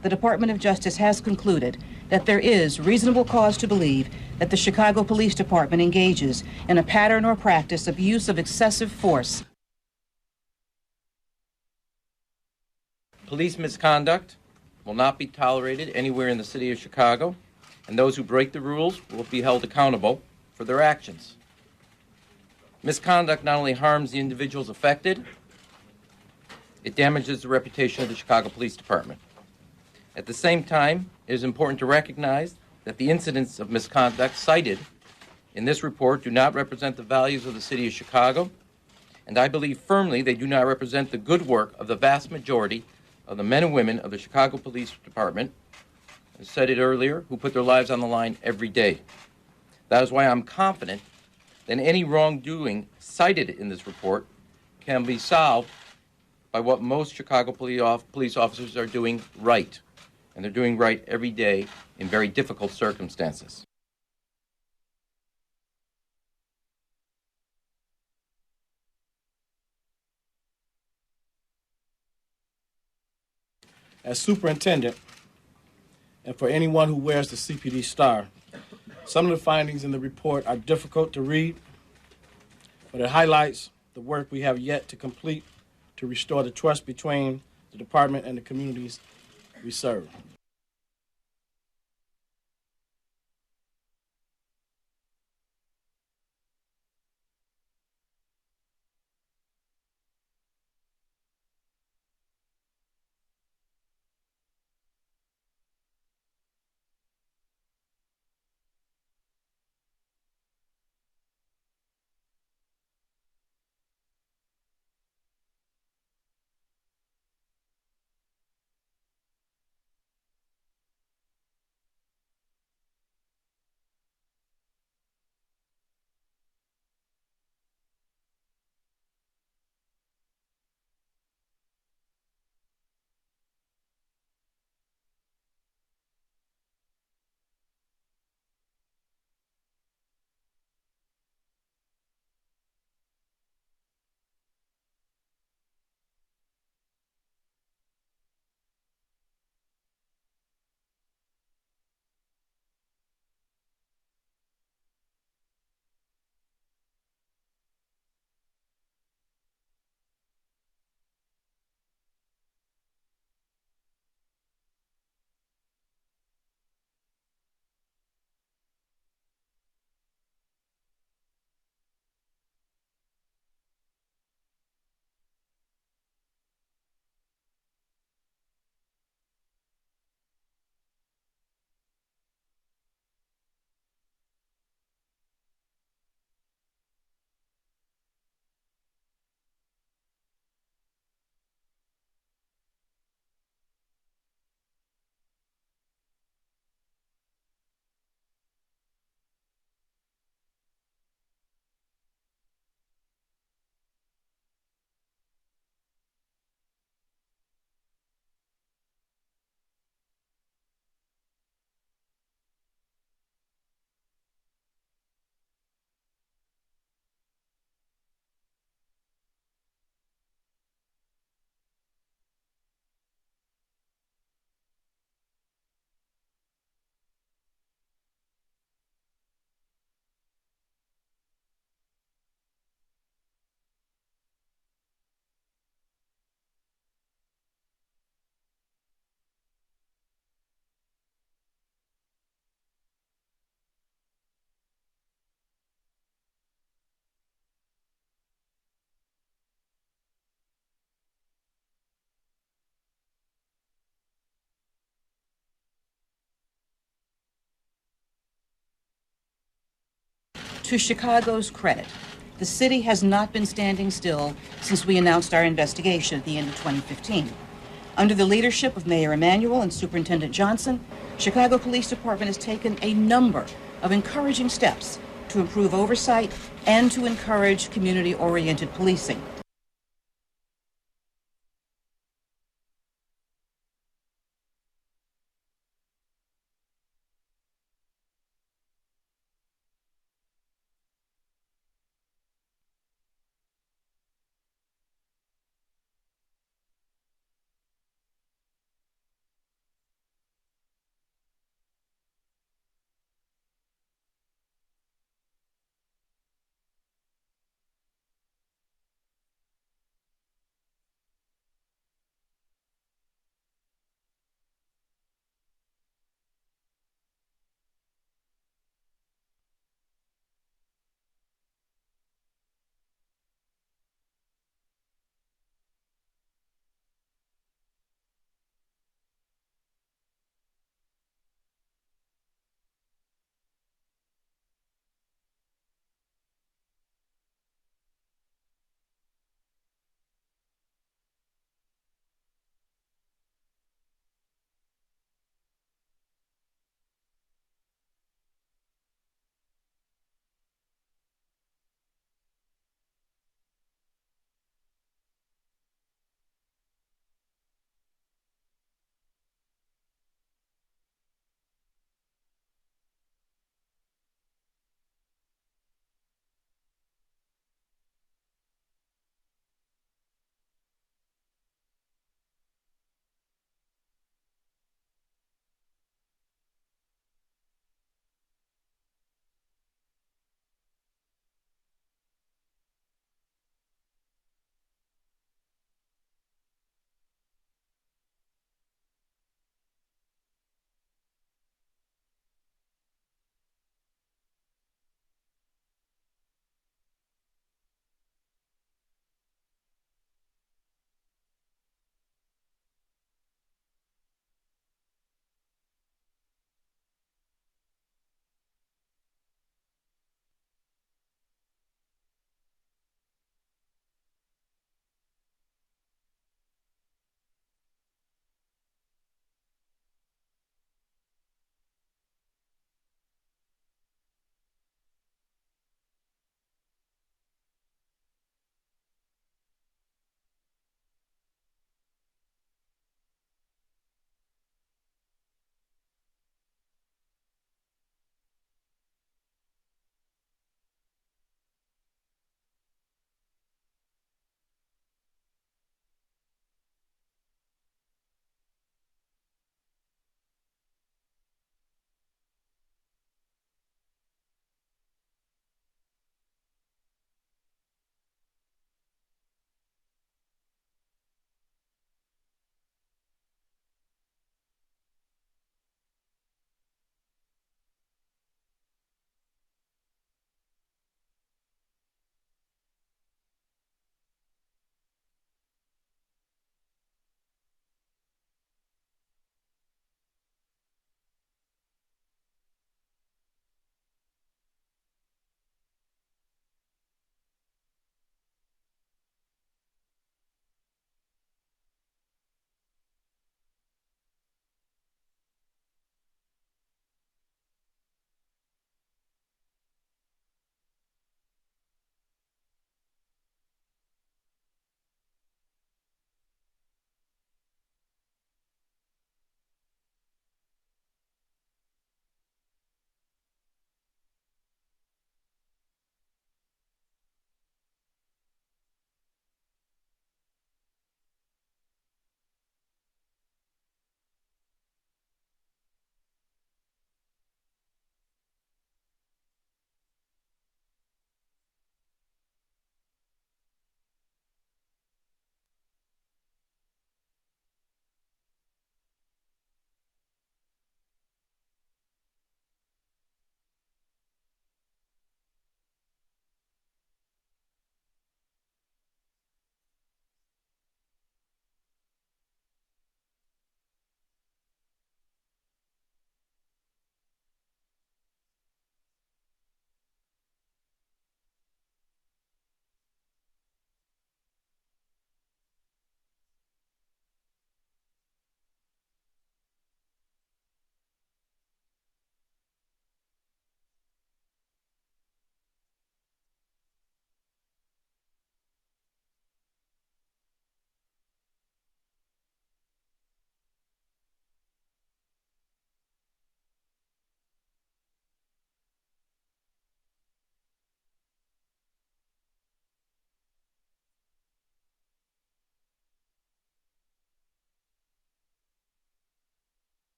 The Department of Justice has concluded that there is reasonable cause to believe that the Chicago Police Department engages in a pattern or practice of use of excessive force. Police misconduct will not be tolerated anywhere in the city of Chicago, and those who break the rules will be held accountable for their actions. Misconduct not only harms the individuals affected, it damages the reputation of the Chicago Police Department. At the same time, it is important to recognize that the incidents of misconduct cited in this report do not represent the values of the city of Chicago, and I believe firmly they do not represent the good work of the vast majority of the men and women of the Chicago Police Department, I said it earlier, who put their lives on the line every day. That is why I'm confident that any wrongdoing cited in this report can be solved by what most Chicago police officers are doing right. And they're doing right every day in very difficult circumstances. As superintendent, and for anyone who wears the CPD star, some of the findings in the report are difficult to read, but it highlights the work we have yet to complete to restore the trust between the department and the communities we serve. To Chicago's credit, the city has not been standing still since we announced our investigation at the end of 2015. Under the leadership of Mayor Emanuel and Superintendent Johnson, Chicago Police Department has taken a number of encouraging steps to improve oversight and to encourage community-oriented policing.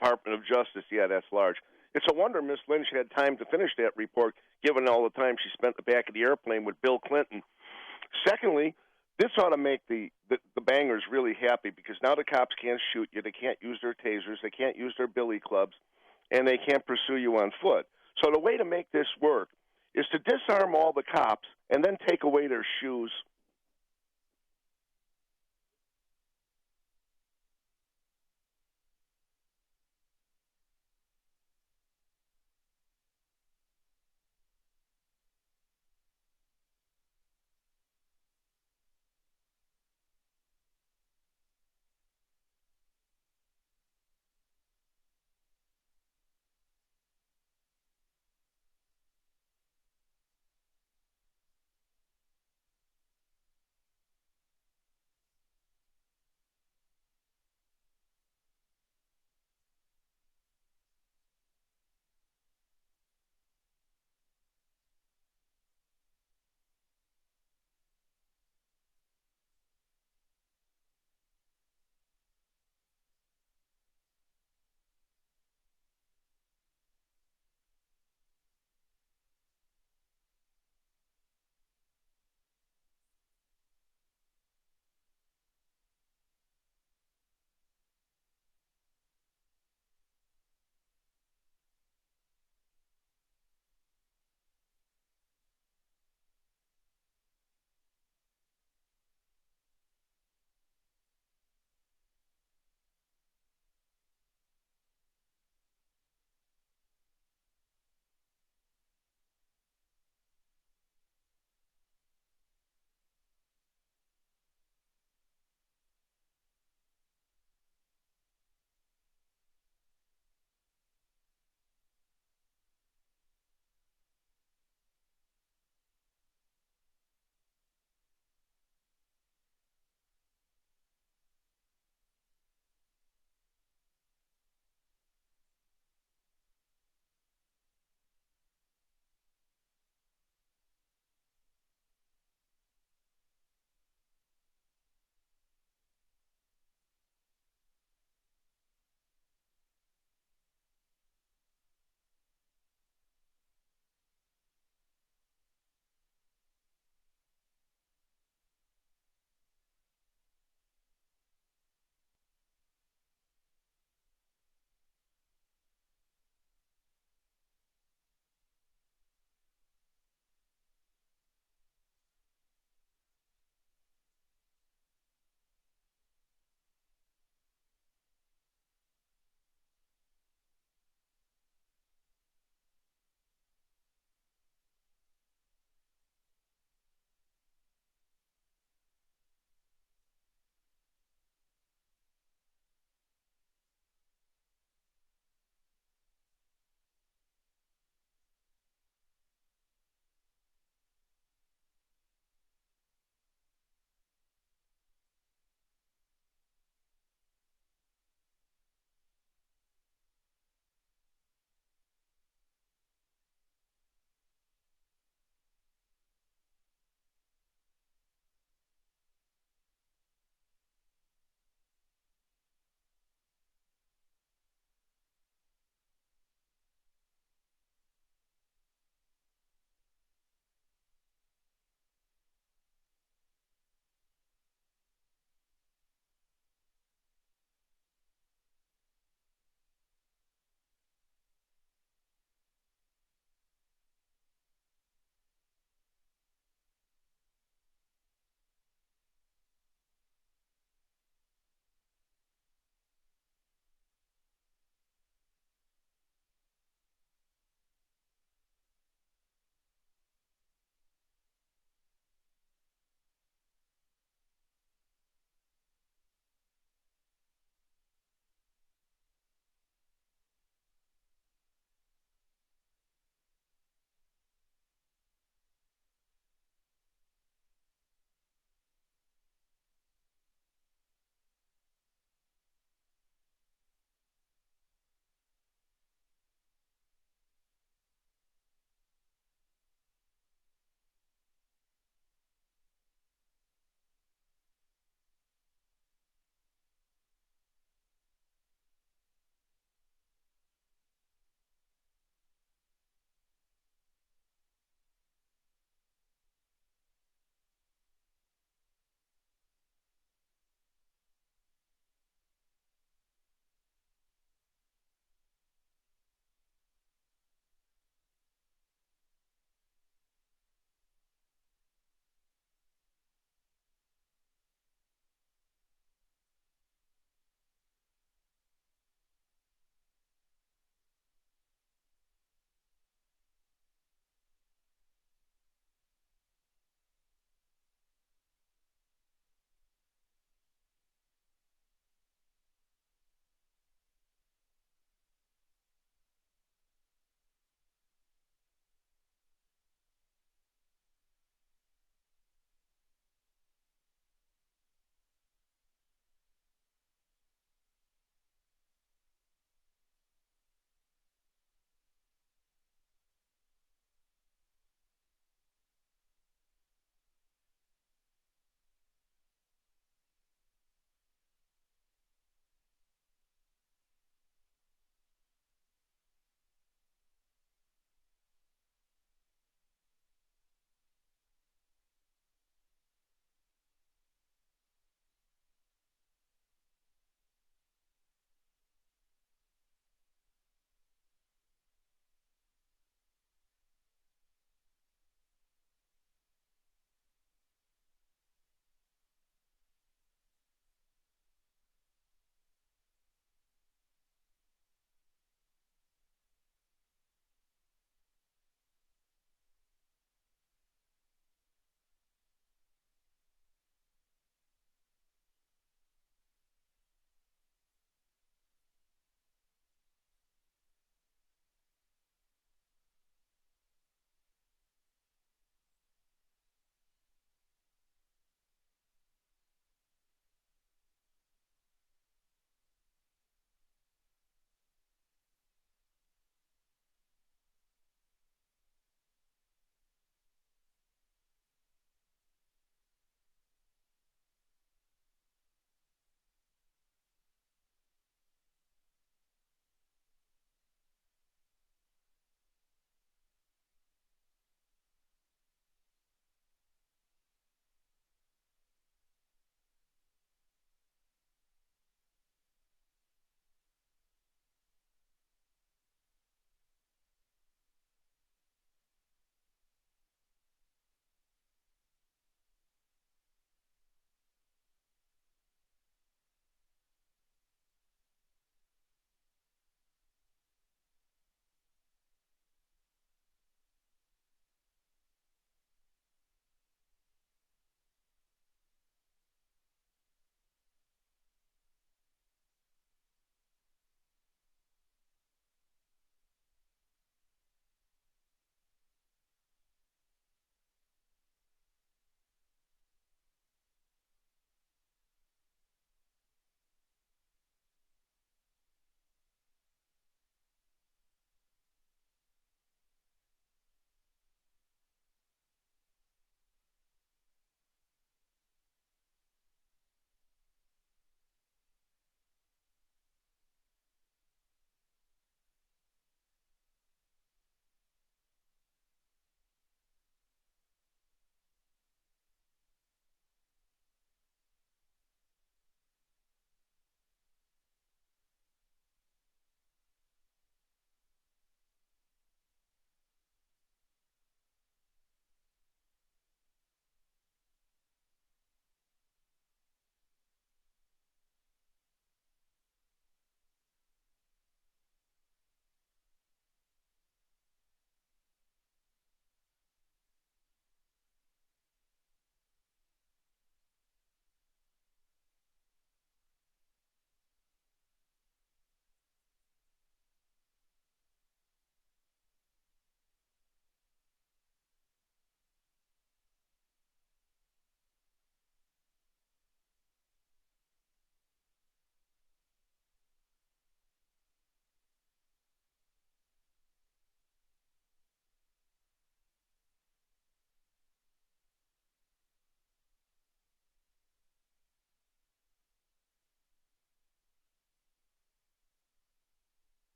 Department of Justice, yeah, that's large. It's a wonder Miss Lynch had time to finish that report, given all the time she spent in the back of the airplane with Bill Clinton. Secondly, this ought to make the bangers really happy, because now the cops can't shoot you, they can't use their tasers, they can't use their billy clubs, and they can't pursue you on foot. So the way to make this work is to disarm all the cops and then take away their shoes.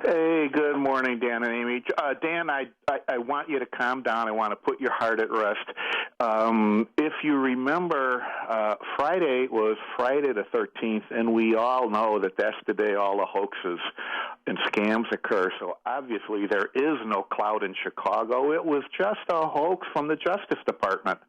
Hey, good morning, Dan and Amy. Dan, I want you to calm down. I want to put your heart at rest. If you remember, Friday was Friday the 13th, and we all know that that's the day all the hoaxes and scams occur. So obviously there is no cloud in Chicago. It was just a hoax from the Justice Department.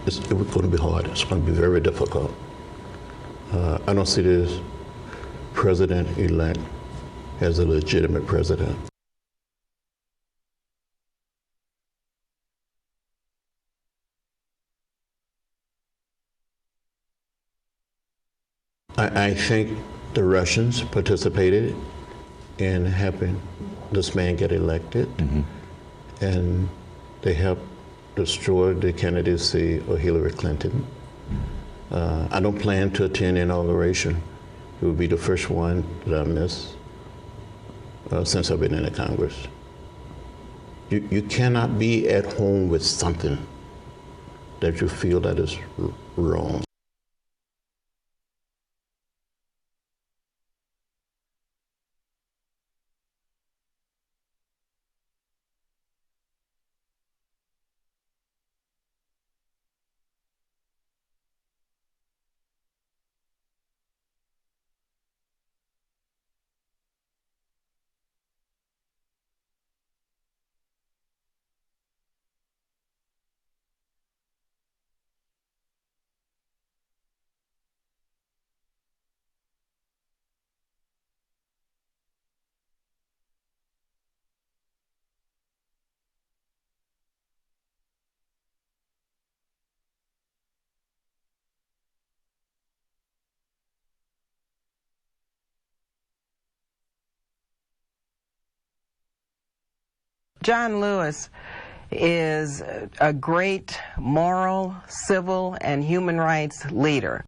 It's going to be hard. It's going to be very difficult. I don't see this president-elect as a legitimate president. I think the Russians participated in helping this man get elected, and they helped destroy the candidacy of Hillary Clinton. I don't plan to attend Inauguration. It will be the first one that I miss since I've been in the Congress. You cannot be at home with something that you feel that is wrong. John Lewis is a great moral, civil, and human rights leader.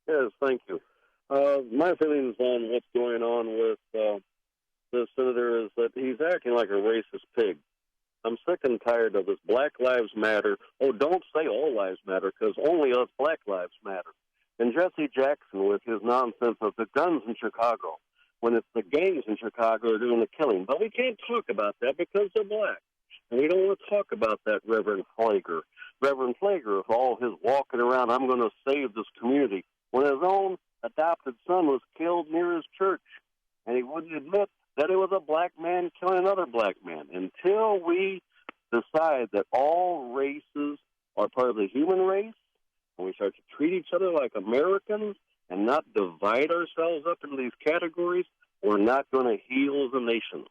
Yes, thank you. My feelings on what's going on with the senator is that he's acting like a racist pig. I'm sick and tired of this Black Lives Matter. Oh, don't say all lives matter, because only us Black lives matter. And Jesse Jackson with his nonsense of the guns in Chicago, when it's the gangs in Chicago that are doing the killing. But we can't talk about that because they're black. And we don't want to talk about that Reverend Flager. Reverend Flager, with all his walking around, I'm going to save this community, when his own adopted son was killed near his church. And he wouldn't admit that it was a black man killing another black man. Until we decide that all races are part of the human race, and we start to treat each other like Americans and not divide ourselves up into these categories, we're not going to heal as a nation.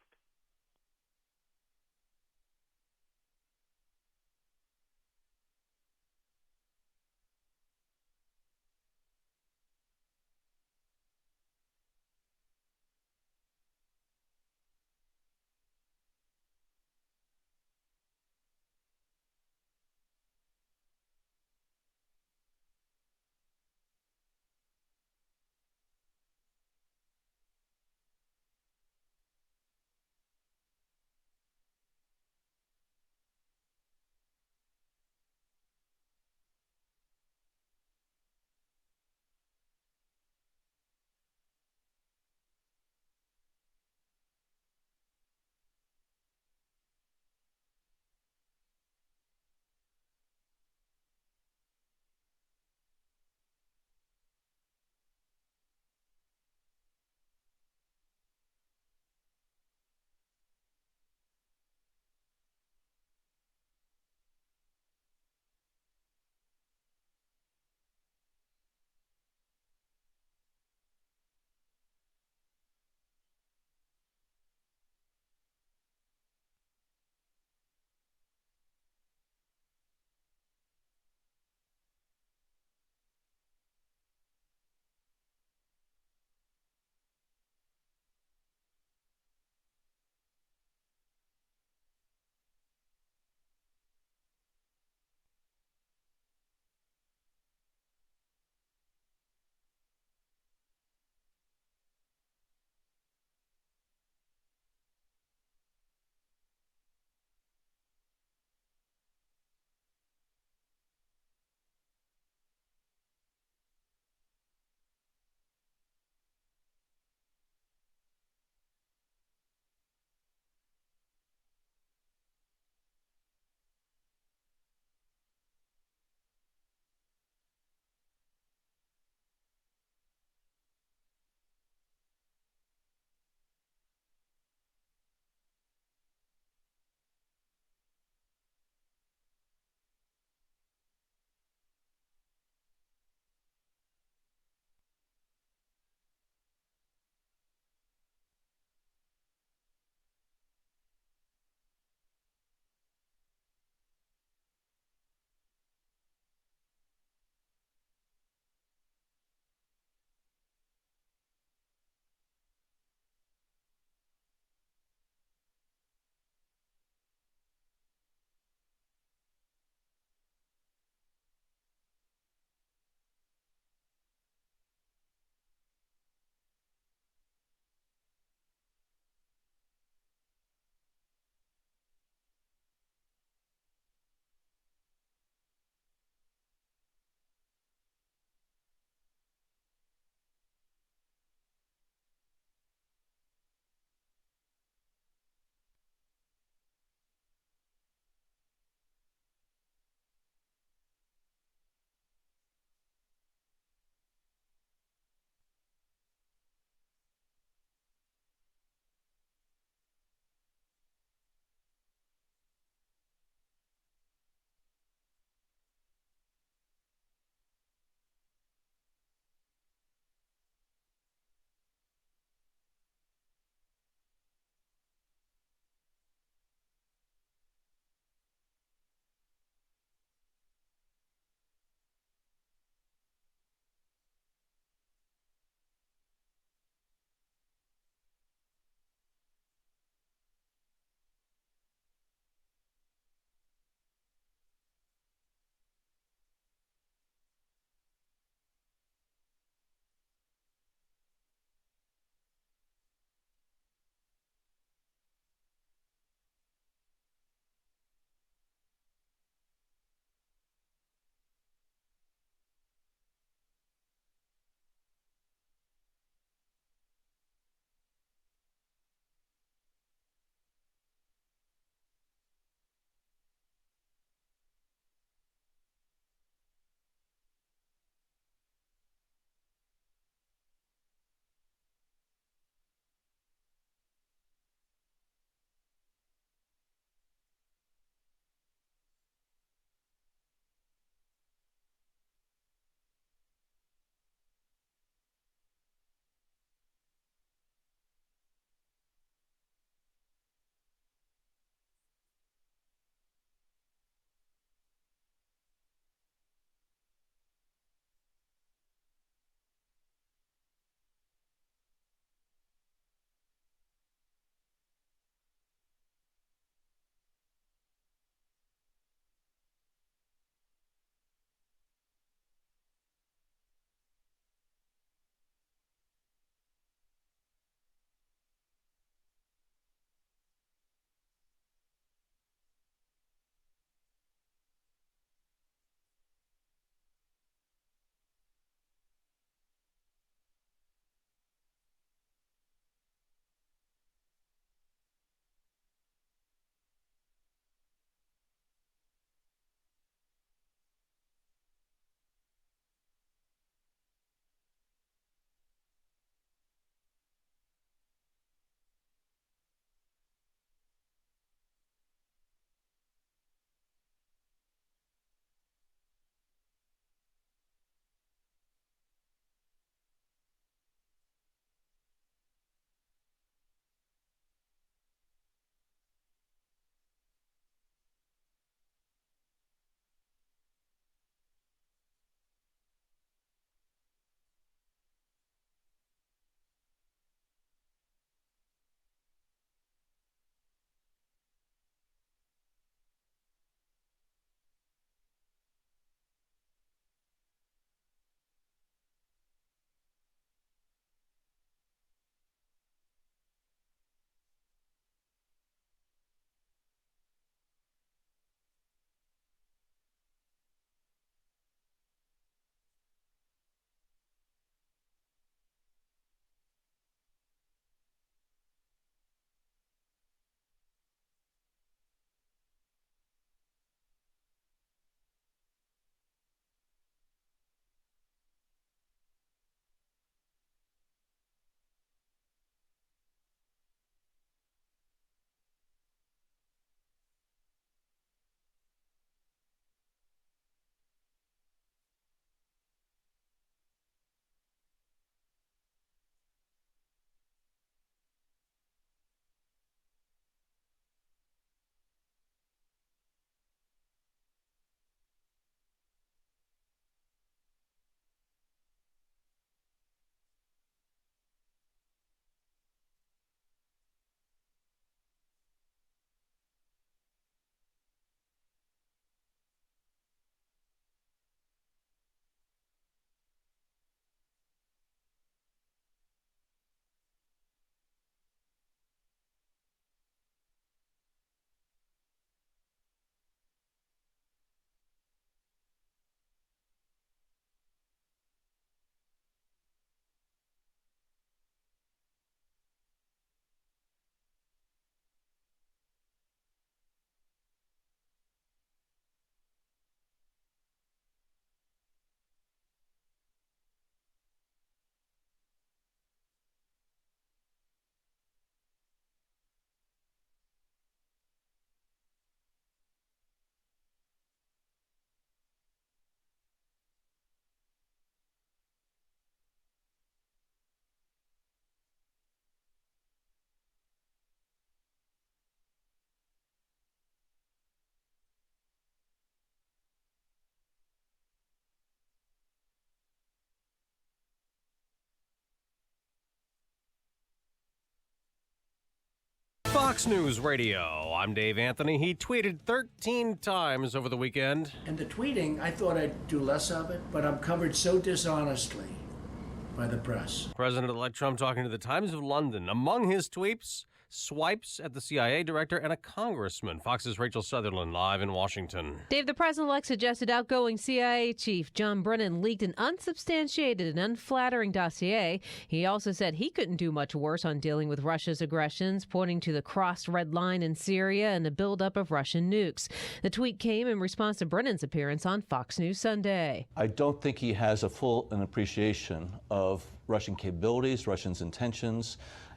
Fox News Radio. I'm Dave Anthony. He tweeted 13 times over the weekend. And the tweeting, I thought I'd do less of it, but I'm covered so dishonestly by the press. President-elect Trump talking to the Times of London. Among his tweets, swipes at the CIA director and a congressman. Fox's Rachel Sutherland live in Washington. Dave, the president-elect suggested outgoing CIA chief John Brennan leaked an unsubstantiated and unflattering dossier. He also said he couldn't do much worse on dealing with Russia's aggressions, pointing to the crossed red line in Syria and the buildup of Russian nukes. The tweet came in response to Brennan's appearance on Fox News Sunday. I don't think he has a full appreciation of Russian capabilities, Russia's intentions,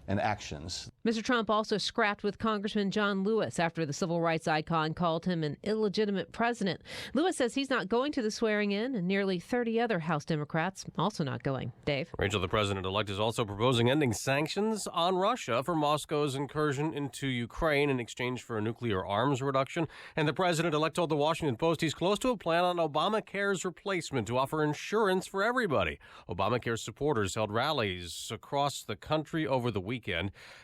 and actions. Mr. Trump also scrapped with Congressman John Lewis after the civil rights icon called him an illegitimate president. Lewis says he's not going to the swearing-in, and nearly 30 other House Democrats also not going. Dave? Rachel, the president-elect is also proposing ending sanctions on Russia for Moscow's incursion into Ukraine in exchange for a nuclear arms reduction. And the president-elect told the Washington Post he's close to a plan on Obamacare's replacement to offer insurance for everybody. Obamacare supporters held rallies across the country over the weekend.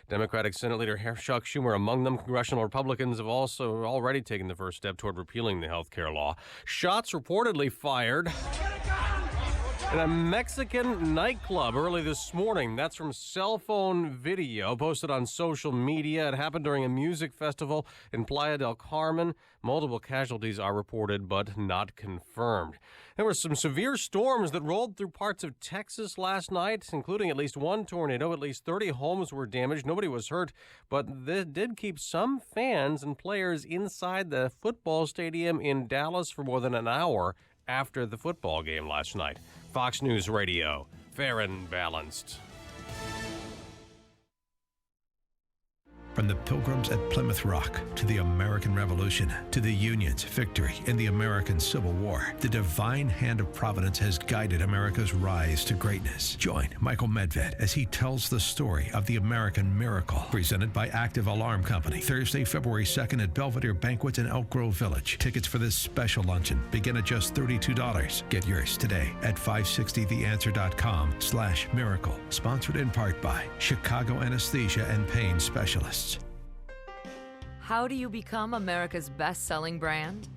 Democratic Senate Leader Chuck Schumer among them. Congressional Republicans have also already taken the first step toward repealing the health care law. Shots reportedly fired in a Mexican nightclub early this morning. That's from cell phone video posted on social media. It happened during a music festival in Playa del Carmen. Multiple casualties are reported, but not confirmed. There were some severe storms that rolled through parts of Texas last night, including at least one tornado. At least 30 homes were damaged. Nobody was hurt, but this did keep some fans and players inside the football stadium in Dallas for more than an hour after the football game last night. Fox News Radio, fair and balanced. From the Pilgrims at Plymouth Rock to the American Revolution to the Union's victory in the American Civil War, the divine hand of Providence has guided America's rise to greatness. Join Michael Medved as he tells the story of the American miracle. Presented by Active Alarm Company. Thursday, February 2nd at Belvedere Banquets in Elk Grove Village. Tickets for this special luncheon begin at just $32. Get yours today at 560theanswer.com/miracle. Sponsored in part by Chicago Anesthesia and Pain Specialists. How do you become America's best-selling brand?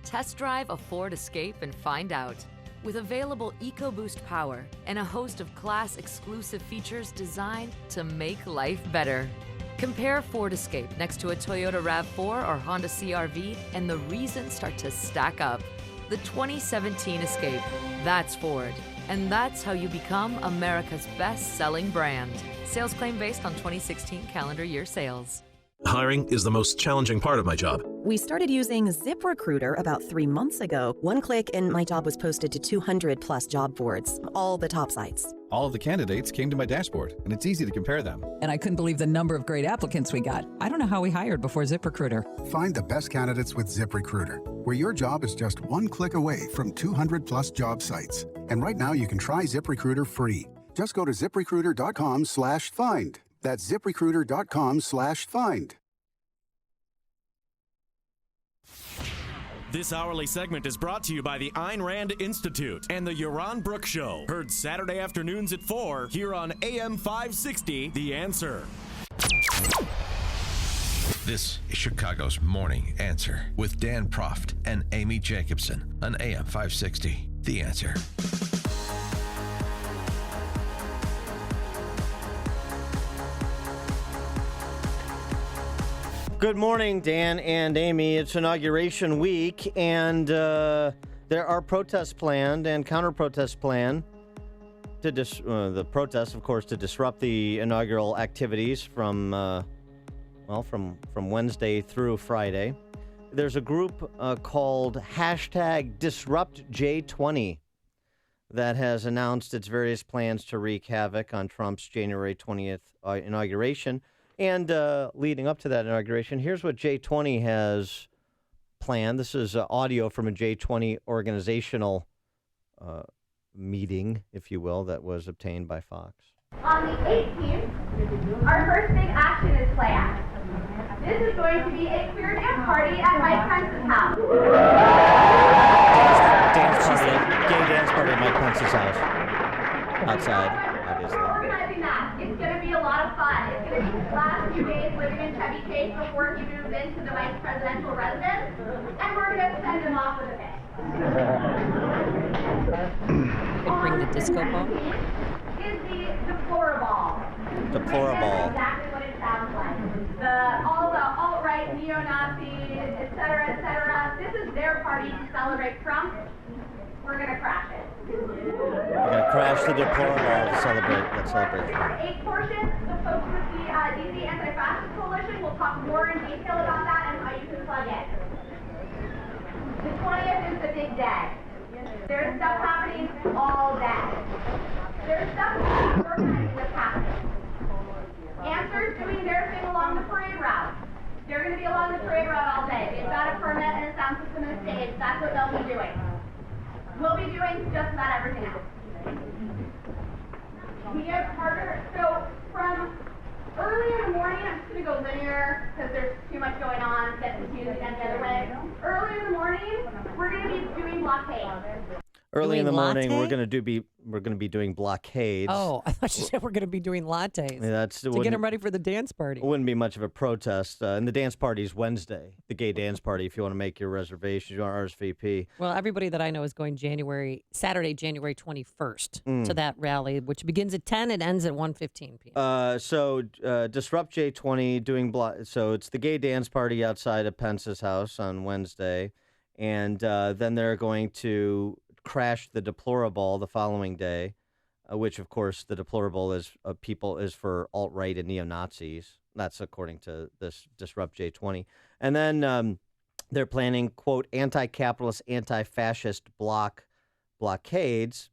Test drive a Ford Escape and find out. With available EcoBoost power and a host of class-exclusive features designed to make life better. Compare Ford Escape next to a Toyota RAV4 or Honda CR-V, and the reasons start to stack up. The 2017 Escape, that's Ford. And that's how you become America's best-selling brand. Sales claim based on 2016 calendar year sales. Hiring is the most challenging part of my job. We started using ZipRecruiter about 3 months ago. One click and my job was posted to 200 plus job boards, all the top sites. All of the candidates came to my dashboard, and it's easy to compare them. And I couldn't believe the number of great applicants we got. I don't know how we hired before ZipRecruiter. Find the best candidates with ZipRecruiter, where your job is just one click away from 200 plus job sites. And right now you can try ZipRecruiter free. Just go to ZipRecruiter.com/find. That's ZipRecruiter.com/find. This hourly segment is brought to you by the Ayn Rand Institute and the Yaron Brook Show. Heard Saturday afternoons at 4 here on AM 560, The Answer. This is Chicago's Morning Answer with Dan Proft and Amy Jacobson on AM 560, The Answer. Good morning, Dan and Amy. It's Inauguration Week, and there are protests planned and counter-protests planned. The protests, of course, to disrupt the inaugural activities from Wednesday through Friday. There's a group called #DisruptJ20 that has announced its various plans to wreak havoc on Trump's January 20th inauguration. And leading up to that inauguration, here's what J20 has planned. This is audio from a J20 organizational meeting, if you will, that was obtained by Fox. On the 18th, our first big action is planned. This is going to be a queer dance party at Mike Pence's house. Gay dance party at Mike Pence's house. Outside, obviously. advertising that. It's going to be a lot of fun. It's going to be his last few days living in Chevy Chase before he moves into the vice presidential residence, and we're going to send him off with a bang. Bring the disco ball. Is the deplorable. Deplorable. Exactly what it sounds like. All the alt-right neo-Nazis, etc. This is their party to celebrate Trump. We're going to crash it. We're going to crash the deplorable to celebrate. Let's celebrate. 8 portions. The folks with the DC Anti-Fascist Coalition will talk more in detail about that and how you can plug in. The 20th is the big day. There's stuff happening all day. There's stuff organizing that's happening. Answers doing their thing along the parade route. They're going to be along the parade route all day. They've got a permit and a sound system and a stage. That's what they'll be doing. We'll be doing just about everything else. We have harder. So from early in the morning, I'm just going to go linear because there's too much going on. Get confused again the other way. Early in the morning, we're going to be doing blockade. Early in the morning, latte? we're going to be doing blockades. Oh, I thought you said we're going to be doing lattes. Yeah, to get them ready for the dance party. It wouldn't be much of a protest. And the dance party is Wednesday, the gay dance party. If you want to make your reservations, you want RSVP. Well, everybody that I know is going Saturday, January 21st to that rally, which begins at 10 and ends at 1:15 p.m. So Disrupt J20 doing so it's the gay dance party outside of Pence's house on Wednesday, and then they're going to crash the deplorable the following day, which of course the deplorable is for alt-right and neo-Nazis. That's according to this Disrupt J20. And then they're planning, quote, anti-capitalist, anti-fascist blockades,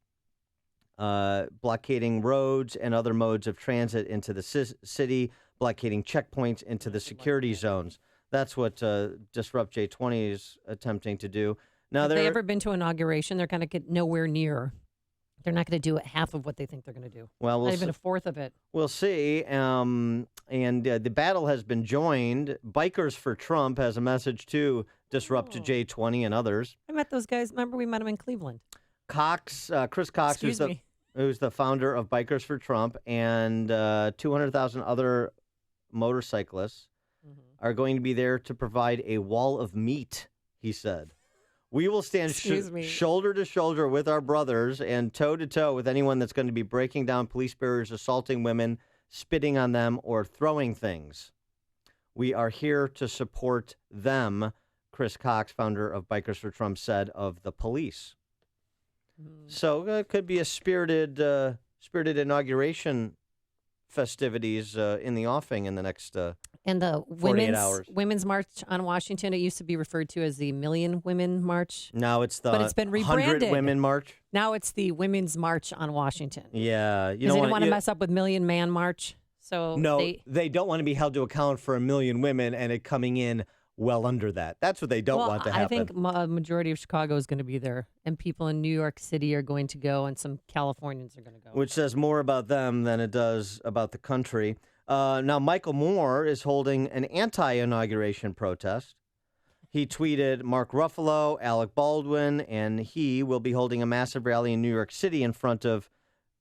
blockading roads and other modes of transit into the city, blockading checkpoints into the security zones. That's what Disrupt J20 is attempting to do. Now, Have they ever been to inauguration? They're going to get nowhere near. They're not going to do half of what they think they're going to do. Well, not even a fourth of it. We'll see. And the battle has been joined. Bikers for Trump has a message to Disrupt J20 and others. I met those guys. Remember, we met them in Cleveland. Chris Cox, who's the founder of Bikers for Trump, and 200,000 other motorcyclists are going to be there to provide a wall of meat, he said. We will stand shoulder to shoulder with our brothers and toe to toe with anyone that's going to be breaking down police barriers, assaulting women, spitting on them, or throwing things. We are here to support them, Chris Cox, founder of Bikers for Trump, said of the police. So it could be a spirited inauguration festivities in the offing in the next and the 48 hours. Women's March on Washington, it used to be referred to as the Million Women March. Now it's the but it's been rebranded. 100 Women March. Now it's the Women's March on Washington. Yeah. Because they don't want to mess up with Million Man March. So no, they don't want to be held to account for 1 million women and it coming in well under that. That's what they don't want to happen. I think a majority of Chicago is going to be there, and people in New York City are going to go, and some Californians are going to go. Which says more about them than it does about the country. Now, Michael Moore is holding an anti-inauguration protest. He tweeted Mark Ruffalo, Alec Baldwin, and he will be holding a massive rally in New York City in front of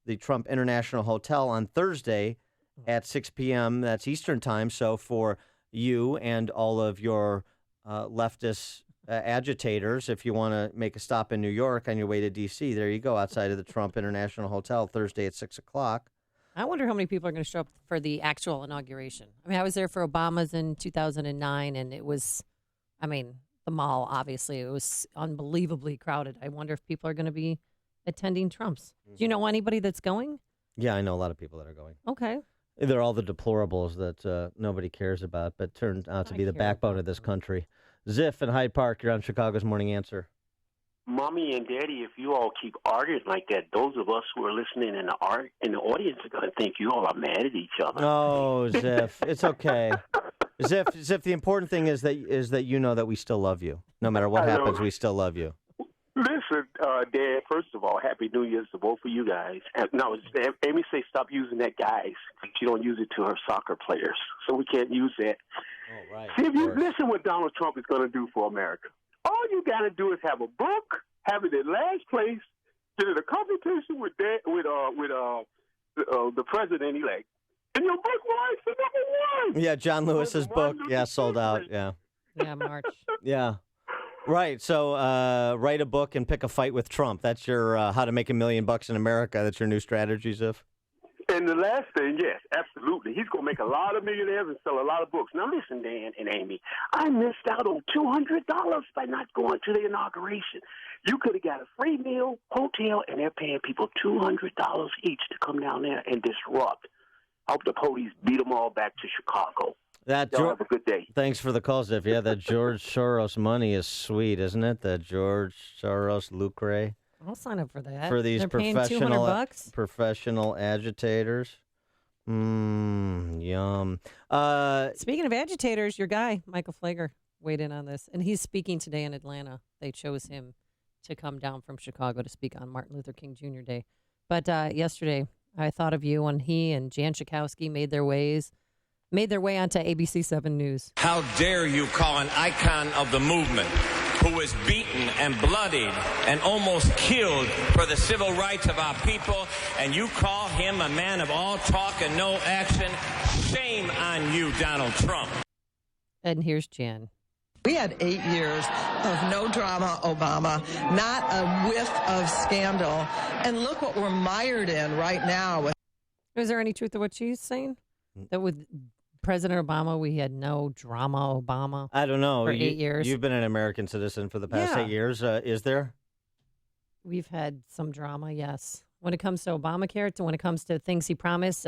the Trump International Hotel on Thursday at 6 p.m. That's Eastern time. So for you and all of your leftist agitators, if you want to make a stop in New York on your way to D.C., there you go, outside of the Trump International Hotel Thursday at 6 o'clock. I wonder how many people are going to show up for the actual inauguration. I mean, I was there for Obama's in 2009, and it was, the mall, obviously, it was unbelievably crowded. I wonder if people are going to be attending Trump's. Do you know anybody that's going? Yeah, I know a lot of people that are going. Okay. They're all the deplorables that nobody cares about, but turned out to be the backbone of this country. Ziff in Hyde Park, you're on Chicago's Morning Answer. Mommy and Daddy, if you all keep arguing like that, those of us who are listening in the audience are going to think you all are mad at each other. Oh, Ziff, it's okay. Ziff, the important thing is that you know that we still love you. No matter what happens, we still love you. Listen, Dad, first of all, Happy New Year's to both of you guys. No, Amy say stop using that guys. She don't use it to her soccer players, so we can't use that. Oh, right. See, if you listen what Donald Trump is going to do for America, all you got to do is have a book, have it in last place, get in a competition with the president-elect. And your book was the number one. Yeah, John Lewis's book. Yeah, sold out. Yeah. Yeah, March. Yeah. Right. So write a book and pick a fight with Trump. That's your how to make $1 million in America. That's your new strategy, Ziff. And the last thing, yes, absolutely. He's going to make a lot of millionaires and sell a lot of books. Now, listen, Dan and Amy, I missed out on $200 by not going to the inauguration. You could have got a free meal, hotel, and they're paying people $200 each to come down there and disrupt. I hope the police beat them all back to Chicago. Y'all have a good day. Thanks for the call, Ziff. Yeah, that George Soros money is sweet, isn't it? The George Soros lucre. I'll sign up for that. For these They're paying $200. professional agitators. Yum. Speaking of agitators, your guy, Michael Flager, weighed in on this. And he's speaking today in Atlanta. They chose him to come down from Chicago to speak on Martin Luther King Jr. Day. But yesterday, I thought of you when he and Jan Schakowsky made their way onto ABC 7 News. How dare you call an icon of the movement who was beaten and bloodied and almost killed for the civil rights of our people, and you call him a man of all talk and no action? Shame on you, Donald Trump. And here's Jan. We had 8 years of no drama, Obama, not a whiff of scandal. And look what we're mired in right now. Is there any truth to what she's saying? That with President Obama, we had no drama, Obama? I don't know. For 8 years. You've been an American citizen for the past 8 years. Is there? We've had some drama, yes. When it comes to Obamacare, when it comes to things he promised,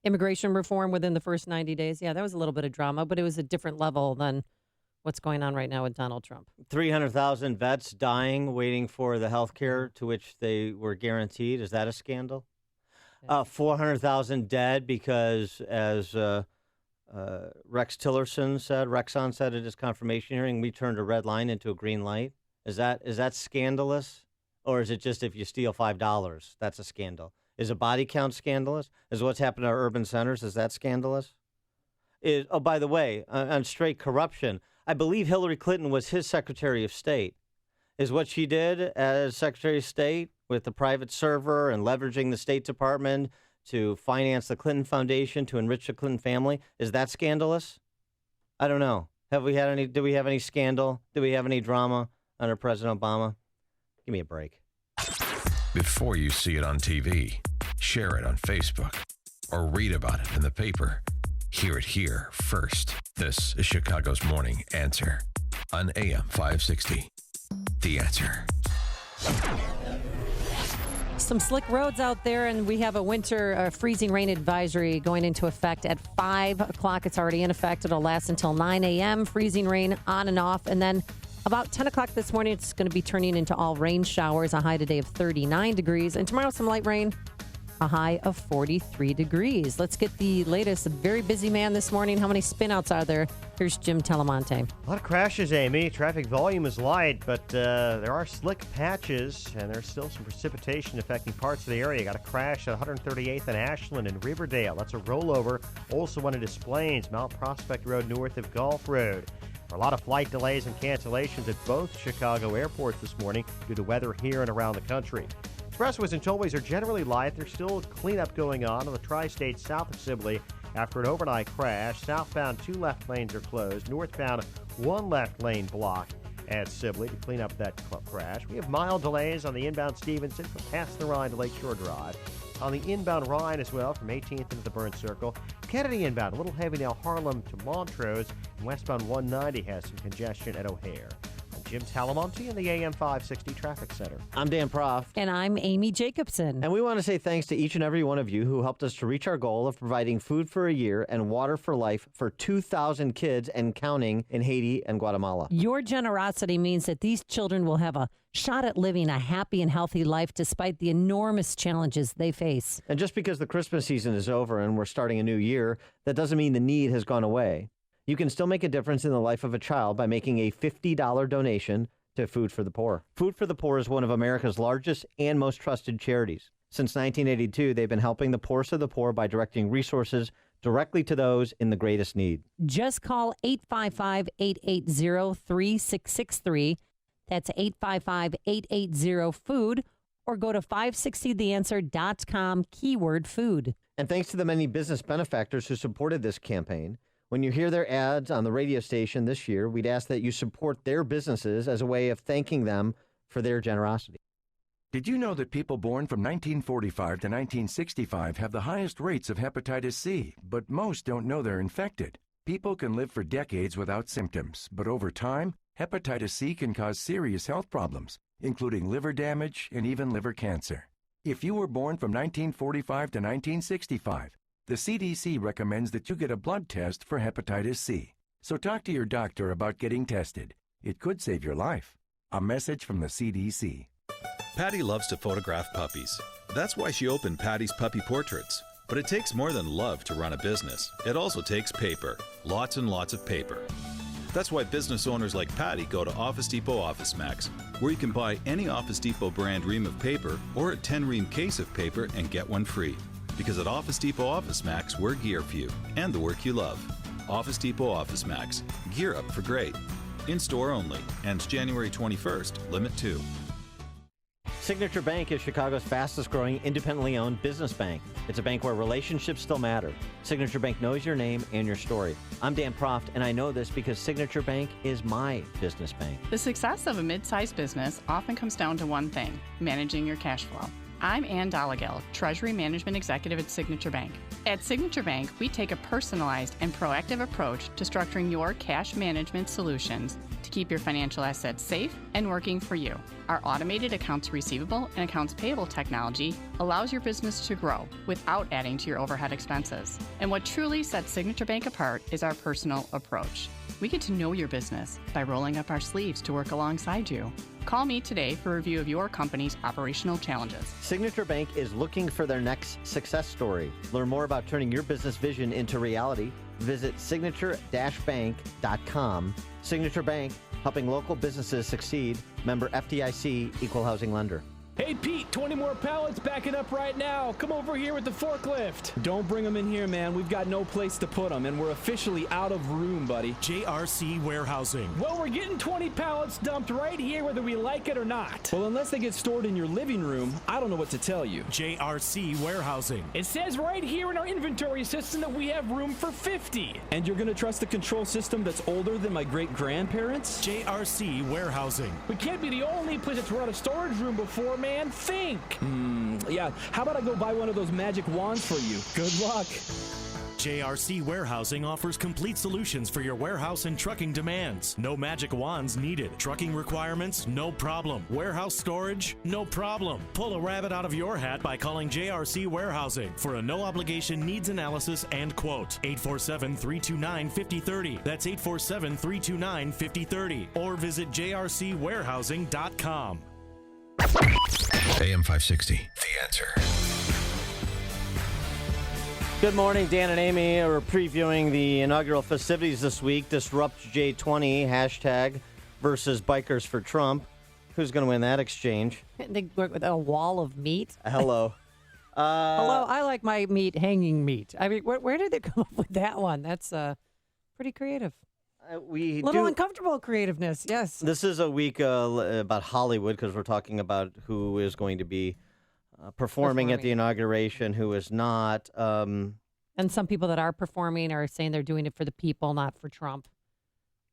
immigration reform within the first 90 days. Yeah, that was a little bit of drama, but it was a different level than what's going on right now with Donald Trump. 300,000 vets dying, waiting for the health care to which they were guaranteed. Is that a scandal? 400,000 dead because, as Rex Tillerson said, Rexon said at his confirmation hearing, we turned a red line into a green light. Is that scandalous? Or is it just if you steal $5, that's a scandal? Is a body count scandalous? Is what's happened to our urban centers, is that scandalous? By the way, on straight corruption, I believe Hillary Clinton was his Secretary of State. Is what she did as Secretary of State with the private server and leveraging the State Department to finance the Clinton Foundation to enrich the Clinton family, is that scandalous? I don't know. Do we have any scandal? Do we have any drama under President Obama? Give me a break. Before you see it on TV, share it on Facebook, or read about it in the paper, hear it here first. This is Chicago's Morning Answer on AM 560. The Answer. Some slick roads out there, and we have a winter freezing rain advisory going into effect at 5 o'clock. It's already in effect. It'll last until 9 a.m. Freezing rain on and off. And then about 10 o'clock this morning, it's going to be turning into all rain showers, a high today of 39 degrees. And tomorrow, some light rain, a high of 43 degrees. Let's get the latest. A very busy man this morning. How many spinouts are there? Here's Jim Telemonte. A lot of crashes, Amy. Traffic volume is light, but there are slick patches, and there's still some precipitation affecting parts of the area. Got a crash at 138th and Ashland in Riverdale. That's a rollover. Also one at Des Plaines, Mount Prospect Road north of Gulf Road. A lot of flight delays and cancellations at both Chicago airports this morning due to weather here and around the country. Expressways and tollways are generally light. There's still cleanup going on the tri-state south of Sibley after an overnight crash. Southbound 2 left lanes are closed. Northbound 1 left lane blocked at Sibley to clean up that crash. We have mild delays on the inbound Stevenson from past the Rhine to Lakeshore Drive. On the inbound Rhine as well from 18th into the Burn Circle. Kennedy inbound, a little heavy now Harlem to Montrose. And westbound 190 has some congestion at O'Hare. Jim Talamonte in the AM 560 Traffic Center. I'm Dan Proft. And I'm Amy Jacobson. And we want to say thanks to each and every one of you who helped us to reach our goal of providing food for a year and water for life for 2,000 kids and counting in Haiti and Guatemala. Your generosity means that these children will have a shot at living a happy and healthy life despite the enormous challenges they face. And just because the Christmas season is over and we're starting a new year, that doesn't mean the need has gone away. You can still make a difference in the life of a child by making a $50 donation to Food for the Poor. Food for the Poor is one of America's largest and most trusted charities. Since 1982, they've been helping the poorest of the poor by directing resources directly to those in the greatest need. Just call 855-880-3663. That's 855-880-FOOD. or go to 560theanswer.com, keyword food. And thanks to the many business benefactors who supported this campaign, when you hear their ads on the radio station this year, we'd ask that you support their businesses as a way of thanking them for their generosity. Did you know that people born from 1945 to 1965 have the highest rates of hepatitis C, but most don't know they're infected? People can live for decades without symptoms, but over time, hepatitis C can cause serious health problems, including liver damage and even liver cancer. If you were born from 1945 to 1965, the CDC recommends that you get a blood test for hepatitis C. So talk to your doctor about getting tested. It could save your life. A message from the CDC. Patty loves to photograph puppies. That's why she opened Patty's Puppy Portraits. But it takes more than love to run a business. It also takes paper. Lots and lots of paper. That's why business owners like Patty go to Office Depot Office Max, where you can buy any Office Depot brand ream of paper or a 10-ream case of paper and get one free. Because at Office Depot Office Max, we're gear for you and the work you love. Office Depot Office Max. Gear up for great. In-store only. Ends January 21st. Limit 2. Signature Bank is Chicago's fastest-growing independently owned business bank. It's a bank where relationships still matter. Signature Bank knows your name and your story. I'm Dan Proft, and I know this because Signature Bank is my business bank. The success of a mid-sized business often comes down to one thing: managing your cash flow. I'm Ann Dollagall, Treasury Management Executive at Signature Bank. At Signature Bank, we take a personalized and proactive approach to structuring your cash management solutions to keep your financial assets safe and working for you. Our automated accounts receivable and accounts payable technology allows your business to grow without adding to your overhead expenses. And what truly sets Signature Bank apart is our personal approach. We get to know your business by rolling up our sleeves to work alongside you. Call me today for a review of your company's operational challenges. Signature Bank is looking for their next success story. Learn more about turning your business vision into reality. Visit signature-bank.com. Signature Bank, helping local businesses succeed. Member FDIC, Equal Housing Lender. Hey, Pete, 20 more pallets backing up right now. Come over here with the forklift. Don't bring them in here, man. We've got no place to put them, and we're officially out of room, buddy. JRC Warehousing. Well, we're getting 20 pallets dumped right here whether we like it or not. Well, unless they get stored in your living room, I don't know what to tell you. JRC Warehousing. It says right here in our inventory system that we have room for 50. And you're going to trust the control system that's older than my great-grandparents? JRC Warehousing. We can't be the only place that's run a storage room before, man. Think. Yeah, how about I go buy one of those magic wands for you? Good luck. JRC Warehousing offers complete solutions for your warehouse and trucking demands. No magic wands needed. Trucking requirements? No problem. Warehouse storage? No problem. Pull a rabbit out of your hat by calling JRC Warehousing for a no-obligation needs analysis and quote. 847-329-5030. That's 847-329-5030. Or visit jrcwarehousing.com. AM 560, The Answer. Good morning, Dan and Amy are previewing the inaugural festivities this week. Disrupt J20, hashtag versus Bikers for Trump. Who's going to win that exchange? They work with a wall of meat. Hello. Hello, I like my meat hanging meat. I mean, where did they come up with that one? That's pretty creative. Uncomfortable creativeness, yes. This is a week about Hollywood because we're talking about who is going to be performing at the inauguration, who is not. And some people that are performing are saying they're doing it for the people, not for Trump.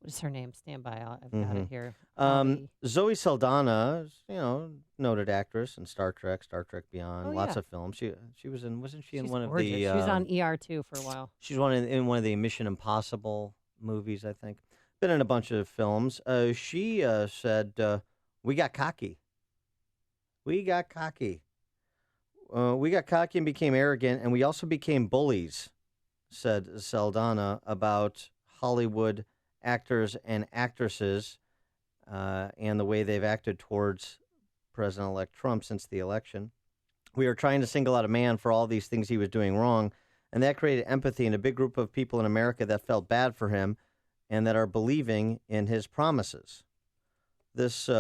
What is her name? Stand by. I've got it here. Zoe Saldana, noted actress in Star Trek Beyond, lots of films. She was in. Wasn't she in one gorgeous. of the? She was on ER too for a while. She's in one of the Mission Impossible movies, I think. Been in a bunch of films. She said, we got cocky. We got cocky. We got cocky and became arrogant, and we also became bullies, said Saldana about Hollywood actors and actresses and the way they've acted towards President-elect Trump since the election. We are trying to single out a man for all these things he was doing wrong, and that created empathy in a big group of people in America that felt bad for him and that are believing in his promises. This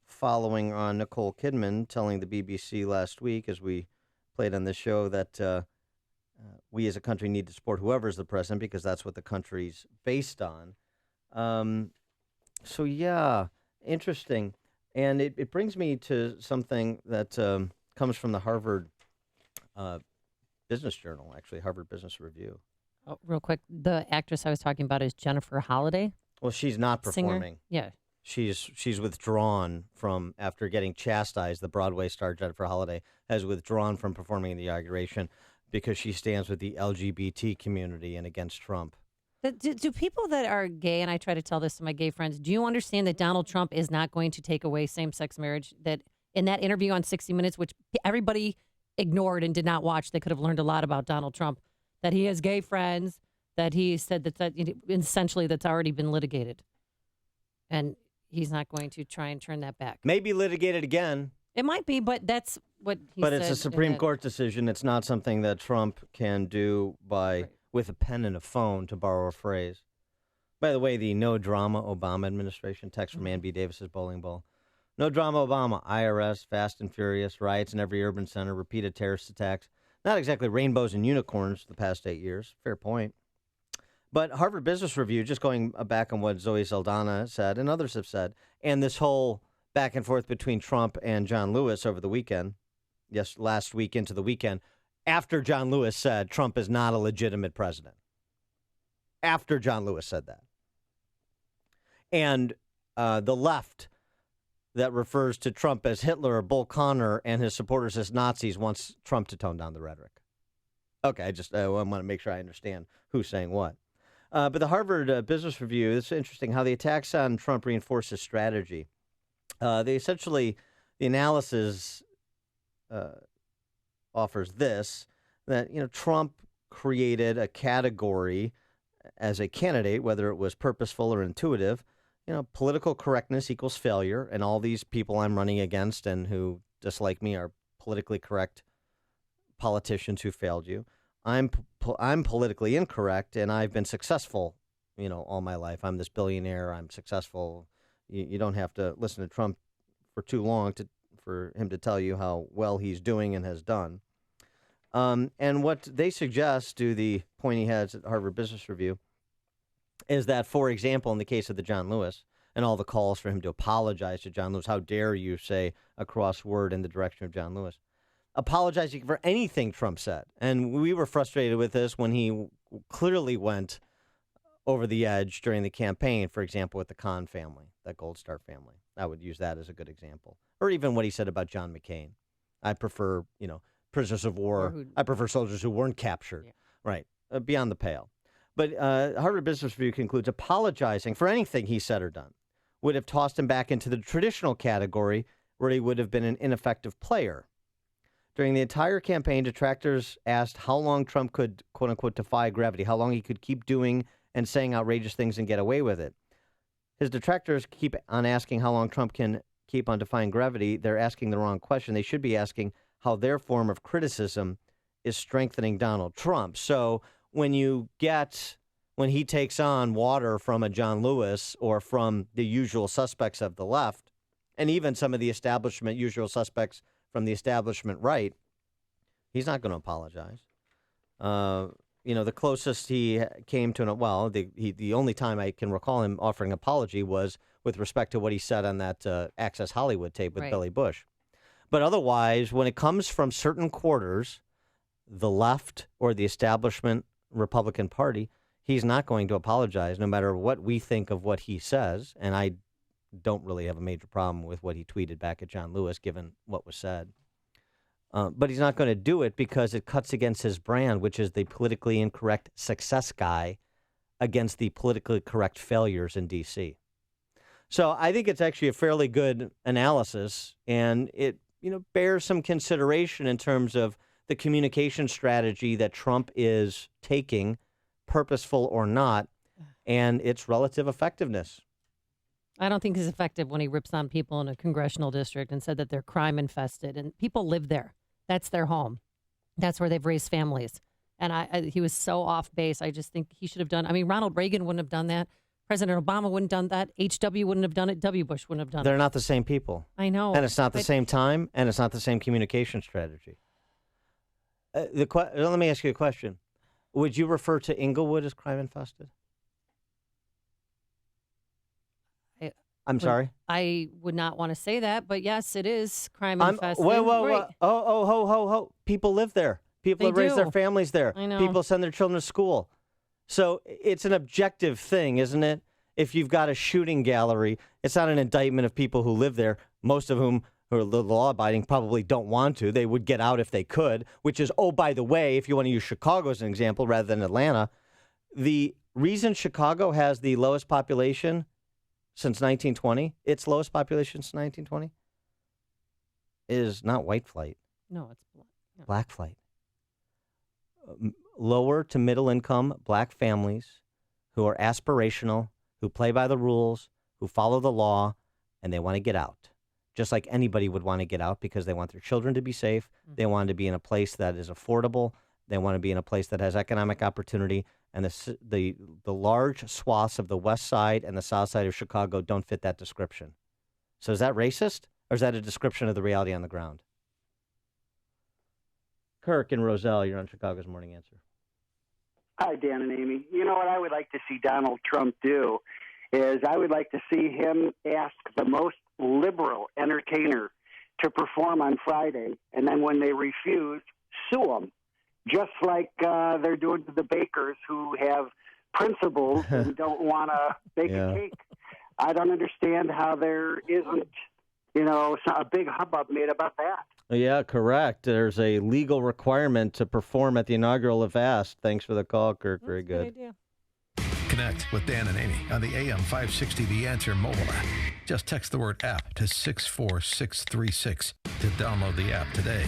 following on Nicole Kidman telling the BBC last week, as we played on this show, that we as a country need to support whoever's the president because that's what the country's based on. So, yeah, interesting. And it brings me to something that comes from the Harvard Business Journal, actually, Harvard Business Review. Oh, real quick, the actress I was talking about is Jennifer Holliday. Well, she's not Singer. performing. Yeah. She's withdrawn from, after getting chastised, the Broadway star Jennifer Holliday has withdrawn from performing in the inauguration because she stands with the LGBT community and against Trump. Do people that are gay, and I try to tell this to my gay friends, do you understand that Donald Trump is not going to take away same-sex marriage? That in that interview on 60 Minutes, which everybody ignored and did not watch, they could have learned a lot about Donald Trump, that he has gay friends, that he said that essentially that's already been litigated. And he's not going to try and turn that back. Maybe litigated again. It might be, but that's what he said. But it's a Supreme Court decision. It's not something that Trump can do with a pen and a phone, to borrow a phrase. By the way, the no drama Obama administration, text from Ann B. Davis's bowling ball. No drama Obama, IRS, fast and furious, riots in every urban center, repeated terrorist attacks. Not exactly rainbows and unicorns the past 8 years. Fair point. But Harvard Business Review, just going back on what Zoe Saldana said and others have said, and this whole back and forth between Trump and John Lewis over the weekend, last week into the weekend, after John Lewis said Trump is not a legitimate president. After John Lewis said that. And the left that refers to Trump as Hitler or Bull Connor and his supporters as Nazis wants Trump to tone down the rhetoric. Okay, I want to make sure I understand who's saying what. But the Harvard Business Review, it's interesting how the attacks on Trump reinforce his strategy. The analysis offers this, that, Trump created a category as a candidate, whether it was purposeful or intuitive. Political correctness equals failure, and all these people I'm running against and who dislike me are politically correct politicians who failed you. I'm politically incorrect, and I've been successful, all my life. I'm this billionaire. I'm successful. You don't have to listen to Trump for too long for him to tell you how well he's doing and has done. And what they suggest to the pointy heads at Harvard Business Review is that, for example, in the case of the John Lewis and all the calls for him to apologize to John Lewis, how dare you say a cross word in the direction of John Lewis, apologizing for anything Trump said. And we were frustrated with this when he clearly went over the edge during the campaign, for example, with the Kahn family, that Gold Star family. I would use that as a good example. Or even what he said about John McCain. I prefer, prisoners of war. I prefer soldiers who weren't captured. Yeah. Right. Beyond the pale. But Harvard Business Review concludes apologizing for anything he said or done would have tossed him back into the traditional category where he would have been an ineffective player. During the entire campaign, detractors asked how long Trump could, quote unquote, defy gravity, how long he could keep doing and saying outrageous things and get away with it. His detractors keep on asking how long Trump can keep on defying gravity. They're asking the wrong question. They should be asking how their form of criticism is strengthening Donald Trump. So when he takes on water from a John Lewis or from the usual suspects of the left, and even some of the usual suspects from the establishment right, he's not going to apologize. The closest he came to, the only time I can recall him offering apology was with respect to what he said on that Access Hollywood tape with Billy Bush. But otherwise, when it comes from certain quarters, the left or the establishment Republican Party, he's not going to apologize no matter what we think of what he says. And I don't really have a major problem with what he tweeted back at John Lewis, given what was said. But he's not going to do it because it cuts against his brand, which is the politically incorrect success guy against the politically correct failures in D.C. So I think it's actually a fairly good analysis, and it bears some consideration in terms of the communication strategy that Trump is taking, purposeful or not, and its relative effectiveness. I don't think he's effective when he rips on people in a congressional district and said that they're crime infested, and people live there. That's their home. That's where they've raised families. And he was so off base. I just think he should have done. I mean, Ronald Reagan wouldn't have done that. President Obama wouldn't have done that. H.W. wouldn't have done it. W. Bush wouldn't have done it. They're not the same people. I know. And it's not the same time, and it's not the same communication strategy. Let me ask you a question. Would you refer to Inglewood as crime infested? I'm sorry? I would not want to say that, but yes, it is crime infested. Whoa. Ho. People live there. People have raised their families there. I know. People send their children to school. So it's an objective thing, isn't it? If you've got a shooting gallery, it's not an indictment of people who live there, most of whom who are law-abiding probably don't want to. They would get out if they could, which is, oh, by the way, if you want to use Chicago as an example rather than Atlanta, the reason Chicago has the lowest population since 1920, its lowest population since 1920, is not white flight. No, it's black flight. Lower to middle income black families who are aspirational, who play by the rules, who follow the law, and they want to get out. Just like anybody would want to get out because they want their children to be safe. They want to be in a place that is affordable. They want to be in a place that has economic opportunity. And the large swaths of the west side and the south side of Chicago don't fit that description. So is that racist, or is that a description of the reality on the ground? Kirk and Roselle, you're on Chicago's Morning Answer. Hi, Dan and Amy. You know what I would like to see Donald Trump do is I would like to see him ask the most liberal entertainer to perform on Friday, and then when they refuse, sue them, just like they're doing to the bakers who have principles and don't want to bake a cake. I don't understand how there isn't, a big hubbub made about that. Yeah, correct. There's a legal requirement to perform at the inaugural event. Thanks for the call, Kirk. Very good. idea. Connect with Dan and Amy on the AM 560 The Answer mobile app. Just text the word app to 64636 to download the app today.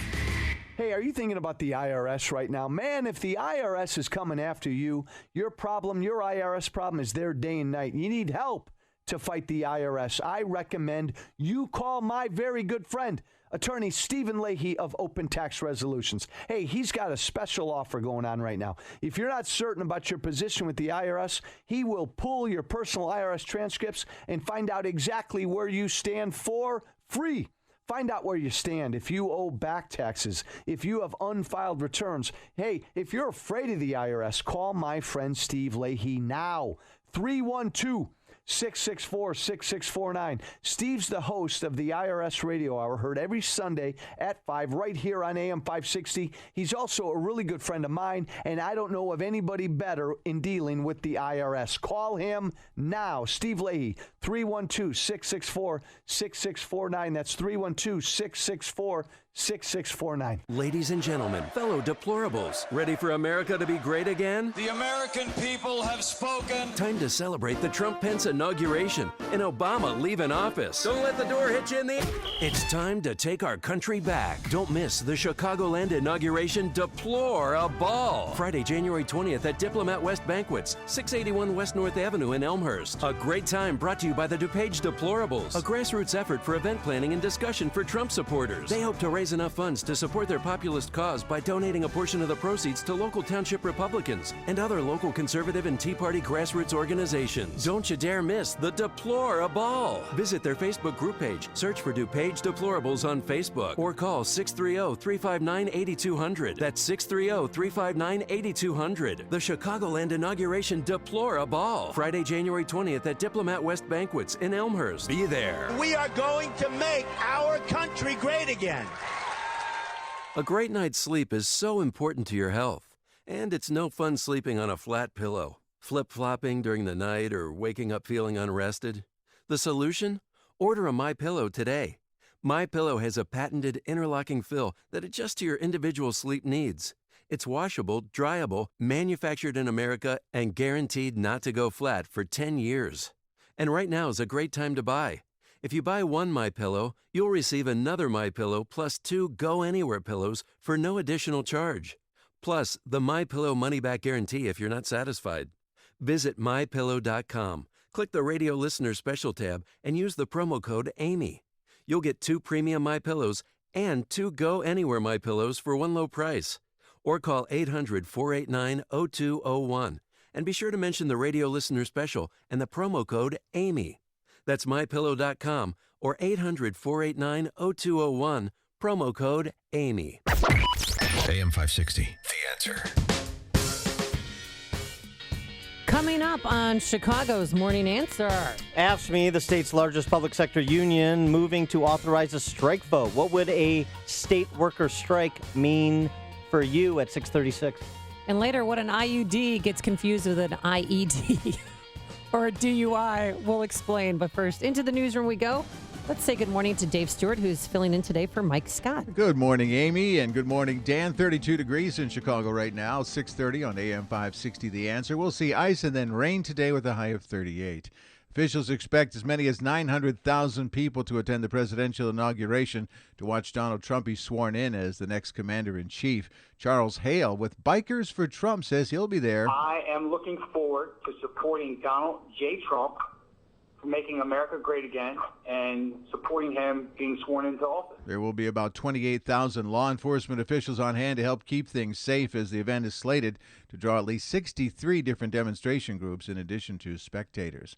Hey, are you thinking about the IRS right now? Man, if the IRS is coming after you, your IRS problem is their day and night. You need help to fight the IRS. I recommend you call my very good friend, Attorney Stephen Leahy of Open Tax Resolutions. Hey, he's got a special offer going on right now. If you're not certain about your position with the IRS, he will pull your personal IRS transcripts and find out exactly where you stand for free. Find out where you stand. If you owe back taxes, if you have unfiled returns. Hey, if you're afraid of the IRS, call my friend Steve Leahy now. 312-664-6649. Steve's the host of the IRS Radio Hour, heard every Sunday at 5 right here on AM 560. He's also a really good friend of mine, and I don't know of anybody better in dealing with the IRS. Call him now. Steve Leahy, 312-664-6649. That's 312-664-6649. Ladies and gentlemen, fellow deplorables, ready for America to be great again? The American people have spoken. Time to celebrate the Trump-Pence inauguration and Obama leaving office. Don't let the door hit you in the... It's time to take our country back. Don't miss the Chicagoland inauguration Deplore-a-Ball. Friday, January 20th at Diplomat West Banquets, 681 West North Avenue in Elmhurst. A great time brought to you by the DuPage Deplorables, a grassroots effort for event planning and discussion for Trump supporters. They hope to raise enough funds to support their populist cause by donating a portion of the proceeds to local township Republicans and other local conservative and Tea Party grassroots organizations. Don't you dare miss the Deplore-a-Ball. Visit their Facebook group page, search for DuPage Deplorables on Facebook, or call 630-359-8200. That's 630-359-8200. The Chicagoland inauguration Deplore-a-Ball. Friday, January 20th at Diplomat West Banquets in Elmhurst. Be there. We are going to make our country great again. A great night's sleep is so important to your health, and it's no fun sleeping on a flat pillow, flip-flopping during the night, or waking up feeling unrested. The solution? Order a MyPillow today. MyPillow has a patented interlocking fill that adjusts to your individual sleep needs. It's washable, dryable, manufactured in America, and guaranteed not to go flat for 10 years. And right now is a great time to buy. If you buy one MyPillow, you'll receive another MyPillow plus 2 Go Anywhere pillows for no additional charge. Plus, the MyPillow money-back guarantee if you're not satisfied. Visit MyPillow.com, click the Radio Listener Special tab, and use the promo code AMY. You'll get 2 premium MyPillows and 2 Go Anywhere MyPillows for one low price. Or call 800-489-0201. And be sure to mention the Radio Listener Special and the promo code AMY. That's MyPillow.com or 800-489-0201, promo code AMY. AM 560, The Answer. Coming up on Chicago's Morning Answer. AFSCME, the state's largest public sector union, moving to authorize a strike vote. What would a state worker strike mean for you at 6:36? And later, what an IUD gets confused with an IED or a DUI. We'll explain. But first, into the newsroom we go. Let's say good morning to Dave Stewart, who's filling in today for Mike Scott. Good morning, Amy, and good morning, Dan. 32 degrees in Chicago right now, 6:30 on AM 560 The Answer. We'll see ice and then rain today with a high of 38. Officials expect as many as 900,000 people to attend the presidential inauguration to watch Donald Trump be sworn in as the next commander-in-chief. Charles Hale with Bikers for Trump says he'll be there. I am looking forward to supporting Donald J. Trump for making America great again and supporting him being sworn into office. There will be about 28,000 law enforcement officials on hand to help keep things safe as the event is slated to draw at least 63 different demonstration groups in addition to spectators.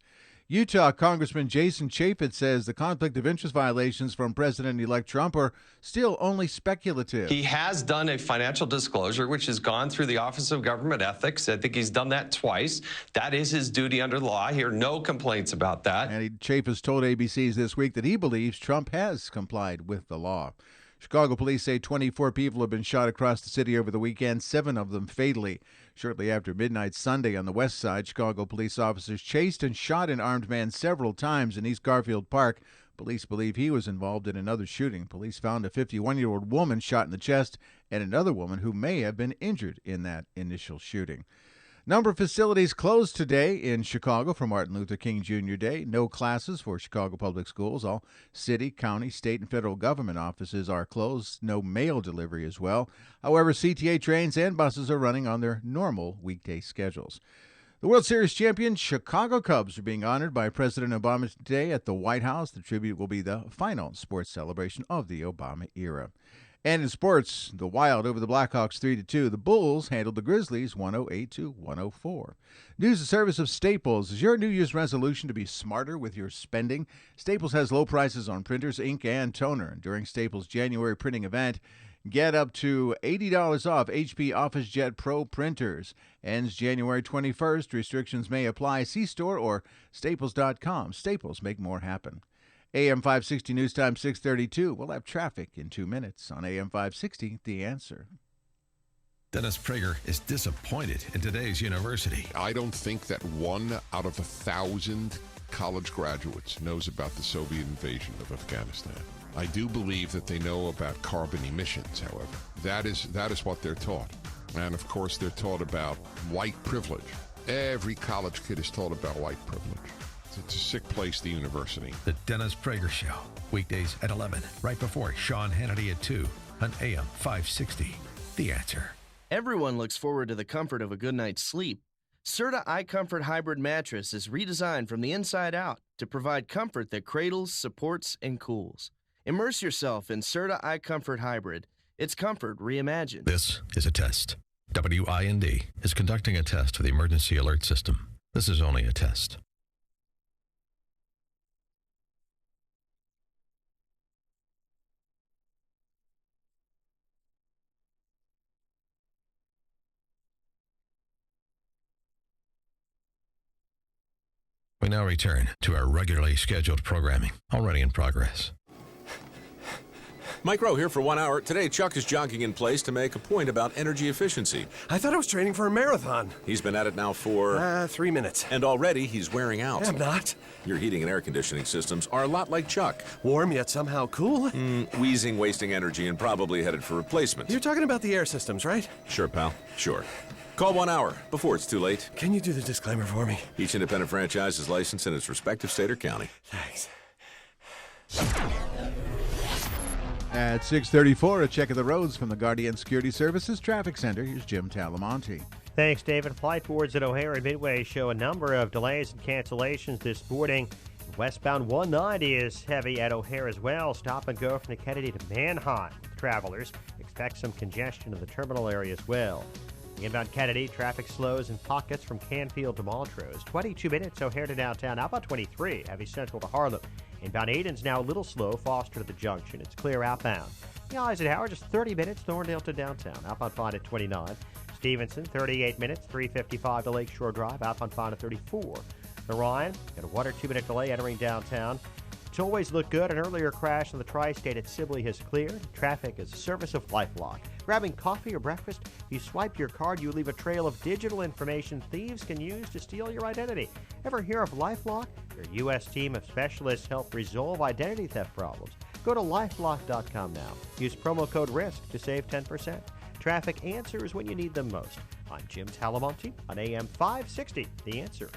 Utah Congressman Jason Chaffetz says the conflict of interest violations from President-elect Trump are still only speculative. He has done a financial disclosure, which has gone through the Office of Government Ethics. I think he's done that twice. That is his duty under the law. I hear no complaints about that. And Chaffetz told ABC's This Week that he believes Trump has complied with the law. Chicago police say 24 people have been shot across the city over the weekend, 7 of them fatally. Shortly after midnight Sunday on the west side, Chicago police officers chased and shot an armed man several times in East Garfield Park. Police believe he was involved in another shooting. Police found a 51-year-old woman shot in the chest and another woman who may have been injured in that initial shooting. Number of facilities closed today in Chicago for Martin Luther King Jr. Day. No classes for Chicago Public Schools. All city, county, state, and federal government offices are closed. No mail delivery as well. However, CTA trains and buses are running on their normal weekday schedules. The World Series champion Chicago Cubs are being honored by President Obama today at the White House. The tribute will be the final sports celebration of the Obama era. And in sports, the Wild over the Blackhawks 3-2. The Bulls handled the Grizzlies 108-104. News and service of Staples. Is your New Year's resolution to be smarter with your spending? Staples has low prices on printers, ink, and toner. And during Staples' January printing event, get up to $80 off HP OfficeJet Pro printers. Ends January 21st. Restrictions may apply. See store or staples.com. Staples, make more happen. AM 560 News Time 6:32. We'll have traffic in 2 minutes on AM 560, The Answer. Dennis Prager is disappointed in today's university. I don't think that 1 out of 1,000 college graduates knows about the Soviet invasion of Afghanistan. I do believe that they know about carbon emissions, however. That is what they're taught. And of course, they're taught about white privilege. Every college kid is taught about white privilege. It's a sick place, the university. The Dennis Prager Show, weekdays at 11, right before Sean Hannity at 2 on AM 560. The Answer. Everyone looks forward to the comfort of a good night's sleep. Serta iComfort Hybrid Mattress is redesigned from the inside out to provide comfort that cradles, supports, and cools. Immerse yourself in Serta iComfort Hybrid. It's comfort reimagined. This is a test. WIND is conducting a test for the emergency alert system. This is only a test. We now return to our regularly scheduled programming, already in progress. Mike Rowe here for 1 hour. Today, Chuck is jogging in place to make a point about energy efficiency. I thought I was training for a marathon. He's been at it now for... 3 minutes. And already he's wearing out. I'm not. Your heating and air conditioning systems are a lot like Chuck. Warm yet somehow cool? Wheezing, wasting energy, and probably headed for replacement. You're talking about the air systems, right? Sure, pal. Sure. Call 1 hour before it's too late. Can you do the disclaimer for me? Each independent franchise is licensed in its respective state or county. Thanks. At 6:34, a check of the roads from the Guardian Security Services Traffic Center. Here's Jim Talamonte. Thanks, David. Flight boards at O'Hare and Midway show a number of delays and cancellations this morning. Westbound 190 is heavy at O'Hare as well. Stop and go from the Kennedy to Manheim. Travelers expect some congestion in the terminal area as well. Inbound Kennedy, traffic slows in pockets from Canfield to Montrose. 22 minutes O'Hare to downtown. Outbound 23, heavy central to Harlem. Inbound Aiden's now a little slow, Foster to the junction. It's clear outbound. The Eisenhower, just 30 minutes, Thorndale to downtown. Outbound 5 at 29. Stevenson, 38 minutes, 3:55 to Lakeshore Drive. Out on Fonda, 34. The Ryan, got a 1 or 2 minute delay entering downtown. Tollways look good. An earlier crash on the tri-state at Sibley has cleared. Traffic is a service of LifeLock. Grabbing coffee or breakfast, if you swipe your card, you leave a trail of digital information thieves can use to steal your identity. Ever hear of LifeLock? Their U.S. team of specialists help resolve identity theft problems. Go to lifelock.com now. Use promo code RISK to save 10%. Traffic answers when you need them most. I'm Jim Talamonte on AM 560, The Answer.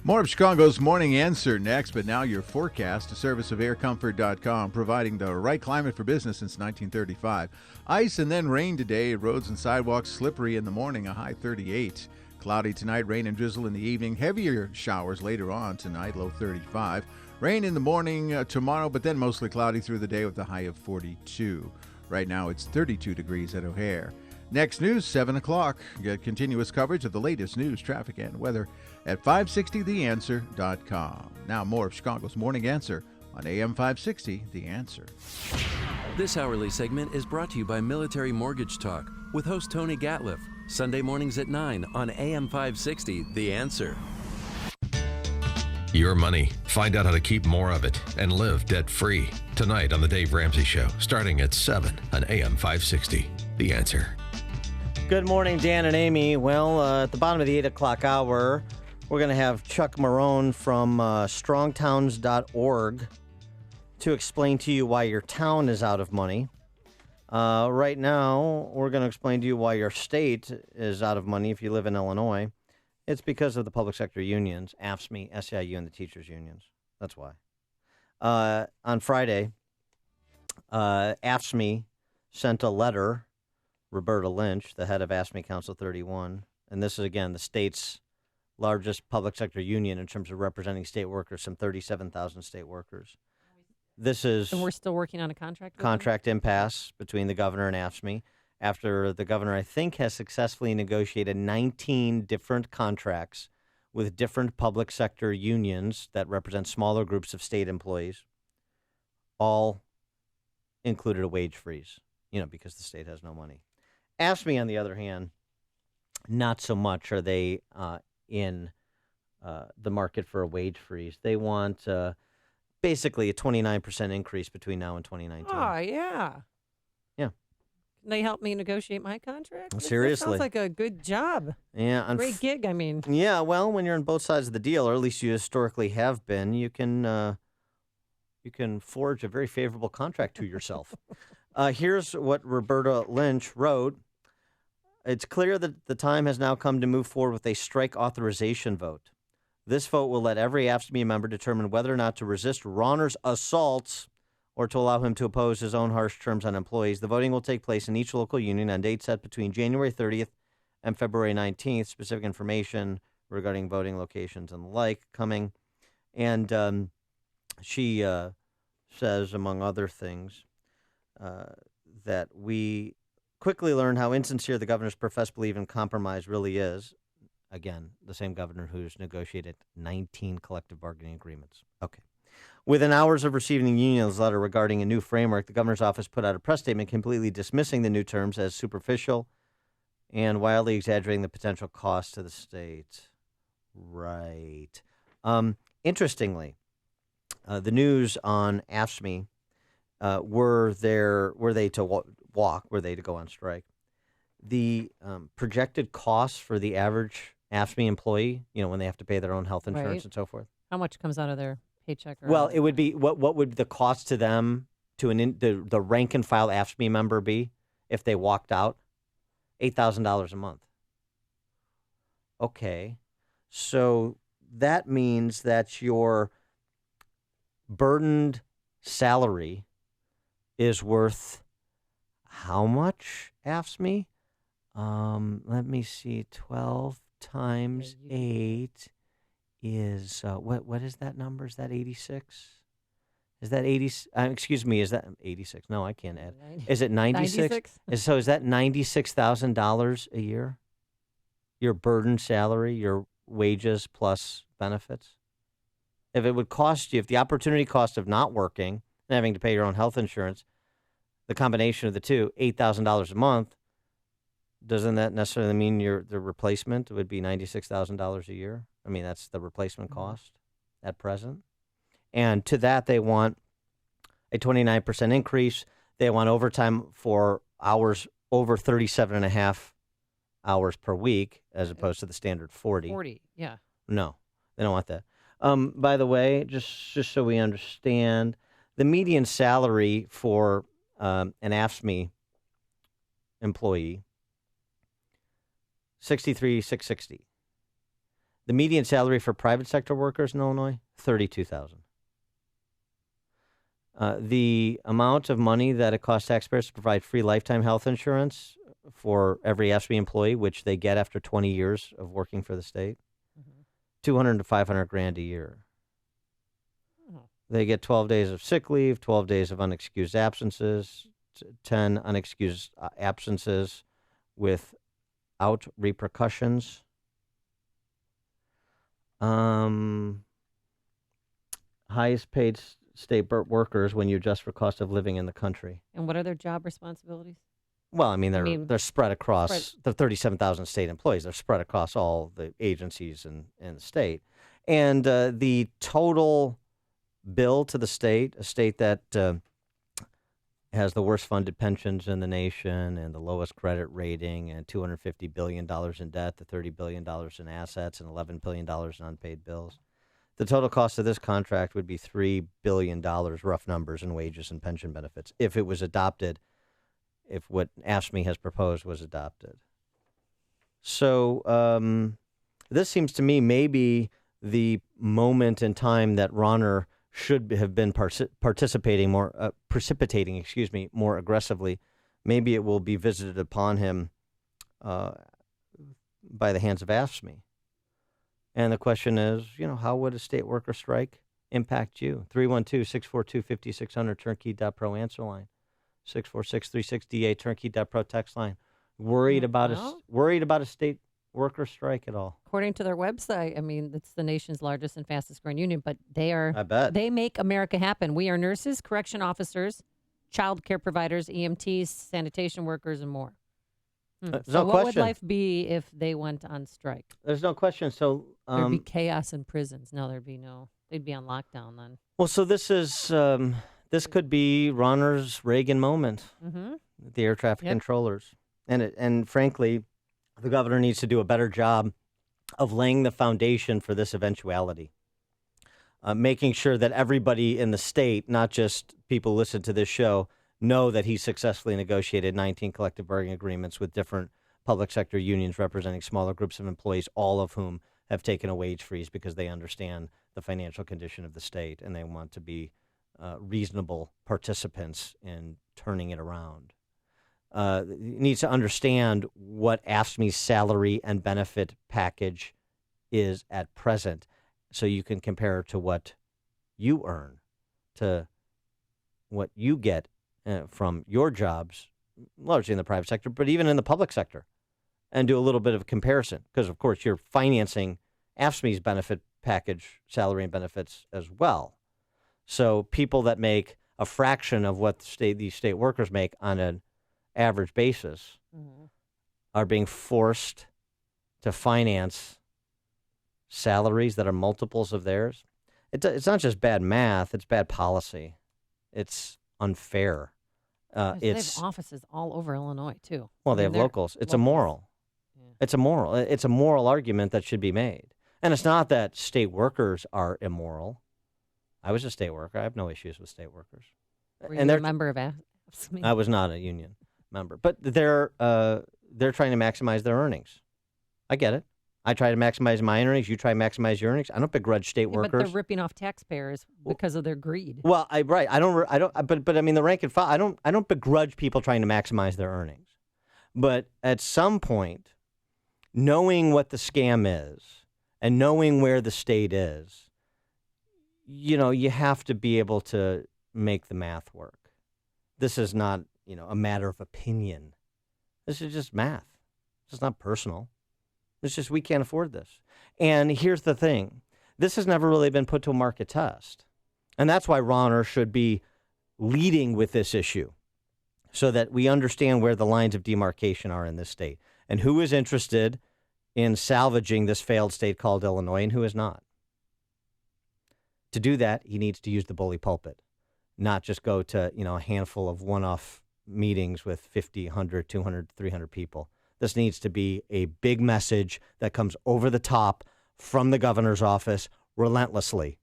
More of Chicago's Morning Answer next, but now your forecast, a service of aircomfort.com, providing the right climate for business since 1935. Ice and then rain today, roads and sidewalks slippery in the morning, a high 38. Cloudy tonight, rain and drizzle in the evening, heavier showers later on tonight, low 35. Rain in the morning tomorrow, but then mostly cloudy through the day with a high of 42. Right now it's 32 degrees at O'Hare. Next news, 7 o'clock. Get continuous coverage of the latest news, traffic, and weather at 560theanswer.com. Now more of Chicago's Morning Answer on AM 560, The Answer. This hourly segment is brought to you by Military Mortgage Talk with host Tony Gatliff. Sunday mornings at 9 on AM 560, The Answer. Your money. Find out how to keep more of it and live debt-free. Tonight on The Dave Ramsey Show, starting at 7 on AM 560, The Answer. Good morning, Dan and Amy. Well, at the bottom of the 8 o'clock hour, we're going to have Chuck Marrone from strongtowns.org to explain to you why your town is out of money. Right now, we're going to explain to you why your state is out of money if you live in Illinois. It's because of the public sector unions, AFSCME, SEIU, and the teachers' unions. That's why. On Friday, AFSCME sent a letter, Roberta Lynch, the head of AFSCME Council 31, and this is, again, the state's largest public sector union in terms of representing state workers, some 37,000 state workers. This is... And we're still working on a contract? Contract impasse between the governor and AFSCME. After the governor, I think, has successfully negotiated 19 different contracts with different public sector unions that represent smaller groups of state employees, all included a wage freeze, because the state has no money. AFSCME, on the other hand, not so much are they in the market for a wage freeze. They want basically a 29% increase between now and 2019. Oh, yeah. Yeah. Can they help me negotiate my contract? Seriously. That sounds like a good job. Yeah. Great gig, I mean. Yeah, well, when you're on both sides of the deal, or at least you historically have been, you can forge a very favorable contract to yourself. Here's what Roberta Lynch wrote. It's clear that the time has now come to move forward with a strike authorization vote. This vote will let every AFSCME member determine whether or not to resist Rauner's assaults or to allow him to oppose his own harsh terms on employees. The voting will take place in each local union on dates set between January 30th and February 19th. Specific information regarding voting locations and the like coming. And she says, among other things, that we quickly learned how insincere the governor's professed belief in compromise really is. Again, the same governor who's negotiated 19 collective bargaining agreements. Okay. Within hours of receiving the union's letter regarding a new framework, the governor's office put out a press statement completely dismissing the new terms as superficial and wildly exaggerating the potential cost to the state. Right. Interestingly, the news on AFSCME, were they to walk, were they to go on strike? The projected costs for the average AFSCME employee, when they have to pay their own health insurance Right. and so forth. How much comes out of their paycheck? Well, it would be, what would the cost to them, to the rank and file AFSCME member be if they walked out? $8,000 a month. Okay. So that means that your burdened salary is worth how much, AFSCME? Let me see. 12 times 8 is what is that number? Is that 86? Is that 80? Excuse me. Is that 86? No, I can't add. Is it 96? So is that $96,000 a year? Your burdened salary, your wages plus benefits. If it would cost you, if the opportunity cost of not working and having to pay your own health insurance, the combination of the two, $8,000 a month, doesn't that necessarily mean the replacement would be $96,000 a year? I mean, that's the replacement cost at present. And to that, they want a 29% increase. They want overtime for hours over 37 and a half hours per week, as opposed to the standard 40. 40, yeah. No, they don't want that. By the way, just so we understand, the median salary for an AFSCME employee, $63,660. The median salary for private sector workers in Illinois, $32,000. The amount of money that it costs taxpayers to provide free lifetime health insurance for every AFSCME employee, which they get after 20 years of working for the state, $200 to $500,000 a year. They get 12 days of sick leave, 12 days of unexcused absences, 10 unexcused absences without repercussions. Highest paid state workers when you adjust for cost of living in the country. And what are their job responsibilities? Well, I mean, they're spread across the 37,000 state employees. They're spread across all the agencies in the state. And the total bill to the state, a state that has the worst funded pensions in the nation and the lowest credit rating and $250 billion in debt, the $30 billion in assets, and $11 billion in unpaid bills. The total cost of this contract would be $3 billion, rough numbers, in wages and pension benefits, if it was adopted, if what AFSCME has proposed was adopted. So this seems to me maybe the moment in time that Ronner should have been precipitating more aggressively. Maybe it will be visited upon him by the hands of AFSCME. And the question is, how would a state worker strike impact you? 312-642-5600, turnkey.pro answer line. 646-36DA, turnkey.pro text line. Worried about a state worker strike at all? According to their website, I mean, it's the nation's largest and fastest growing union, but I bet. They make America happen. We are nurses, correction officers, child care providers, EMTs, sanitation workers, and more. So what would life be if they went on strike? There's no question. So there'd be chaos in prisons. No, they'd be on lockdown then. Well, so this could be Ronner's Reagan moment. Mm-hmm. The air traffic controllers, and frankly, the governor needs to do a better job of laying the foundation for this eventuality, making sure that everybody in the state, not just people who listen to this show, know that he successfully negotiated 19 collective bargaining agreements with different public sector unions representing smaller groups of employees, all of whom have taken a wage freeze because they understand the financial condition of the state and they want to be reasonable participants in turning it around. He needs to understand what AFSCME's salary and benefit package is at present so you can compare it to what you earn, to what you get from your jobs, largely in the private sector, but even in the public sector, and do a little bit of a comparison. Because, of course, you're financing AFSCME's benefit package, salary and benefits as well. So people that make a fraction of what these state workers make on an average basis are being forced to finance salaries that are multiples of theirs. It's not just bad math, it's bad policy. It's unfair. They have offices all over Illinois, too. Well, they have locals. It's immoral. Yeah. It's immoral. It's a moral argument that should be made. And it's not that state workers are immoral. I was a state worker. I have no issues with state workers. Were you a member of AFSCME? I was not a union member. But they're trying to maximize their earnings. I get it. I try to maximize my earnings. You try to maximize your earnings. I don't begrudge state workers. But they're ripping off taxpayers because of their greed. Well, right. I don't. But I mean, the rank and file. I don't begrudge people trying to maximize their earnings. But at some point, knowing what the scam is and knowing where the state is, you have to be able to make the math work. This is not, a matter of opinion. This is just math. This is not personal. It's just we can't afford this. And here's the thing. This has never really been put to a market test. And that's why Ronner should be leading with this issue so that we understand where the lines of demarcation are in this state And who is interested in salvaging this failed state called Illinois and who is not? To do that, he needs to use the bully pulpit, not just go to, a handful of one-off meetings with 50, 100, 200, 300 people. This needs to be a big message that comes over the top from the governor's office relentlessly.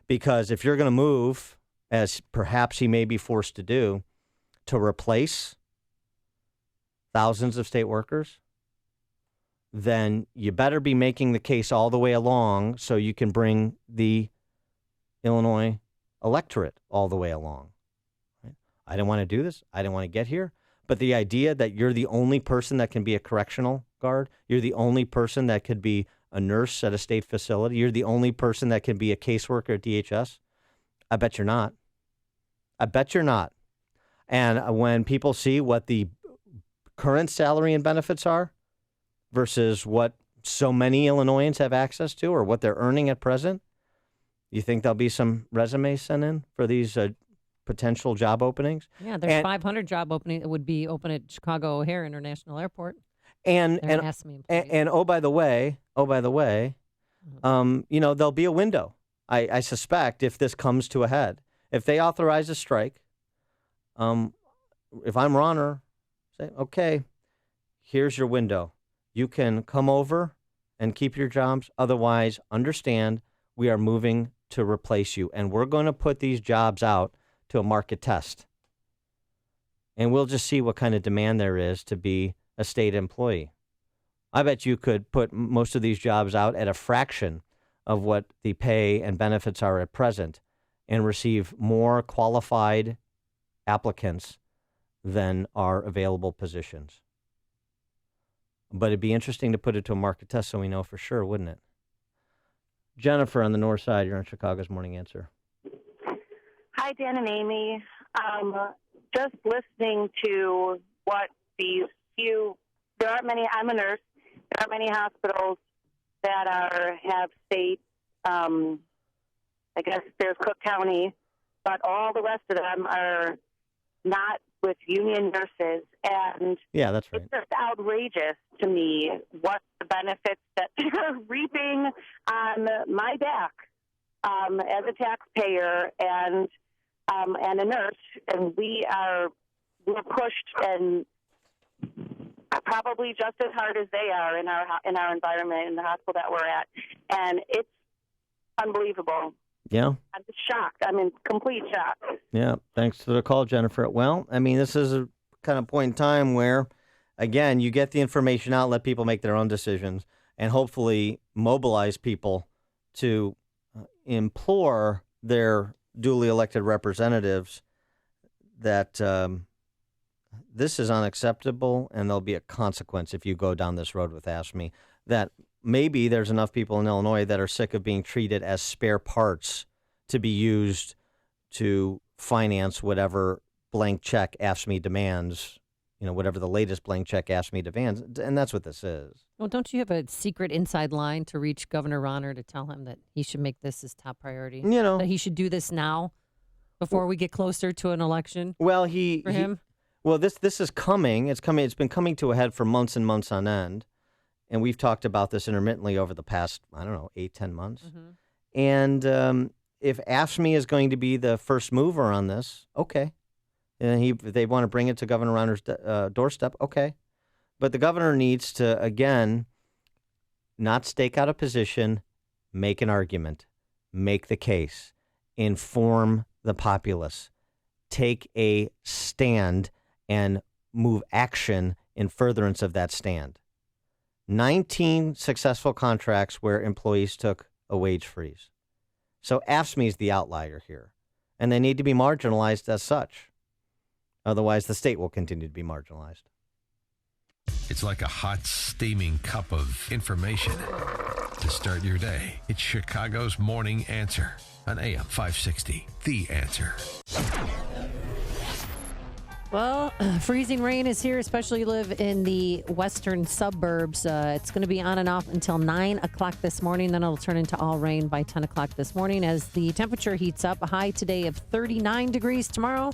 Because if you're going to move, as perhaps he may be forced to do, to replace thousands of state workers, then you better be making the case all the way along so you can bring the Illinois electorate all the way along. Right? I didn't want to do this. I didn't want to get here. But the idea that you're the only person that can be a correctional guard, you're the only person that could be a nurse at a state facility, you're the only person that can be a caseworker at DHS, I bet you're not. I bet you're not. And when people see what the current salary and benefits are versus what so many Illinoisans have access to or what they're earning at present, you think there'll be some resumes sent in for these potential job openings? Yeah, there's 500 job openings that would be open at Chicago O'Hare International Airport. And oh, by the way, there'll be a window. I suspect if this comes to a head, if they authorize a strike, if I'm Ronner, say, okay, here's your window. You can come over and keep your jobs. Otherwise, understand we are moving to replace you, and we're going to put these jobs out to a market test. And we'll just see what kind of demand there is to be a state employee. I bet you could put most of these jobs out at a fraction of what the pay and benefits are at present and receive more qualified applicants than are available positions. But it'd be interesting to put it to a market test so we know for sure, wouldn't it? Jennifer on the north side, you're on Chicago's Morning Answer. Hi, Dan and Amy. Just listening to what there aren't many, I'm a nurse, there aren't many hospitals that have state, I guess there's Cook County, but all the rest of them are not with union nurses. And yeah, that's right. It's just outrageous to me what the benefits that they're reaping on my back as a taxpayer and a nurse. And we're pushed and probably just as hard as they are in our environment in the hospital that we're at. And it's unbelievable. Yeah. I'm just shocked. I'm in complete shock. Yeah. Thanks for the call, Jennifer. Well, I mean, this is a kind of point in time where, again, you get the information out, let people make their own decisions, and hopefully mobilize people to implore their duly elected representatives that this is unacceptable and there'll be a consequence if you go down this road with AFSCME, that maybe there's enough people in Illinois that are sick of being treated as spare parts to be used to finance whatever blank check AFSCME demands, whatever the latest blank check AFSCME demands. And that's what this is. Well, don't you have a secret inside line to reach Governor Ronner to tell him that he should make this his top priority? That he should do this now before we get closer to an election? Well, for him? This is coming. It's coming. It's been coming to a head for months and months on end. And we've talked about this intermittently over the past, 8-10 months. Mm-hmm. And if AFSCME is going to be the first mover on this, okay. And if they want to bring it to Governor Ronner's doorstep, okay. But the governor needs to, again, not stake out a position, make an argument, make the case, inform the populace, take a stand, and move action in furtherance of that stand. 19 successful contracts where employees took a wage freeze. So AFSCME is the outlier here, and they need to be marginalized as such. Otherwise, the state will continue to be marginalized. It's like a hot, steaming cup of information to start your day. It's Chicago's Morning Answer on AM 560. The Answer. Well, freezing rain is here, especially if you live in the western suburbs. It's going to be on and off until 9 o'clock this morning. Then it'll turn into all rain by 10 o'clock this morning as the temperature heats up. A high today of 39 degrees tomorrow,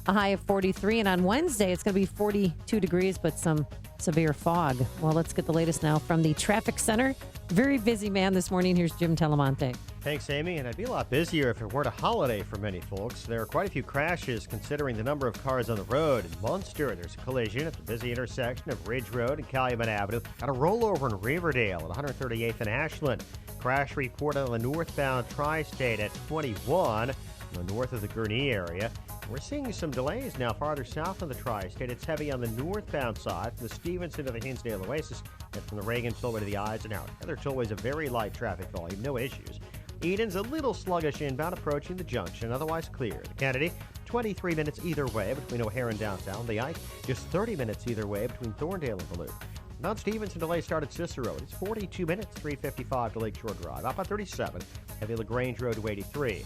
a high of 43. And on Wednesday, it's going to be 42 degrees, but some severe fog. Well, let's get the latest now from the traffic center. Very busy man this morning. Here's Jim Talamonte. Thanks, Amy. And I'd be a lot busier if it weren't a holiday for many folks. There are quite a few crashes considering the number of cars on the road. In Munster, there's a collision at the busy intersection of Ridge Road and Calumet Avenue. Got a rollover in Riverdale at 138th and Ashland. Crash reported on the northbound tri-state at 21 in the north of the Gurnee area. We're seeing some delays now farther south of the tri-state. It's heavy on the northbound side from the Stevenson to the Hinsdale Oasis and from the Reagan Tollway to the Eisenhower. Other tollways, a very light traffic volume, no issues. Eden's a little sluggish inbound approaching the junction, otherwise clear. The Kennedy, 23 minutes either way between O'Hare and downtown. The Ike, just 30 minutes either way between Thorndale and Duluth. Mount Stevenson delay started Cicero. It's 42 minutes, 3:55 to Lakeshore Drive. Up on 37, heavy LaGrange Road to 83.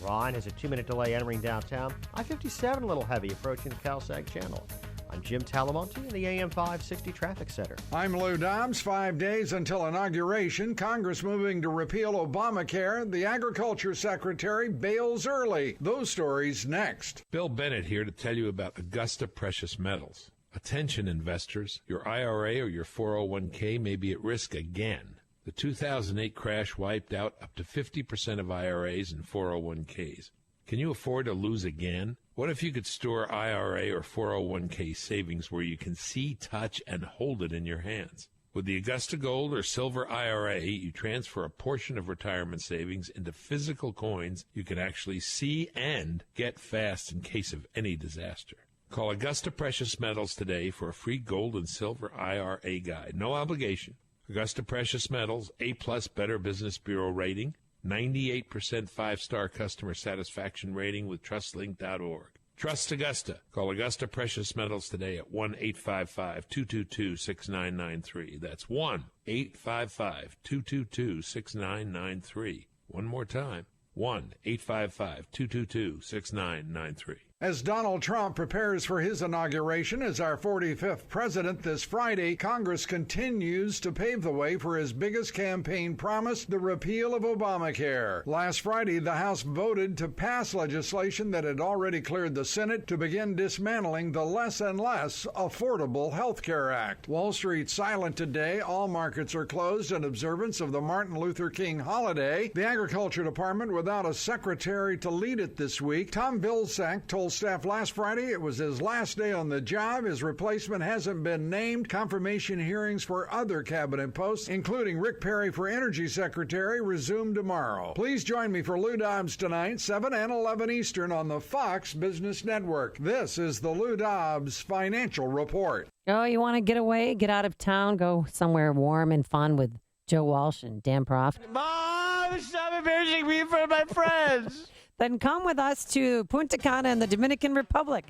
Ron has a 2-minute delay entering downtown. I-57 a little heavy approaching the Cal-Sag Channel. I'm Jim Talamonte in the AM 560 Traffic Center. I'm Lou Dobbs. 5 days until inauguration. Congress moving to repeal Obamacare. The Agriculture Secretary bails early. Those stories next. Bill Bennett here to tell you about Augusta Precious Metals. Attention investors, your IRA or your 401k may be at risk again. The 2008 crash wiped out up to 50% of IRAs and 401ks. Can you afford to lose again? What if you could store IRA or 401k savings where you can see, touch, and hold it in your hands? With the Augusta Gold or Silver IRA, you transfer a portion of retirement savings into physical coins you can actually see and get fast in case of any disaster. Call Augusta Precious Metals today for a free gold and silver IRA guide. No obligation. Augusta Precious Metals, A+ Better Business Bureau rating, 98% 5-star customer satisfaction rating with TrustLink.org. Trust Augusta. Call Augusta Precious Metals today at 1-855-222-6993. That's 1-855-222-6993. One more time, 1-855-222-6993. As Donald Trump prepares for his inauguration as our 45th president this Friday, Congress continues to pave the way for his biggest campaign promise, the repeal of Obamacare. Last Friday, the House voted to pass legislation that had already cleared the Senate to begin dismantling the less and less Affordable Health Care Act. Wall Street silent today. All markets are closed in observance of the Martin Luther King holiday. The Agriculture Department without a secretary to lead it this week. Tom Vilsack told staff last Friday it was his last day on the job. His replacement hasn't been named. Confirmation hearings for other cabinet posts, including Rick Perry for Energy Secretary, resume tomorrow. Please join me for Lou Dobbs tonight, 7 and 11 Eastern on the Fox Business Network. This is the Lou Dobbs Financial Report. Oh, you want to get away, get out of town, go somewhere warm and fun with Joe Walsh and Dan Proft? Mom, stop embarrassing me in front of my friends. Then come with us to Punta Cana in the Dominican Republic.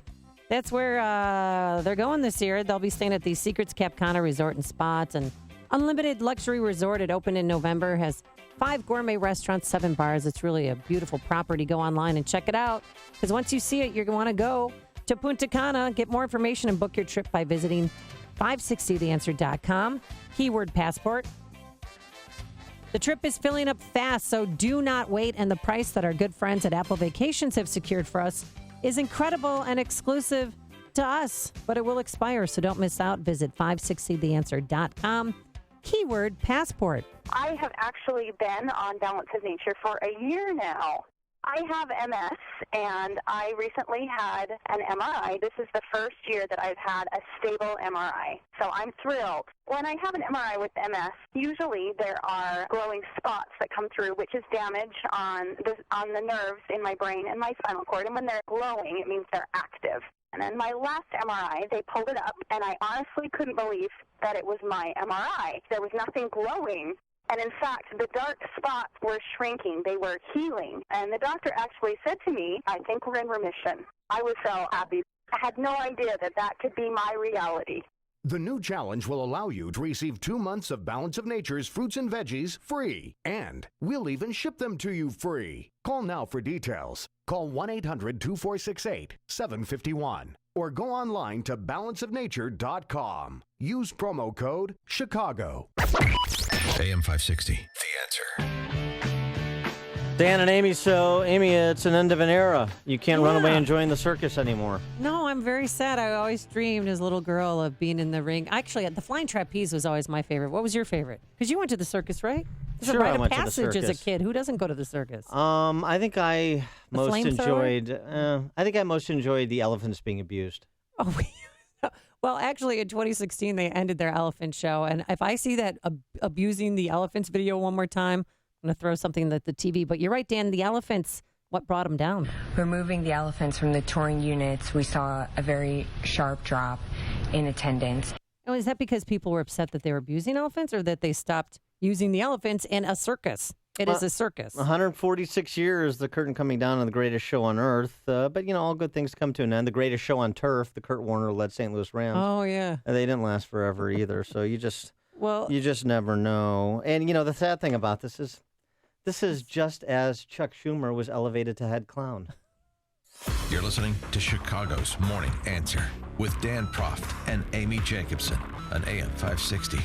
That's where they're going this year. They'll be staying at the Secrets Cap Cana Resort and Spa. It's an unlimited luxury resort. It opened in November, has 5 gourmet restaurants, 7 bars. It's really a beautiful property. Go online and check it out, because once you see it, you're going to want to go to Punta Cana. Get more information and book your trip by visiting 560theanswer.com, keyword passport. The trip is filling up fast, so do not wait. And the price that our good friends at Apple Vacations have secured for us is incredible and exclusive to us, but it will expire, so don't miss out. Visit 560theanswer.com, keyword passport. I have actually been on Balance of Nature for a year now. I have MS, and I recently had an MRI. This is the first year that I've had a stable MRI, so I'm thrilled. When I have an MRI with MS, usually there are glowing spots that come through, which is damage on the nerves in my brain and my spinal cord, and when they're glowing, it means they're active. And then my last MRI, they pulled it up, and I honestly couldn't believe that it was my MRI. There was nothing glowing. And in fact, the dark spots were shrinking. They were healing. And the doctor actually said to me, I think we're in remission. I was so happy. I had no idea that that could be my reality. The new challenge will allow you to receive 2 months of Balance of Nature's fruits and veggies free. And we'll even ship them to you free. Call now for details. Call 1-800-246-8751. Or go online to balanceofnature.com. Use promo code CHICAGO. AM 560, The Answer. Dan and Amy, so Amy, it's an end of an era. You can't run away and join the circus anymore. No, I'm very sad. I always dreamed as a little girl of being in the ring. Actually, the flying trapeze was always my favorite. What was your favorite? Because you went to the circus, right? It's Sure, a rite I of went to the passage as a circus. kid. Who doesn't go to the circus? I think I most flamethrower? enjoyed the elephants being abused. Oh, well, actually, in 2016, they ended their elephant show. And if I see that abusing the elephants video one more time, I'm going to throw something at the TV. But you're right, Dan, the elephants, what brought them down? Removing the elephants from the touring units, we saw a very sharp drop in attendance. Oh, is that because people were upset that they were abusing elephants or that they stopped using the elephants in a circus? It is a circus. 146 years, the curtain coming down on the greatest show on earth. But, all good things come to an end. The greatest show on turf, the Kurt Warner-led St. Louis Rams. Oh, yeah. And they didn't last forever either. So you just never know. And, the sad thing about this is just as Chuck Schumer was elevated to head clown. You're listening to Chicago's Morning Answer with Dan Proft and Amy Jacobson on AM 560.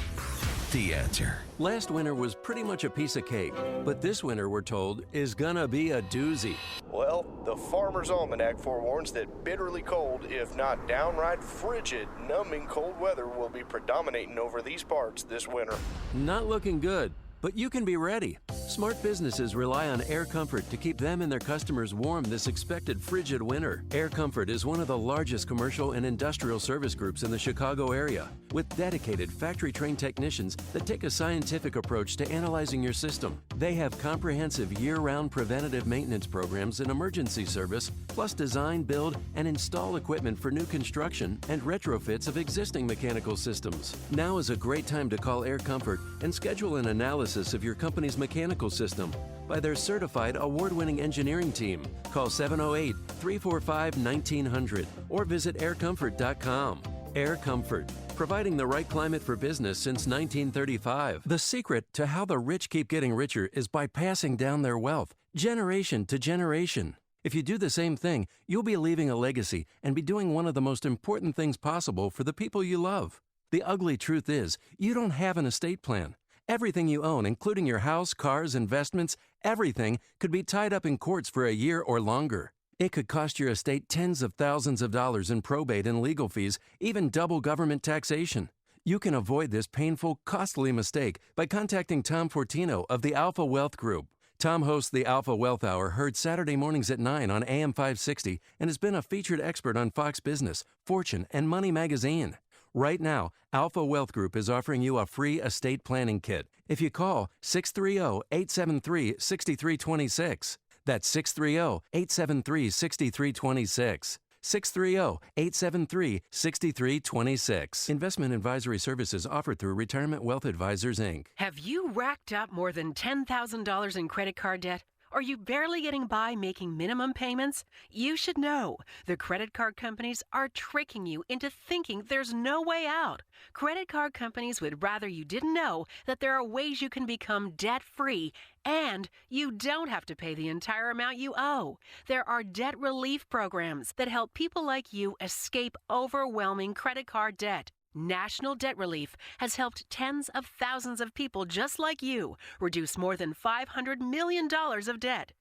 The Answer. Last winter was pretty much a piece of cake, but this winter, we're told, is gonna be a doozy. Well, the Farmer's Almanac forewarns that bitterly cold, if not downright frigid, numbing cold weather will be predominating over these parts this winter. Not looking good, but you can be ready. Smart businesses rely on Air Comfort to keep them and their customers warm this expected frigid winter. Air Comfort is one of the largest commercial and industrial service groups in the Chicago area, with dedicated factory-trained technicians that take a scientific approach to analyzing your system. They have comprehensive year-round preventative maintenance programs and emergency service, plus design, build, and install equipment for new construction and retrofits of existing mechanical systems. Now is a great time to call Air Comfort and schedule an analysis of your company's mechanical system by their certified award-winning engineering team. Call 708-345-1900 or visit aircomfort.com. Air Comfort, providing the right climate for business since 1935. The secret to how the rich keep getting richer is by passing down their wealth, generation to generation. If you do the same thing, you'll be leaving a legacy and be doing one of the most important things possible for the people you love. The ugly truth is, you don't have an estate plan. Everything you own, including your house, cars, investments, everything could be tied up in courts for a year or longer. It could cost your estate tens of thousands of dollars in probate and legal fees, even double government taxation. You can avoid this painful, costly mistake by contacting Tom Fortino of the Alpha Wealth Group. Tom hosts the Alpha Wealth Hour, heard Saturday mornings at 9 on AM 560, and has been a featured expert on Fox Business, Fortune, and Money Magazine. Right now, Alpha Wealth Group is offering you a free estate planning kit if you call 630-873-6326. That's 630-873-6326. 630-873-6326. Investment advisory services offered through Retirement Wealth Advisors, Inc. Have you racked up more than $10,000 in credit card debt? Are you barely getting by making minimum payments? You should know. The credit card companies are tricking you into thinking there's no way out. Credit card companies would rather you didn't know that there are ways you can become debt-free and you don't have to pay the entire amount you owe. There are debt relief programs that help people like you escape overwhelming credit card debt. National Debt Relief has helped tens of thousands of people just like you reduce more than $500 million of debt.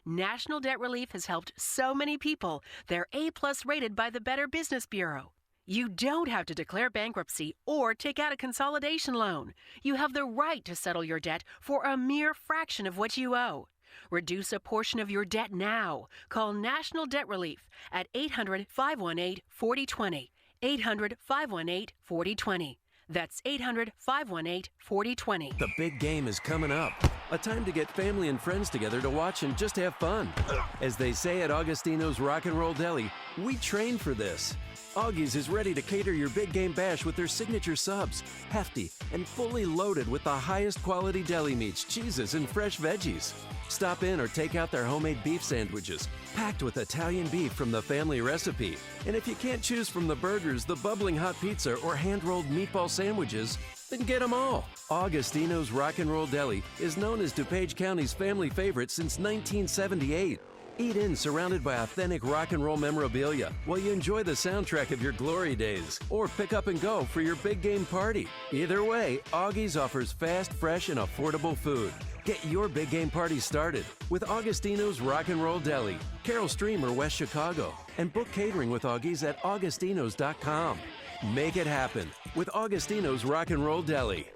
National Debt Relief has helped so many people, they're A-plus rated by the Better Business Bureau. You don't have to declare bankruptcy or take out a consolidation loan. You have the right to settle your debt for a mere fraction of what you owe. Reduce a portion of your debt now. Call National Debt Relief at 800-518-4020. 800-518-4020. That's 800-518-4020. The big game is coming up. A time to get family and friends together to watch and just have fun. As they say at Augustino's Rock and Roll Deli, we train for this. Augie's is ready to cater your big game bash with their signature subs, hefty and fully loaded with the highest quality deli meats, cheeses, and fresh veggies. Stop in or take out their homemade beef sandwiches, packed with Italian beef from the family recipe. And if you can't choose from the burgers, the bubbling hot pizza, or hand-rolled meatball sandwiches, then get them all. Augustino's Rock and Roll Deli is known as DuPage County's family favorite since 1978. Eat in surrounded by authentic rock and roll memorabilia while you enjoy the soundtrack of your glory days, or pick up and go for your big game party. Either way, Augie's offers fast, fresh, and affordable food. Get your big game party started with Augustino's Rock and Roll Deli, Carol Stream or West Chicago, and book catering with Augies at augustinos.com. Make it happen with Augustino's Rock and Roll Deli.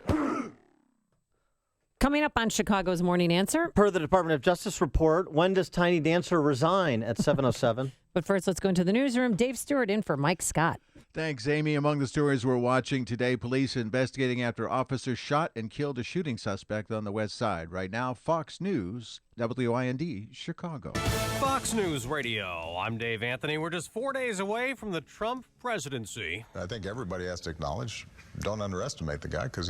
Coming up on Chicago's Morning Answer. Per the Department of Justice report, when does Tiny Dancer resign at 7:07? But first, let's go into the newsroom. Dave Stewart in for Mike Scott. Thanks, Amy. Among the stories we're watching today, police investigating after officers shot and killed a shooting suspect on the west side. Right now, Fox News, WIND, Chicago. Fox News Radio. I'm Dave Anthony. We're just 4 days away from the Trump presidency. I think everybody has to acknowledge, don't underestimate the guy, because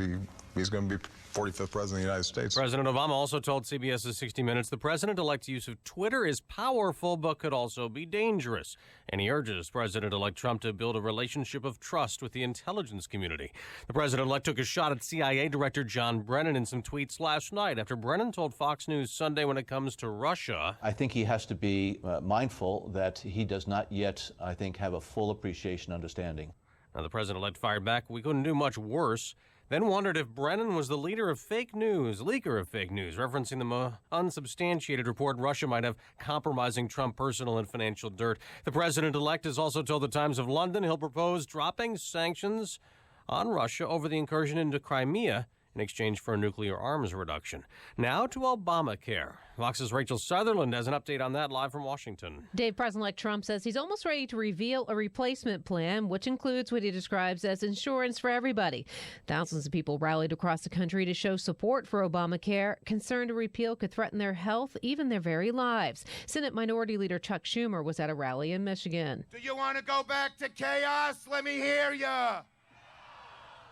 he's going to be 45th president of the United States. President Obama also told CBS's 60 Minutes the president-elect's use of Twitter is powerful but could also be dangerous. And he urges President-elect Trump to build a relationship of trust with the intelligence community. The president-elect took a shot at CIA Director John Brennan in some tweets last night after Brennan told Fox News Sunday when it comes to Russia. I think he has to be mindful that he does not yet, I think, have a full appreciation, understanding. Now, the president-elect fired back, "We couldn't do much worse." Then wondered if Brennan was the leaker of fake news, referencing the unsubstantiated report Russia might have compromising Trump personal and financial dirt. The president-elect has also told the Times of London he'll propose dropping sanctions on Russia over the incursion into Crimea in exchange for a nuclear arms reduction. Now to Obamacare. Fox's Rachel Sutherland has an update on that live from Washington. Dave, President-elect Trump says he's almost ready to reveal a replacement plan, which includes what he describes as insurance for everybody. Thousands of people rallied across the country to show support for Obamacare, concerned a repeal could threaten their health, even their very lives. Senate Minority Leader Chuck Schumer was at a rally in Michigan. Do you want to go back to chaos? Let me hear ya.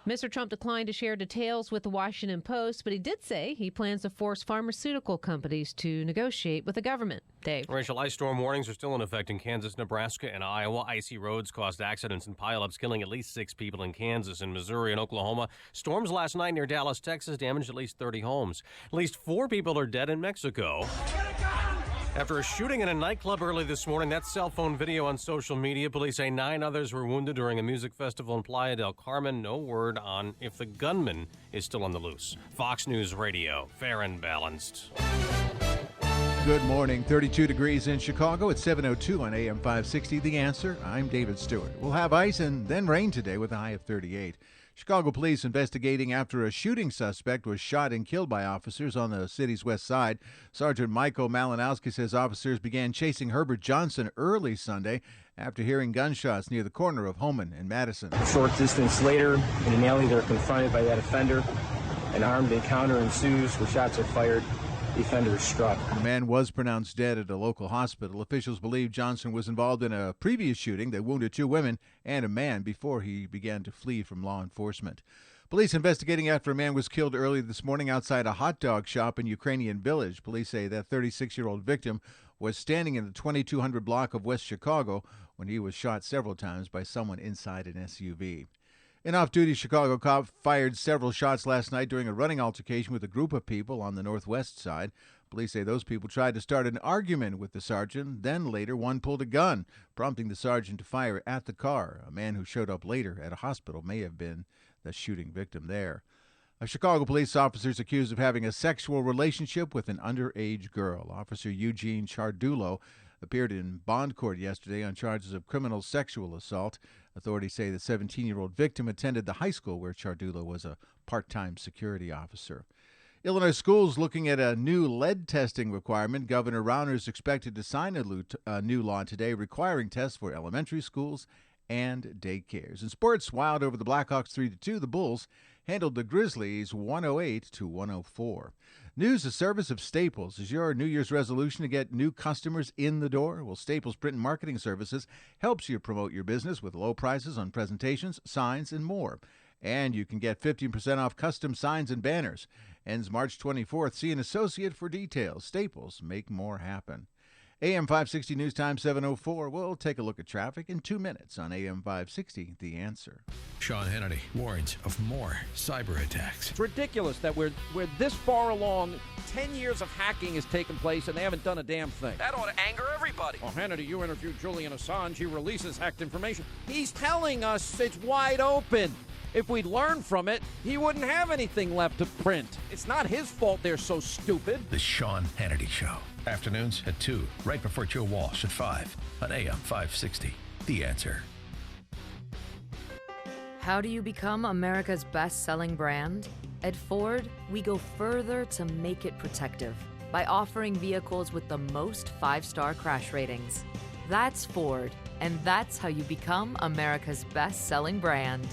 Mr. Trump declined to share details with the Washington Post, but he did say he plans to force pharmaceutical companies to negotiate with the government. Dave. Racial ice storm warnings are still in effect in Kansas, Nebraska, and Iowa. Icy roads caused accidents and pileups, killing at least 6 people in Kansas and Missouri and Oklahoma. Storms last night near Dallas, Texas, damaged at least 30 homes. At least 4 people are dead in Mexico. After a shooting in a nightclub early this morning, that cell phone video on social media, police say 9 others were wounded during a music festival in Playa del Carmen. No word on if the gunman is still on the loose. Fox News Radio, fair and balanced. Good morning. 32 degrees in Chicago at 7:02 on AM 560. The Answer. I'm David Stewart. We'll have ice and then rain today with a high of 38. Chicago police investigating after a shooting suspect was shot and killed by officers on the city's west side. Sergeant Michael Malinowski says officers began chasing Herbert Johnson early Sunday after hearing gunshots near the corner of Homan and Madison. A short distance later, in an alley, they're confronted by that offender. An armed encounter ensues where shots are fired. The offender is struck. The man was pronounced dead at a local hospital. Officials believe Johnson was involved in a previous shooting that wounded 2 women and a man before he began to flee from law enforcement. Police investigating after a man was killed early this morning outside a hot dog shop in Ukrainian Village. Police say that 36-year-old victim was standing in the 2200 block of West Chicago when he was shot several times by someone inside an SUV. An off-duty Chicago cop fired several shots last night during a running altercation with a group of people on the northwest side. Police say those people tried to start an argument with the sergeant. Then later, one pulled a gun, prompting the sergeant to fire at the car. A man who showed up later at a hospital may have been the shooting victim there. A Chicago police officer is accused of having a sexual relationship with an underage girl. Officer Eugene Chardulo appeared in bond court yesterday on charges of criminal sexual assault. Authorities say the 17-year-old victim attended the high school where Chardulo was a part-time security officer. Illinois schools looking at a new lead testing requirement. Governor Rauner is expected to sign a new law today requiring tests for elementary schools and daycares. In sports, Wild over the Blackhawks 3-2. The Bulls handled the Grizzlies 108-104. News, the service of Staples. Is your New Year's resolution to get new customers in the door? Well, Staples Print and Marketing Services helps you promote your business with low prices on presentations, signs, and more. And you can get 15% off custom signs and banners. Ends March 24th. See an associate for details. Staples, make more happen. AM 560 News Time 7:04. We'll take a look at traffic in 2 minutes on AM 560, The Answer. Sean Hannity warns of more cyber attacks. It's ridiculous that we're this far along. 10 years of hacking has taken place, and they haven't done a damn thing. That ought to anger everybody. Oh, Hannity, you interviewed Julian Assange. He releases hacked information. He's telling us it's wide open. If we'd learned from it, he wouldn't have anything left to print. It's not his fault they're so stupid. The Sean Hannity Show. Afternoons at 2, right before Joe Walsh at 5 on AM 560. The Answer. How do you become America's best-selling brand? At Ford, we go further to make it protective by offering vehicles with the most 5-star crash ratings. That's Ford, and that's how you become America's best-selling brand.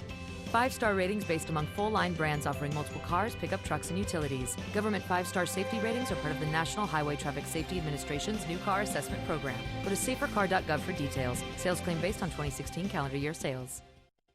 5-star ratings based among full-line brands offering multiple cars, pickup trucks, and utilities. Government 5-star safety ratings are part of the National Highway Traffic Safety Administration's new car assessment program. Go to safercar.gov for details. Sales claim based on 2016 calendar year sales.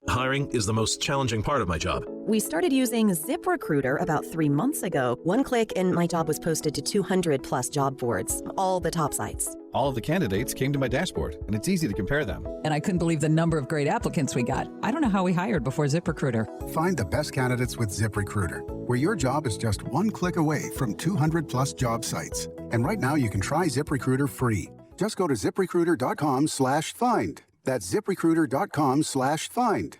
Hiring is the most challenging part of my job. We started using ZipRecruiter about 3 months ago. One click and my job was posted to 200 plus job boards, all the top sites. All of the candidates came to my dashboard, and it's easy to compare them. And I couldn't believe the number of great applicants we got. I don't know how we hired before ZipRecruiter. Find the best candidates with ZipRecruiter, where your job is just one click away from 200 plus job sites. And right now you can try ZipRecruiter free. Just go to ZipRecruiter.com/find. That's ZipRecruiter.com/find.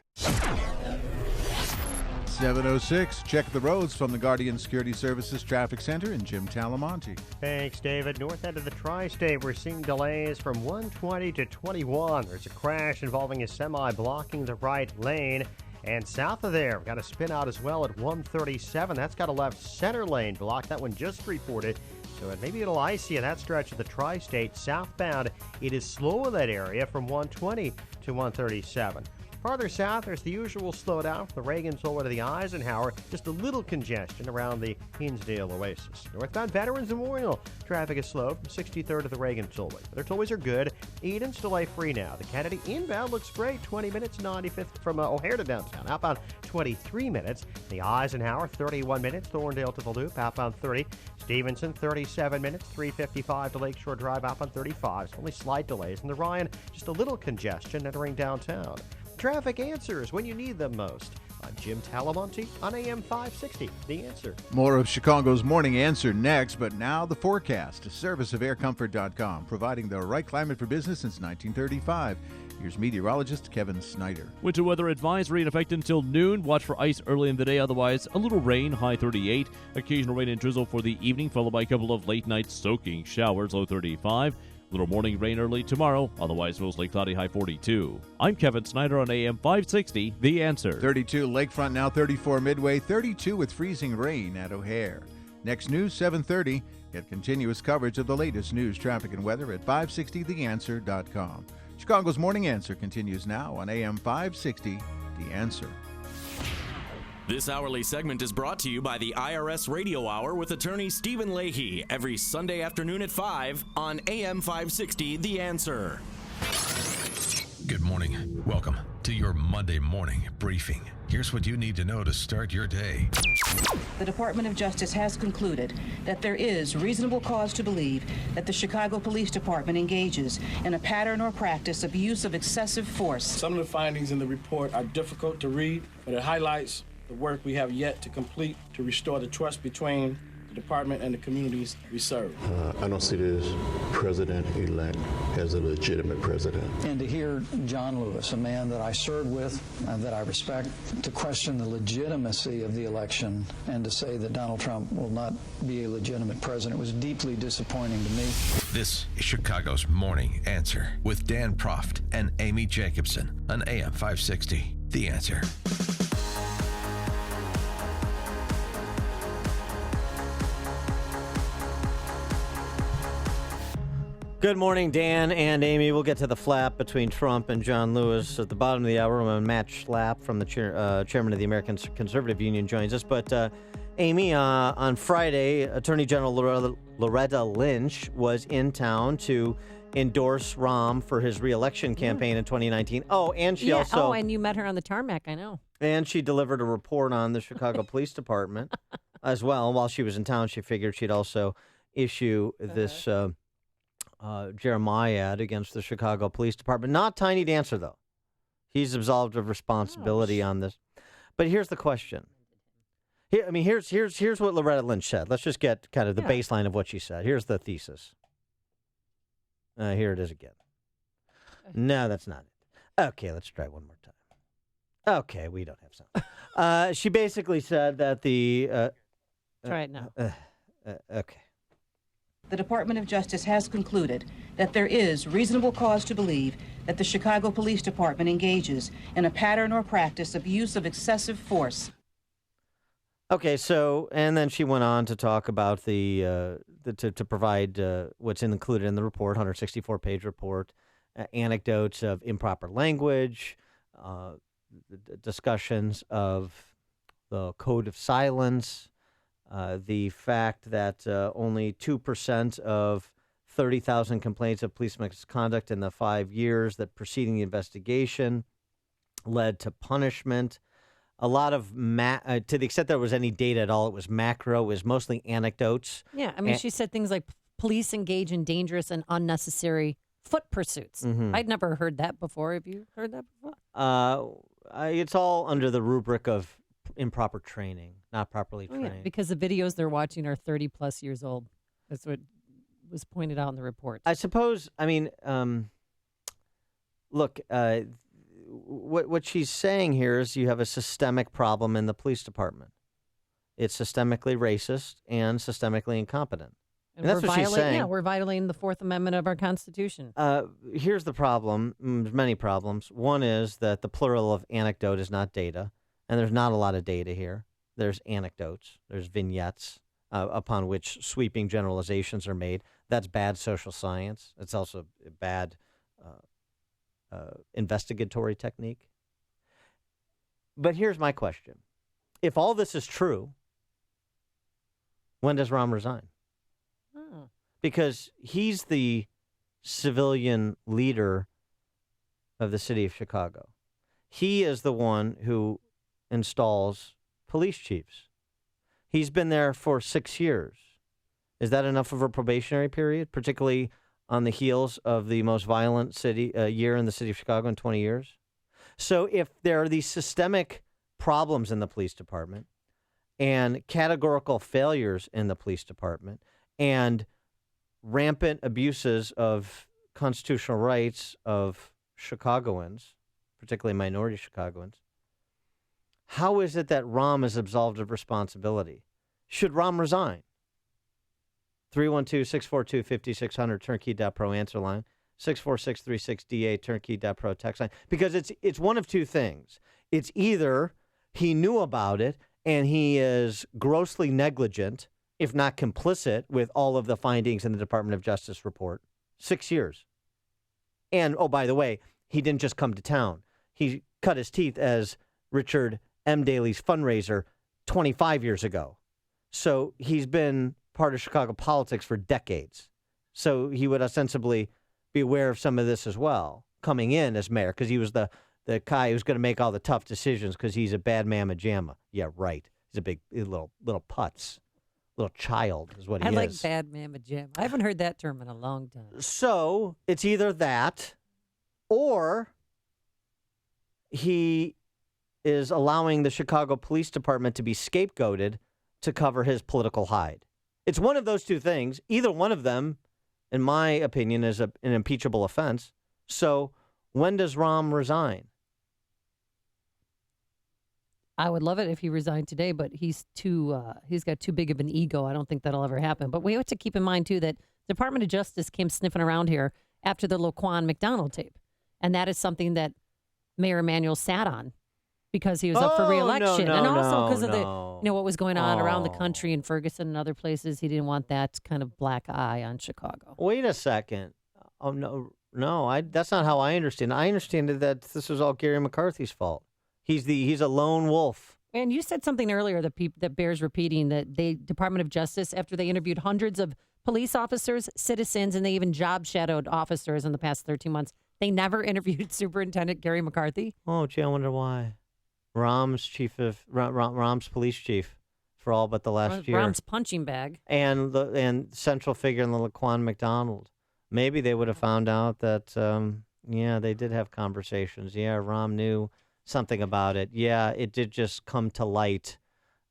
7:06. Check the roads from the Guardian Security Services Traffic Center and Jim Talamonte. Thanks, David. North end of the tri-state, we're seeing delays from 120 to 21. There's a crash involving a semi blocking the right lane. And south of there, we've got a spin out as well at 137. That's got a left center lane blocked. That one just reported. So it may be a little icy in that stretch of the tri-state. Southbound, it is slow in that area from 120 to 137. Farther south, there's the usual slowdown from the Reagan Tollway to the Eisenhower. Just a little congestion around the Hinsdale Oasis. Northbound Veterans Memorial, traffic is slow from 63rd to the Reagan Tollway. Their tollways are good. Eden's delay-free now. The Kennedy inbound looks great. 20 minutes, 95th from O'Hare to downtown. Outbound, 23 minutes. The Eisenhower, 31 minutes. Thorndale to the Loop, outbound 30. Stevenson, 37 minutes. 3:55 to Lakeshore Drive, outbound 35. Only slight delays. And the Ryan, just a little congestion entering downtown. Traffic answers when you need them most. I'm Jim Talamonte on AM 560. The Answer. More of Chicago's Morning Answer next, but now the forecast. A service of aircomfort.com, providing the right climate for business since 1935. Here's meteorologist Kevin Snyder. Winter weather advisory in effect until noon. Watch for ice early in the day. Otherwise, a little rain, high 38. Occasional rain and drizzle for the evening, followed by a couple of late-night soaking showers, low 35. Little morning rain early tomorrow, otherwise mostly cloudy, high 42. I'm Kevin Snyder on AM 560, The Answer. 32 Lakefront, now 34 Midway, 32 with freezing rain at O'Hare. Next news, 7:30. Get continuous coverage of the latest news, traffic, and weather at 560theanswer.com. Chicago's Morning Answer continues now on AM 560, The Answer. This hourly segment is brought to you by the IRS Radio Hour with attorney Stephen Leahy every Sunday afternoon at 5 on AM 560, The Answer. Good morning. Welcome to your Monday morning briefing. Here's what you need to know to start your day. The Department of Justice has concluded that there is reasonable cause to believe that the Chicago Police Department engages in a pattern or practice of use of excessive force. Some of the findings in the report are difficult to read, but it highlights the work we have yet to complete to restore the trust between the department and the communities we serve. I don't see this president-elect as a legitimate president. And to hear John Lewis, a man that I served with, that I respect, to question the legitimacy of the election and to say that Donald Trump will not be a legitimate president was deeply disappointing to me. This is Chicago's Morning Answer with Dan Proft and Amy Jacobson on AM 560, The Answer. Good morning, Dan and Amy. We'll get to the flap between Trump and John Lewis at the bottom of the hour when Matt Schlapp from the chairman of the American Conservative Union joins us. But Amy, on Friday, Attorney General Loretta Lynch was in town to endorse Rahm for his re-election campaign in 2019. Oh, and she also... Oh, and you met her on the tarmac, I know. And she delivered a report on the Chicago Police Department as well. While she was in town, she figured she'd also issue this... Jeremiah against the Chicago Police Department. Not Tiny Dancer, though. He's absolved of responsibility on this. But here's the question. Here's what Loretta Lynch said. Let's just get kind of the baseline of what she said. Here's the thesis. Here it is again. No, that's not it. Okay, let's try one more time. Okay, we don't have sound. She basically said that the... Try it now. Okay. The Department of Justice has concluded that there is reasonable cause to believe that the Chicago Police Department engages in a pattern or practice of use of excessive force. Okay, so, and then she went on to talk about to provide what's included in the report, 164-page report, anecdotes of improper language, discussions of the code of silence, the fact that only 2% of 30,000 complaints of police misconduct in the 5 years that preceding the investigation led to punishment. A lot of, to the extent there was any data at all, it was macro, it was mostly anecdotes. Yeah, I mean, she said things like police engage in dangerous and unnecessary foot pursuits. Mm-hmm. I'd never heard that before. Have you heard that before? It's all under the rubric of improper training, not properly trained. Yeah, because the videos they're watching are 30-plus years old. That's what was pointed out in the report. I suppose, I mean, look, what she's saying here is you have a systemic problem in the police department. It's systemically racist and systemically incompetent. And that's what she's saying. Yeah, we're violating the Fourth Amendment of our Constitution. Here's the problem. There's many problems. One is that the plural of anecdote is not data, and there's not a lot of data here. There's anecdotes. There's vignettes upon which sweeping generalizations are made. That's bad social science. It's also bad investigatory technique. But here's my question. If all this is true, when does Rahm resign? Oh. Because he's the civilian leader of the city of Chicago. He is the one who installs police chiefs. He's been there for 6 years. Is that enough of a probationary period, particularly on the heels of the most violent year in the city of Chicago in 20 years? So if there are these systemic problems in the police department and categorical failures in the police department and rampant abuses of constitutional rights of Chicagoans, particularly minority Chicagoans, how is it that Rahm is absolved of responsibility? Should Rahm resign? 312-642-5600, turnkey.pro answer line, 64636DA, turnkey.pro text line. Because it's one of two things. It's either he knew about it and he is grossly negligent, if not complicit, with all of the findings in the Department of Justice report. 6 years. And, oh, by the way, he didn't just come to town. He cut his teeth as Richard M. Daley's fundraiser 25 years ago. So he's been part of Chicago politics for decades. So he would ostensibly be aware of some of this as well, coming in as mayor, because he was the guy who's going to make all the tough decisions because he's a bad mamma jamma. Yeah, right. He's a big little putz. Little child is what he is. I like bad mamma jamma. I haven't heard that term in a long time. So it's either that or he is allowing the Chicago Police Department to be scapegoated to cover his political hide. It's one of those two things. Either one of them, in my opinion, is an impeachable offense. So when does Rahm resign? I would love it if he resigned today, but he's got too big of an ego. I don't think that'll ever happen. But we have to keep in mind, too, that the Department of Justice came sniffing around here after the Laquan McDonald tape. And that is something that Mayor Emanuel sat on because he was up for re-election. No, and also because of what was going on around the Oh. country in Ferguson and other places. He didn't want that kind of black eye on Chicago. Wait a second. Oh, no, that's not how I understand it. I understand it that this was all Gary McCarthy's fault. He's a lone wolf. And you said something earlier that bears repeating, that the Department of Justice, after they interviewed hundreds of police officers, citizens, and they even job shadowed officers in the past 13 months, they never interviewed Superintendent Gary McCarthy. Oh, gee, I wonder why. Rahm's police chief for all but the last year. Rahm's punching bag. And central figure in the Laquan McDonald. Maybe they would have found out that, they did have conversations. Yeah, Rahm knew something about it. Yeah, it did just come to light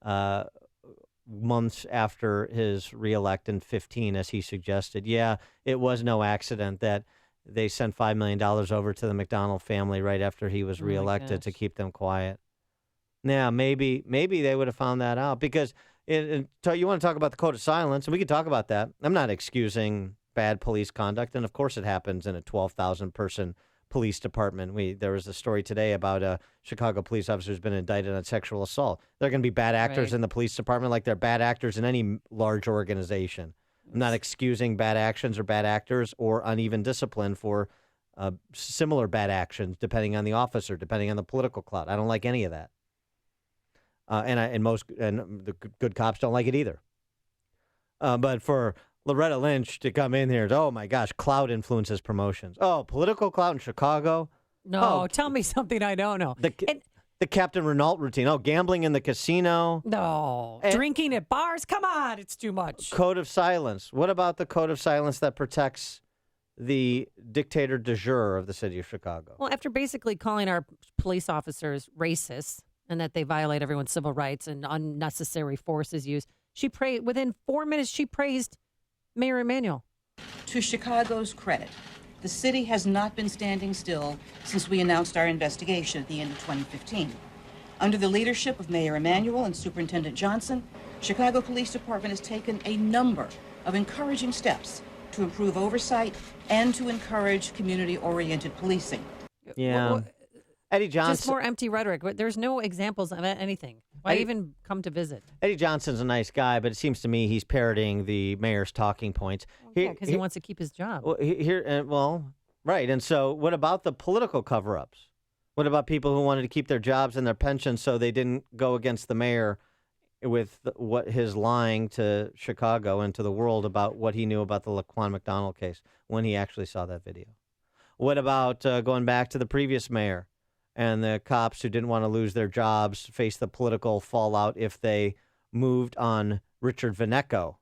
months after his reelect in 2015, as he suggested. Yeah, it was no accident that they sent $5 million over to the McDonald family right after he was reelected to gosh. keep them quiet. Now, maybe they would have found that out because you want to talk about the code of silence, and we can talk about that. I'm not excusing bad police conduct, and of course it happens in a 12,000-person police department. There was a story today about a Chicago police officer who's been indicted on sexual assault. They're going to be bad actors in the police department like they're bad actors in any large organization. I'm not excusing bad actions or bad actors or uneven discipline for similar bad actions, depending on the officer, depending on the political clout. I don't like any of that. And the good cops don't like it either. But for Loretta Lynch to come in here, oh my gosh, clout influences promotions. Oh, political clout in Chicago. No, tell me something I don't know. The Captain Renault routine. Oh, gambling in the casino. No, drinking at bars. Come on, it's too much. Code of silence. What about the code of silence that protects the dictator de jure of the city of Chicago? Well, after basically calling our police officers racist and that they violate everyone's civil rights and unnecessary force is used, within 4 minutes, she praised Mayor Emanuel. To Chicago's credit, the city has not been standing still since we announced our investigation at the end of 2015. Under the leadership of Mayor Emanuel and Superintendent Johnson, Chicago Police Department has taken a number of encouraging steps to improve oversight and to encourage community-oriented policing. Yeah. Eddie Johnson. Just more empty rhetoric. There's no examples of anything. Why even come to visit? Eddie Johnson's a nice guy, but it seems to me he's parroting the mayor's talking points. Because he wants to keep his job. Right. And so what about the political cover-ups? What about people who wanted to keep their jobs and their pensions so they didn't go against the mayor with his lying to Chicago and to the world about what he knew about the Laquan McDonald case when he actually saw that video? What about going back to the previous mayor and the cops who didn't want to lose their jobs, face the political fallout if they moved on Richard Veneco,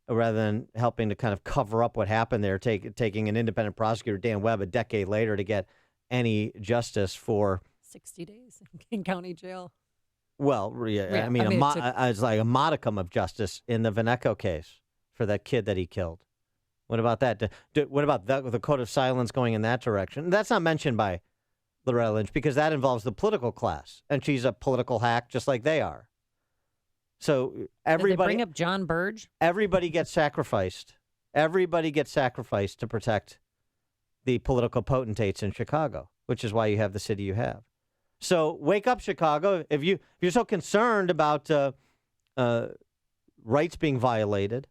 rather than helping to kind of cover up what happened there, taking an independent prosecutor, Dan Webb, a decade later to get any justice for 60 days in county jail. Well, I mean, it's like a modicum of justice in the Veneco case for that kid that he killed. What about that? What about the code of silence going in that direction? That's not mentioned by Loretta Lynch because that involves the political class, and she's a political hack just like they are. So everybody Did they bring up John Burge. Everybody gets sacrificed. Everybody gets sacrificed to protect the political potentates in Chicago, which is why you have the city you have. So wake up, Chicago! If you're so concerned about rights being violated,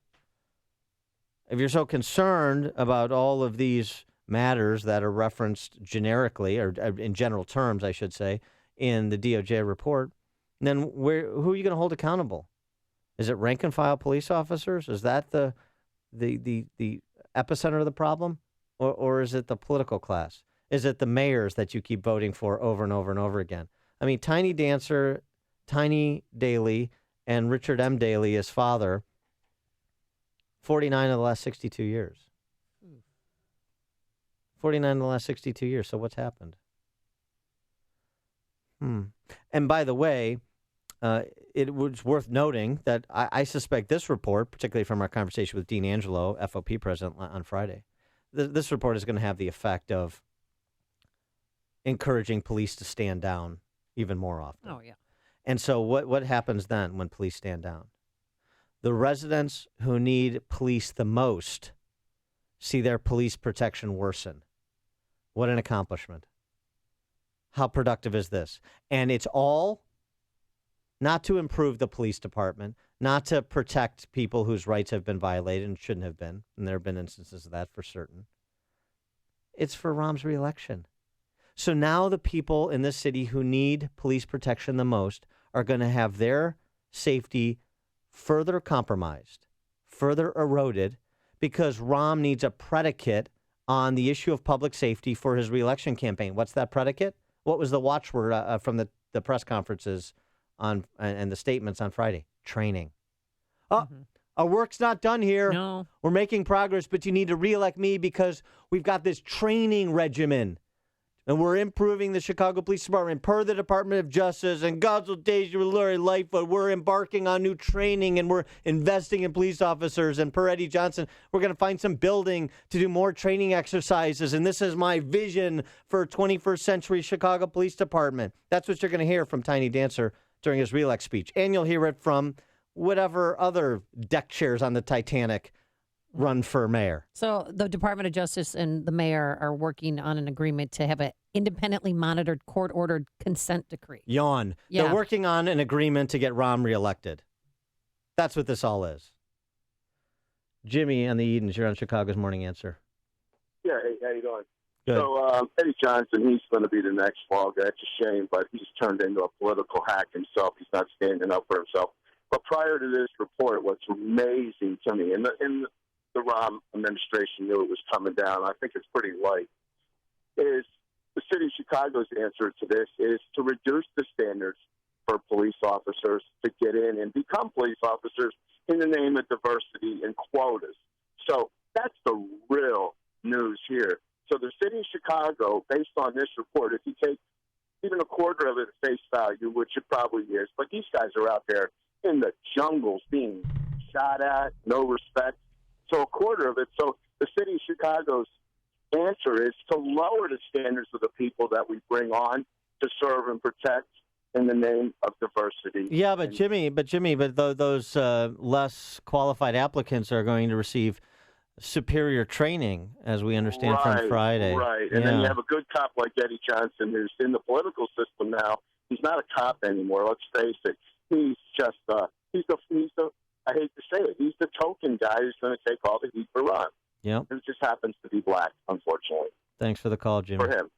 if you're so concerned about all of these matters that are referenced generically, or in general terms, I should say, in the DOJ report, then who are you going to hold accountable? Is it rank and file police officers? Is that the epicenter of the problem, or is it the political class? Is it the mayors that you keep voting for over and over and over again? I mean, Tiny Dancer, Tiny Daly, and Richard M. Daley, his father, 49 of the last 62 years. 49 in the last 62 years. So what's happened? And by the way, it was worth noting that I suspect this report, particularly from our conversation with Dean Angelo, FOP president, on Friday, this report is going to have the effect of encouraging police to stand down even more often. Oh, yeah. And so what happens then when police stand down? The residents who need police the most see their police protection worsen. What an accomplishment. How productive is this? And it's all not to improve the police department, not to protect people whose rights have been violated and shouldn't have been, and there have been instances of that for certain. It's for Rahm's reelection. So now the people in this city who need police protection the most are going to have their safety further compromised, further eroded, because Rahm needs a predicate on the issue of public safety for his reelection campaign. What's that predicate? What was the watchword from the press conferences and the statements on Friday? Training. Our work's not done here. No. We're making progress, but you need to reelect me because we've got this training regimen And we're improving the Chicago Police Department per the Department of Justice and consultation with Lori Lightfoot. We're embarking on new training and we're investing in police officers. And per Eddie Johnson, we're going to find some building to do more training exercises. And this is my vision for 21st century Chicago Police Department. That's what you're going to hear from Tiny Dancer during his reelect speech. And you'll hear it from whatever other deck chairs on the Titanic run for mayor. So the Department of Justice and the mayor are working on an agreement to have an independently monitored, court-ordered consent decree. Yawn. Yeah. They're working on an agreement to get Rahm reelected. That's what this all is. Jimmy and the Edens, you're on Chicago's Morning Answer. Yeah, hey, how you doing? Good. So Eddie Johnson, he's going to be the next fall guy. It's a shame, but he's turned into a political hack himself. He's not standing up for himself. But prior to this report, what's amazing to me, and the Rahm administration knew it was coming down, I think it's pretty light, is the city of Chicago's answer to this is to reduce the standards for police officers to get in and become police officers in the name of diversity and quotas. So that's the real news here. So the city of Chicago, based on this report, if you take even a quarter of it at face value, which it probably is, but these guys are out there in the jungles being shot at, no respect. So a quarter of it. So the city of Chicago's answer is to lower the standards of the people that we bring on to serve and protect in the name of diversity. Yeah, but Jimmy, those less qualified applicants are going to receive superior training, as we understand from Friday. Right, and then you have a good cop like Eddie Johnson, who's in the political system now. He's not a cop anymore. Let's face it. He's just he's the I hate to say it, he's the token guy who's going to take all the heat for Ron. Yeah, it just happens to be black, unfortunately. Thanks for the call, Jimmy. For him.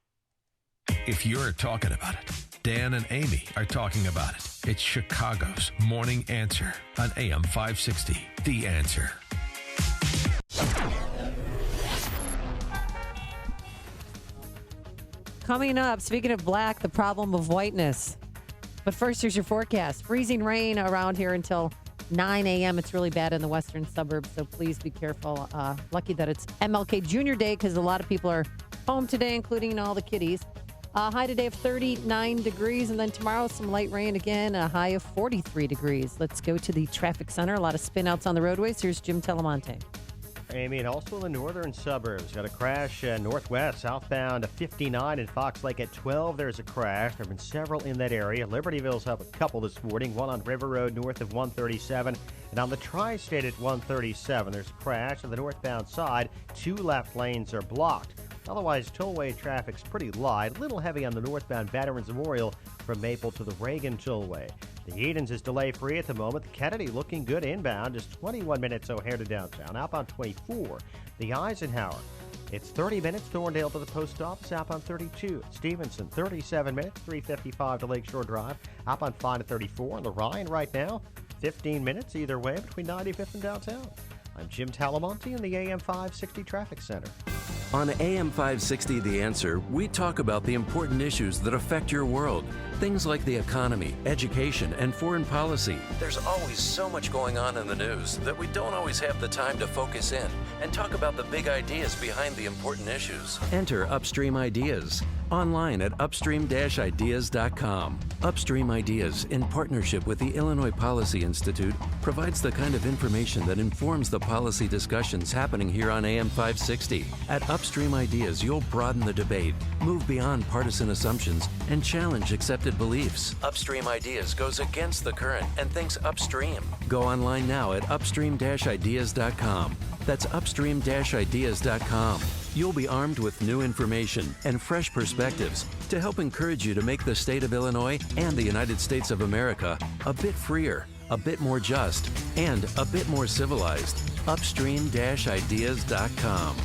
If you're talking about it, Dan and Amy are talking about it. It's Chicago's Morning Answer on AM 560. The Answer. Coming up, speaking of black, the problem of whiteness. But first, here's your forecast. Freezing rain around here until 9 a.m. It's really bad in the western suburbs, so please be careful. Lucky that it's MLK Junior Day because a lot of people are home today, including all the kiddies. High today of 39 degrees, and then tomorrow some light rain again, a high of 43 degrees. Let's go to the traffic center. A lot of spin-outs on the roadways. Here's Jim Telemonte. Amy, and also in the northern suburbs, got a crash northwest, southbound 59 in Fox Lake at 12. There's a crash. There have been several in that area. Libertyville's have a couple this morning, one on River Road north of 137, and on the Tri-State at 137. There's a crash on the northbound side. 2 left lanes are blocked. Otherwise, tollway traffic's pretty light. A little heavy on the northbound Veterans Memorial from Maple to the Reagan Tollway. The Edens is delay-free at the moment. The Kennedy looking good inbound, just 21 minutes O'Hare to downtown. Outbound 24. The Eisenhower, it's 30 minutes Thorndale to the post office. Outbound 32. Stevenson, 37 minutes, 355 to Lakeshore Drive. Outbound 5 to 34. On the Rhine right now, 15 minutes either way between 95th and downtown. I'm Jim Talamonte in the AM 560 Traffic Center. On AM 560 The Answer, we talk about the important issues that affect your world. Things like the economy, education, and foreign policy. There's always so much going on in the news that we don't always have the time to focus in and talk about the big ideas behind the important issues. Enter Upstream Ideas online at upstream-ideas.com. Upstream Ideas, in partnership with the Illinois Policy Institute, provides the kind of information that informs the policy discussions happening here on AM 560. At Upstream Ideas, you'll broaden the debate, move beyond partisan assumptions, and challenge accepted beliefs. Upstream Ideas goes against the current and thinks upstream. Go online now at upstream-ideas.com. That's upstream-ideas.com. You'll be armed with new information and fresh perspectives to help encourage you to make the state of Illinois and the United States of America a bit freer, a bit more just, and a bit more civilized. Upstream-ideas.com.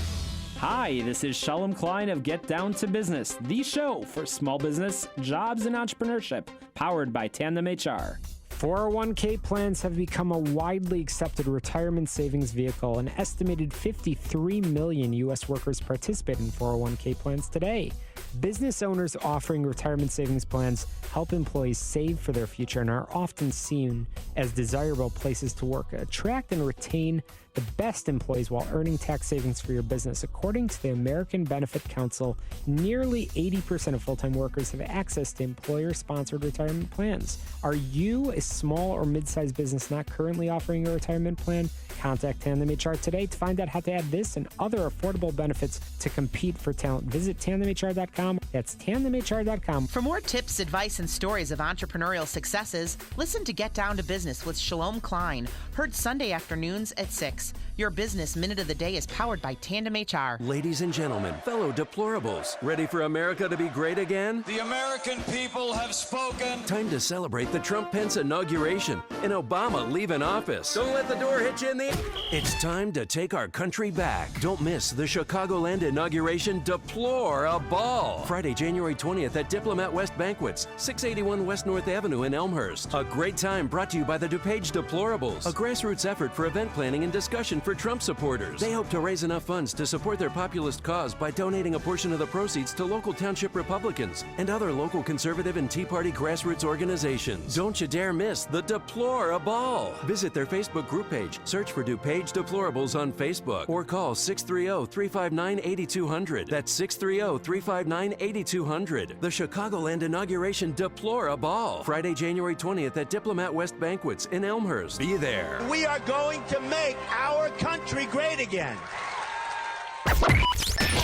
Hi, this is Shalom Klein of Get Down to Business, the show for small business, jobs, and entrepreneurship, powered by Tandem HR. 401k plans have become a widely accepted retirement savings vehicle. An estimated 53 million U.S. workers participate in 401k plans today. Business owners offering retirement savings plans help employees save for their future and are often seen as desirable places to work, attract and retain the best employees while earning tax savings for your business. According to the American Benefit Council, nearly 80% of full-time workers have access to employer-sponsored retirement plans. Are you a small or mid-sized business not currently offering a retirement plan? Contact Tandem HR today to find out how to add this and other affordable benefits to compete for talent. Visit tandemhr.com. That's tandemhr.com. For more tips, advice, and stories of entrepreneurial successes, listen to Get Down to Business with Shalom Klein, heard Sunday afternoons at 6. Your Business Minute of the Day is powered by Tandem HR. Ladies and gentlemen, fellow deplorables, ready for America to be great again? The American people have spoken. Time to celebrate the Trump-Pence inauguration and Obama leaving office. Don't let the door hit you in the... It's time to take our country back. Don't miss the Chicagoland inauguration Deplore-a-Ball. Friday, January 20th at Diplomat West Banquets, 681 West North Avenue in Elmhurst. A great time brought to you by the DuPage Deplorables, a grassroots effort for event planning and discussion for Trump supporters. They hope to raise enough funds to support their populist cause by donating a portion of the proceeds to local township Republicans and other local conservative and Tea Party grassroots organizations. Don't you dare miss the Deplore-a-Ball. Visit their Facebook group page, search for DuPage Deplorables on Facebook, or call 630-359-8200. That's 630-359-8200. The Chicagoland inauguration Deplore-a-Ball. Friday, January 20th at Diplomat West Banquets in Elmhurst. Be there. We are going to make our country great again.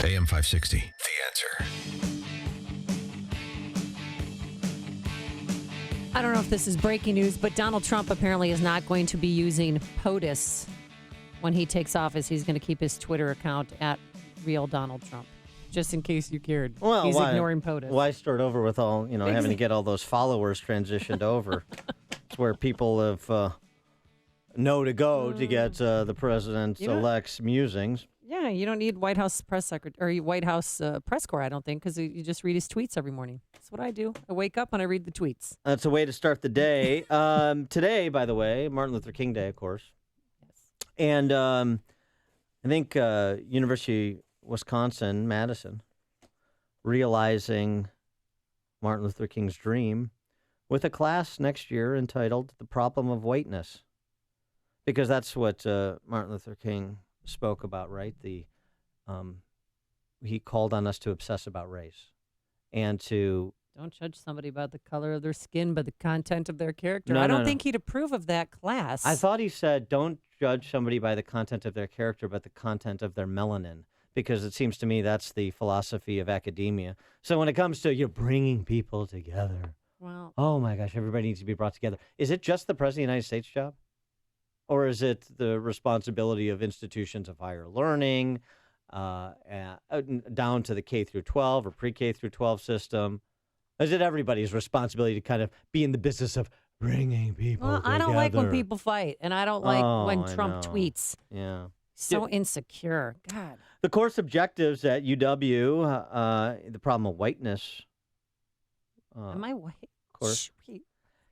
AM 560, The Answer. I don't know if this is breaking news, but Donald Trump apparently is not going to be using POTUS when he takes office. He's going to keep his Twitter account at Real Donald Trump. Just in case you cared. Well, he's ignoring POTUS. Why start over with all, having to get all those followers transitioned over? It's where people have know to go to get the president-elect's musings. Yeah, you don't need White House press secretary or White House press corps, I don't think, because you just read his tweets every morning. That's what I do. I wake up and I read the tweets. That's a way to start the day. Today, by the way, Martin Luther King Day, of course. Yes. And I think University Wisconsin-Madison, realizing Martin Luther King's dream with a class next year entitled The Problem of Whiteness. Because that's what Martin Luther King spoke about, right? He called on us to obsess about race and to... Don't judge somebody about the color of their skin, but the content of their character. I don't think he'd approve of that class. I thought he said, don't judge somebody by the content of their character, but the content of their melanin. Because it seems to me that's the philosophy of academia. So when it comes to bringing people together, well, oh my gosh, everybody needs to be brought together. Is it just the President of the United States job? Or is it the responsibility of institutions of higher learning, down to the K through 12 or pre-K through 12 system? Is it everybody's responsibility to kind of be in the business of bringing people together? I don't like when people fight, and I don't like when Trump tweets. Yeah. So insecure. God. The course objectives at UW, the problem of whiteness. Am I white? Of course.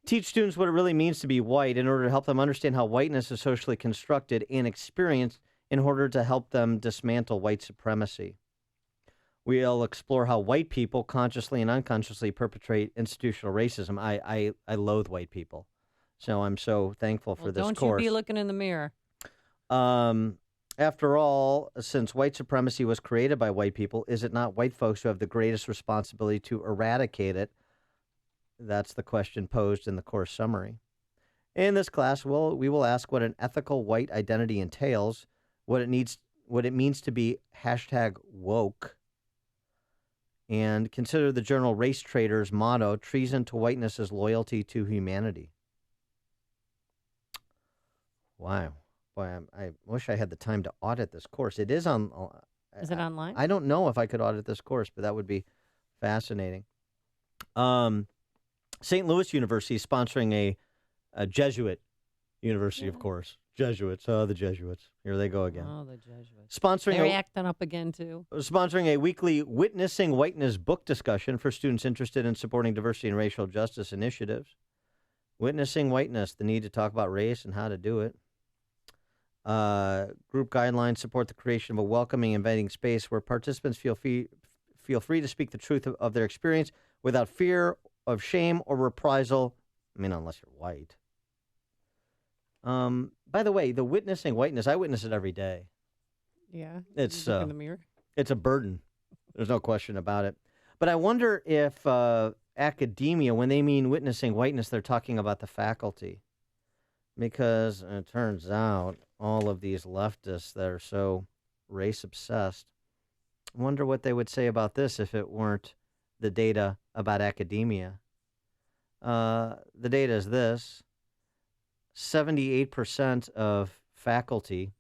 Teach students what it really means to be white in order to help them understand how whiteness is socially constructed and experienced in order to help them dismantle white supremacy. We'll explore how white people consciously and unconsciously perpetrate institutional racism. I loathe white people, so I'm so thankful for this course. Don't you be looking in the mirror. After all, since white supremacy was created by white people, is it not white folks who have the greatest responsibility to eradicate it? That's the question posed in the course summary. In this class, we will ask what an ethical white identity entails, what it means to be #woke, and consider the journal Race Trader's motto, treason to whiteness is loyalty to humanity. Wow. Boy, I wish I had the time to audit this course. It is on... Is it online? I don't know if I could audit this course, but that would be fascinating. St. Louis University is sponsoring a Jesuit university, of course. Jesuits. Oh, the Jesuits. Here they go again. Oh, the Jesuits. They're acting up again, too. Sponsoring a weekly Witnessing Whiteness book discussion for students interested in supporting diversity and racial justice initiatives. Witnessing Whiteness, the need to talk about race and how to do it. Group guidelines support the creation of a welcoming, inviting space where participants feel free to speak the truth of their experience without fear of shame or reprisal. I mean, unless you're white. By the way, the witnessing whiteness, I witness it every day. Yeah. It's look in the mirror. It's a burden. There's no question about it. But I wonder if academia, when they mean witnessing whiteness, they're talking about the faculty. Because it turns out all of these leftists that are so race-obsessed, I wonder what they would say about this if it weren't the data about academia. The data is this. 78% of faculty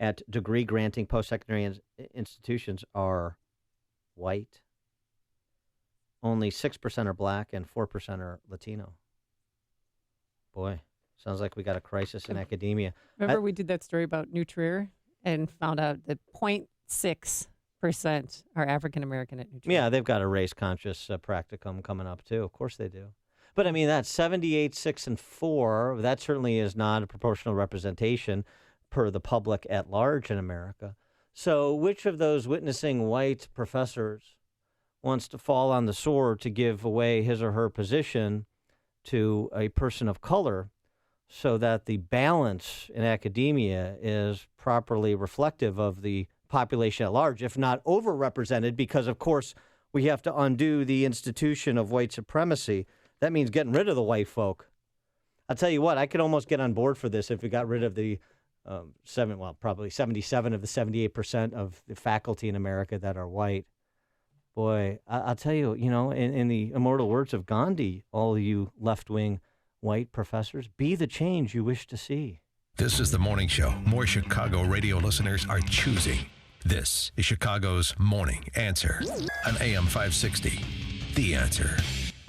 at degree-granting post-secondary institutions are white. Only 6% are black and 4% are Latino. Boy, sounds like we got a crisis in academia. Remember we did that story about New Trier and found out that 0.6% are African-American at New Trier. Yeah, they've got a race-conscious practicum coming up, too. Of course they do. But, I mean, that's 78, 6, and 4. That certainly is not a proportional representation per the public at large in America. So which of those witnessing white professors wants to fall on the sword to give away his or her position to a person of color so that the balance in academia is properly reflective of the population at large, if not overrepresented, because, of course, we have to undo the institution of white supremacy. That means getting rid of the white folk. I'll tell you what, I could almost get on board for this if we got rid of the probably 77 of the 78% of the faculty in America that are white. Boy, I'll tell you, in the immortal words of Gandhi, all you left-wing white professors, be the change you wish to see. This is the morning show more Chicago radio listeners are choosing. This is Chicago's Morning Answer on AM 560. The Answer.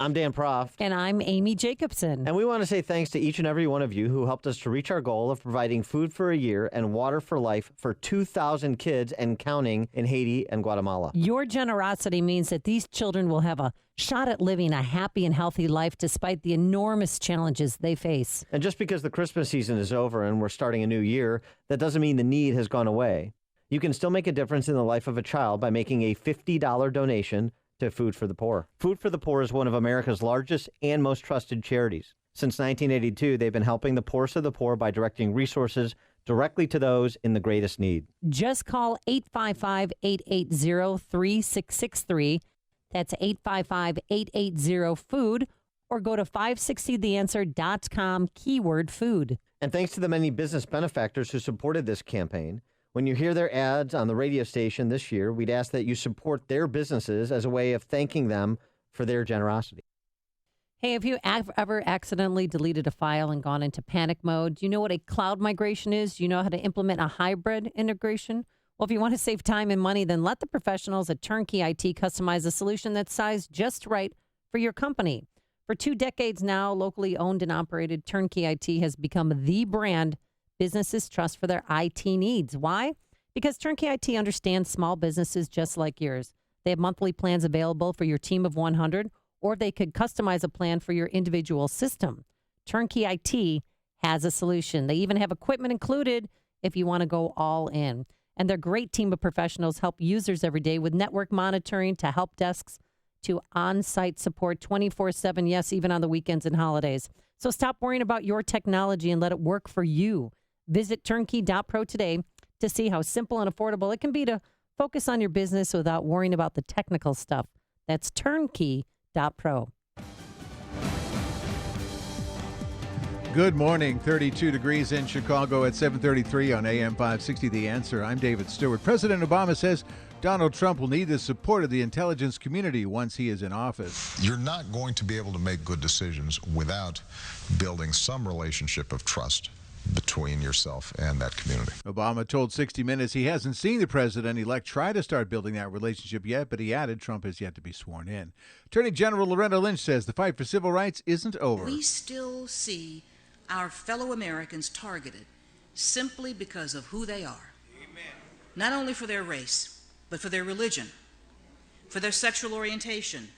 I'm Dan Proft. And I'm Amy Jacobson. And we want to say thanks to each and every one of you who helped us to reach our goal of providing food for a year and water for life for 2,000 kids and counting in Haiti and Guatemala. Your generosity means that these children will have a shot at living a happy and healthy life despite the enormous challenges they face. And just because the Christmas season is over and we're starting a new year, that doesn't mean the need has gone away. You can still make a difference in the life of a child by making a $50 donation to Food for the Poor. Food for the Poor is one of America's largest and most trusted charities. Since 1982, they've been helping the poorest of the poor by directing resources directly to those in the greatest need. Just call 855-880-3663. That's 855-880-FOOD, or go to 560theanswer.com, keyword food. And thanks to the many business benefactors who supported this campaign, when you hear their ads on the radio station this year, we'd ask that you support their businesses as a way of thanking them for their generosity. Hey, have you ever accidentally deleted a file and gone into panic mode? Do you know what a cloud migration is? Do you know how to implement a hybrid integration? Well, if you want to save time and money, then let the professionals at Turnkey IT customize a solution that's sized just right for your company. For 2 decades now, locally owned and operated, Turnkey IT has become the brand businesses trust for their IT needs. Why? Because Turnkey IT understands small businesses just like yours. They have monthly plans available for your team of 100, or they could customize a plan for your individual system. Turnkey IT has a solution. They even have equipment included if you want to go all in. And their great team of professionals help users every day with network monitoring to help desks to on-site support 24/7, yes, even on the weekends and holidays. So stop worrying about your technology and let it work for you. Visit turnkey.pro today to see how simple and affordable it can be to focus on your business without worrying about the technical stuff. That's turnkey.pro. Good morning. 32 degrees in Chicago at 7:33 on AM 560. The Answer. I'm David Stewart. President Obama says Donald Trump will need the support of the intelligence community once he is in office. You're not going to be able to make good decisions without building some relationship of trust between yourself and that community. Obama told 60 Minutes he hasn't seen the president-elect try to start building that relationship yet, but he added Trump has yet to be sworn in. Attorney General Loretta Lynch says the fight for civil rights isn't over. We still see our fellow Americans targeted simply because of who they are. Amen. Not only for their race, but for their religion, for their sexual orientation,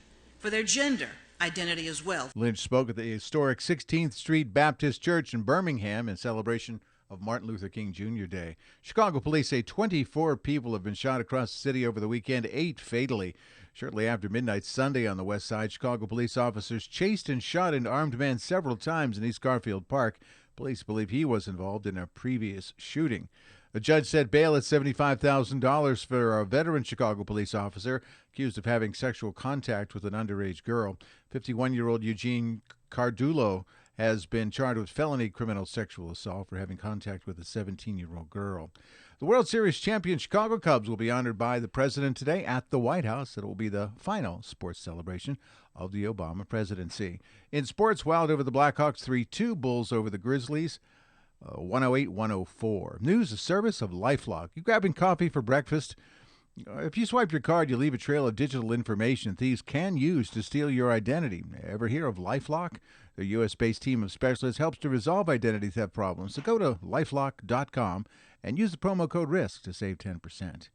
for their gender identity as well. Lynch spoke at the historic 16th Street Baptist Church in Birmingham in celebration of Martin Luther King Jr. Day. Chicago police say 24 people have been shot across the city over the weekend, 8 fatally. Shortly after midnight Sunday on the west side, Chicago police officers chased and shot an armed man several times in East Garfield Park. Police believe he was involved in a previous shooting. A judge set bail at $75,000 for a veteran Chicago police officer accused of having sexual contact with an underage girl. 51-year-old Eugene Cardulo has been charged with felony criminal sexual assault for having contact with a 17-year-old girl. The World Series champion Chicago Cubs will be honored by the president today at the White House. It will be the final sports celebration of the Obama presidency. In sports, Wild over the Blackhawks 3-2, Bulls over the Grizzlies 108-104. News, a service of LifeLock. You grabbing coffee for breakfast? If you swipe your card, you leave a trail of digital information thieves can use to steal your identity. Ever hear of LifeLock? The U.S.-based team of specialists helps to resolve identity theft problems. So go to lifelock.com and use the promo code RISK to save 10%.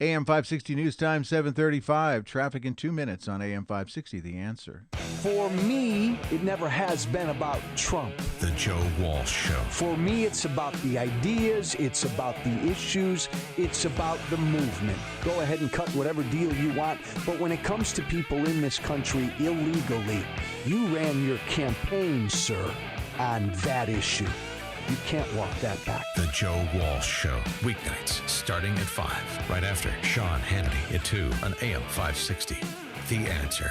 AM 560 News Time, 7:35. Traffic in 2 minutes on AM 560, The Answer. For me, it never has been about Trump. The Joe Walsh Show. For me, it's about the ideas, it's about the issues, it's about the movement. Go ahead and cut whatever deal you want, but when it comes to people in this country illegally, you ran your campaign, sir, on that issue. You can't walk that back. The Joe Walsh Show. Weeknights starting at 5. Right after Sean Hannity at 2 on AM 560. The Answer.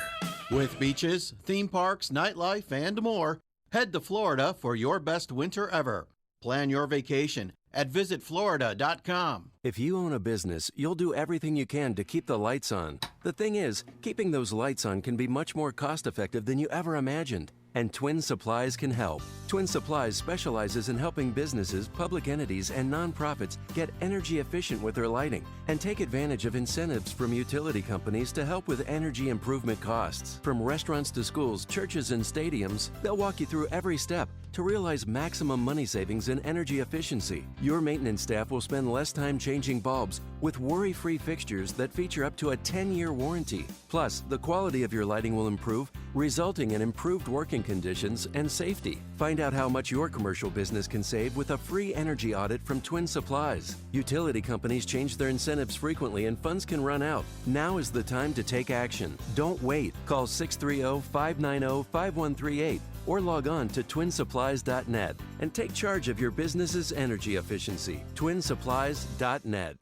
With beaches, theme parks, nightlife, and more, head to Florida for your best winter ever. Plan your vacation at visitflorida.com. If you own a business, you'll do everything you can to keep the lights on. The thing is, keeping those lights on can be much more cost-effective than you ever imagined. And Twin Supplies can help. Twin Supplies specializes in helping businesses, public entities, and nonprofits get energy efficient with their lighting and take advantage of incentives from utility companies to help with energy improvement costs. From restaurants to schools, churches, and stadiums, they'll walk you through every step to realize maximum money savings in energy efficiency. Your maintenance staff will spend less time changing bulbs with worry-free fixtures that feature up to a 10-year warranty. Plus, the quality of your lighting will improve, resulting in improved working conditions and safety. Find out how much your commercial business can save with a free energy audit from Twin Supplies. Utility companies change their incentives frequently and funds can run out. Now is the time to take action. Don't wait. Call 630-590-5138 or log on to twinsupplies.net and take charge of your business's energy efficiency. twinsupplies.net.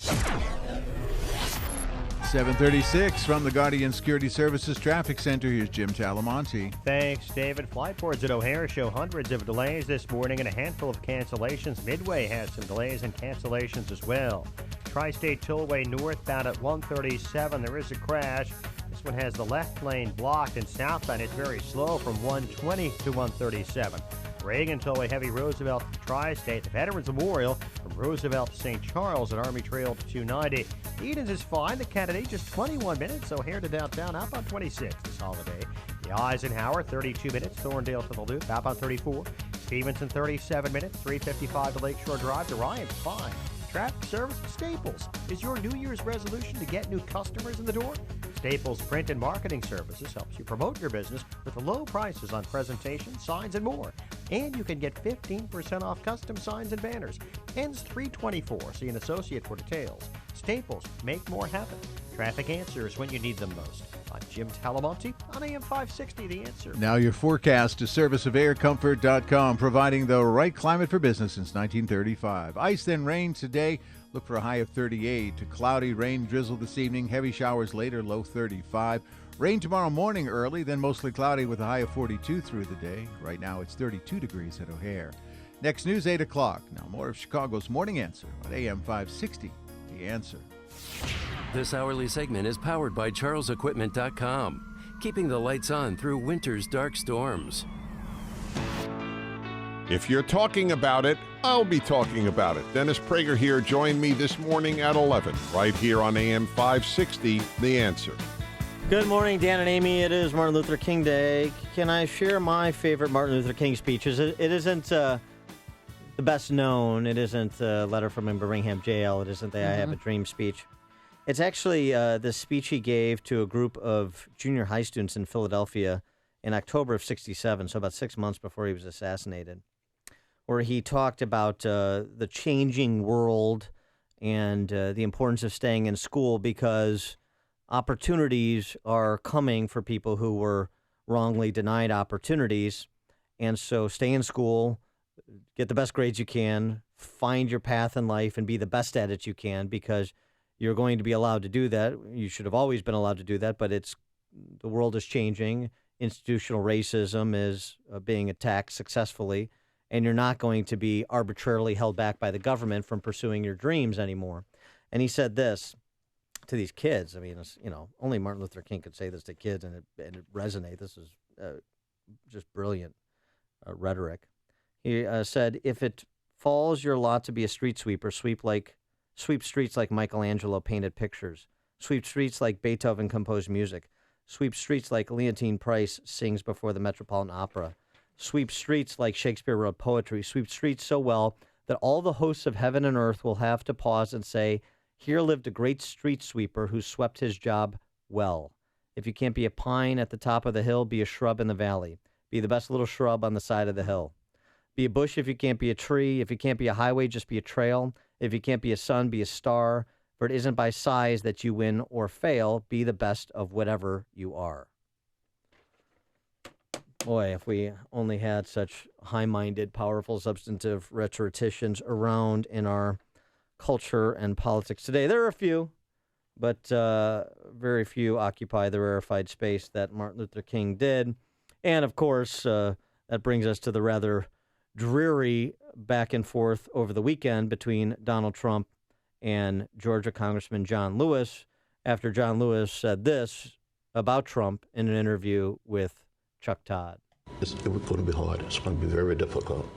7:36 from the Guardian Security Services Traffic Center. Here's Jim Talamonte. Thanks, David. Flight boards at O'Hare show hundreds of delays this morning and a handful of cancellations. Midway has some delays and cancellations as well. Tri-State Tollway northbound at 137. There is a crash. This one has the left lane blocked, and southbound it's very slow from 120 to 137. Reagan Tollway heavy Roosevelt to Tri-State. The Veterans Memorial from Roosevelt to St. Charles at Army Trail to 290. Edens is fine. The candidate just 21 minutes. O'Hare to downtown. Outbound 26 this holiday. The Eisenhower 32 minutes. Thorndale to the Loop. Outbound 34. Stevenson 37 minutes. 355 to Lakeshore Drive. To Ryan's fine. Traffic service at Staples. Is your New Year's resolution to get new customers in the door? Staples Print and Marketing Services helps you promote your business with low prices on presentations, signs, and more. And you can get 15% off custom signs and banners. Ends 3/24. See an associate for details. Staples, make more happen. Traffic answers when you need them most. I'm Jim Talamonte on AM 560, The Answer. Now your forecast, a service of aircomfort.com, providing the right climate for business since 1935. Ice, then rain today. Look for a high of 38. Cloudy, rain, drizzle this evening. Heavy showers later, low 35. Rain tomorrow morning early, then mostly cloudy with a high of 42 through the day. Right now it's 32 degrees at O'Hare. Next news, 8 o'clock. Now more of Chicago's Morning Answer on AM 560, The Answer. This hourly segment is powered by CharlesEquipment.com, keeping the lights on through winter's dark storms. If you're talking about it, I'll be talking about it. Dennis Prager here. Join me this morning at 11, right here on AM 560, The Answer. Good morning, Dan and Amy. It is Martin Luther King Day. Can I share my favorite Martin Luther King speeches? It isn't the best known. It isn't a letter from in Birmingham jail. It isn't the I Have a Dream speech. It's actually the speech he gave to a group of junior high students in Philadelphia in October of 1967, so about 6 months before he was assassinated, where he talked about the changing world and the importance of staying in school because opportunities are coming for people who were wrongly denied opportunities. And so stay in school, get the best grades you can, find your path in life, and be the best at it you can, because you're going to be allowed to do that. You should have always been allowed to do that, but the world is changing. Institutional racism is being attacked successfully, and you're not going to be arbitrarily held back by the government from pursuing your dreams anymore. And he said this to these kids. I mean, only Martin Luther King could say this to kids, and it resonate. This is just brilliant rhetoric. He said, "If it falls your lot to be a street sweeper, sweep streets like Michelangelo painted pictures, sweep streets like Beethoven composed music, sweep streets like Leontine Price sings before the Metropolitan Opera, sweep streets like Shakespeare wrote poetry, sweep streets so well that all the hosts of heaven and earth will have to pause and say, 'Here lived a great street sweeper who swept his job well.' If you can't be a pine at the top of the hill, be a shrub in the valley. Be the best little shrub on the side of the hill. Be a bush if you can't be a tree. If you can't be a highway, just be a trail. If you can't be a sun, be a star. For it isn't by size that you win or fail. Be the best of whatever you are." Boy, if we only had such high-minded, powerful, substantive rhetoricians around in our culture and politics today. There are a few, but very few occupy the rarefied space that Martin Luther King did. And, of course, that brings us to the rather dreary back and forth over the weekend between Donald Trump and Georgia Congressman John Lewis, after John Lewis said this about Trump in an interview with Chuck Todd. It's going to be hard. It's going to be very difficult.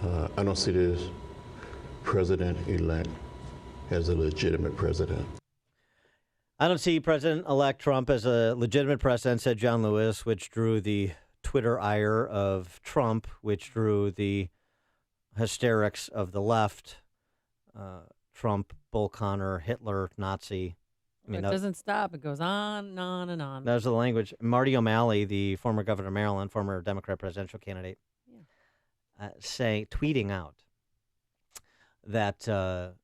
I don't see this president-elect as a legitimate president. I don't see President-elect Trump as a legitimate president, said John Lewis, which drew the Twitter ire of Trump, which drew the hysterics of the left. Trump, Bull Connor, Hitler, Nazi. I mean, it doesn't stop. It goes on and on and on. There's the language. Marty O'Malley, the former governor of Maryland, former Democrat presidential candidate, tweeting out that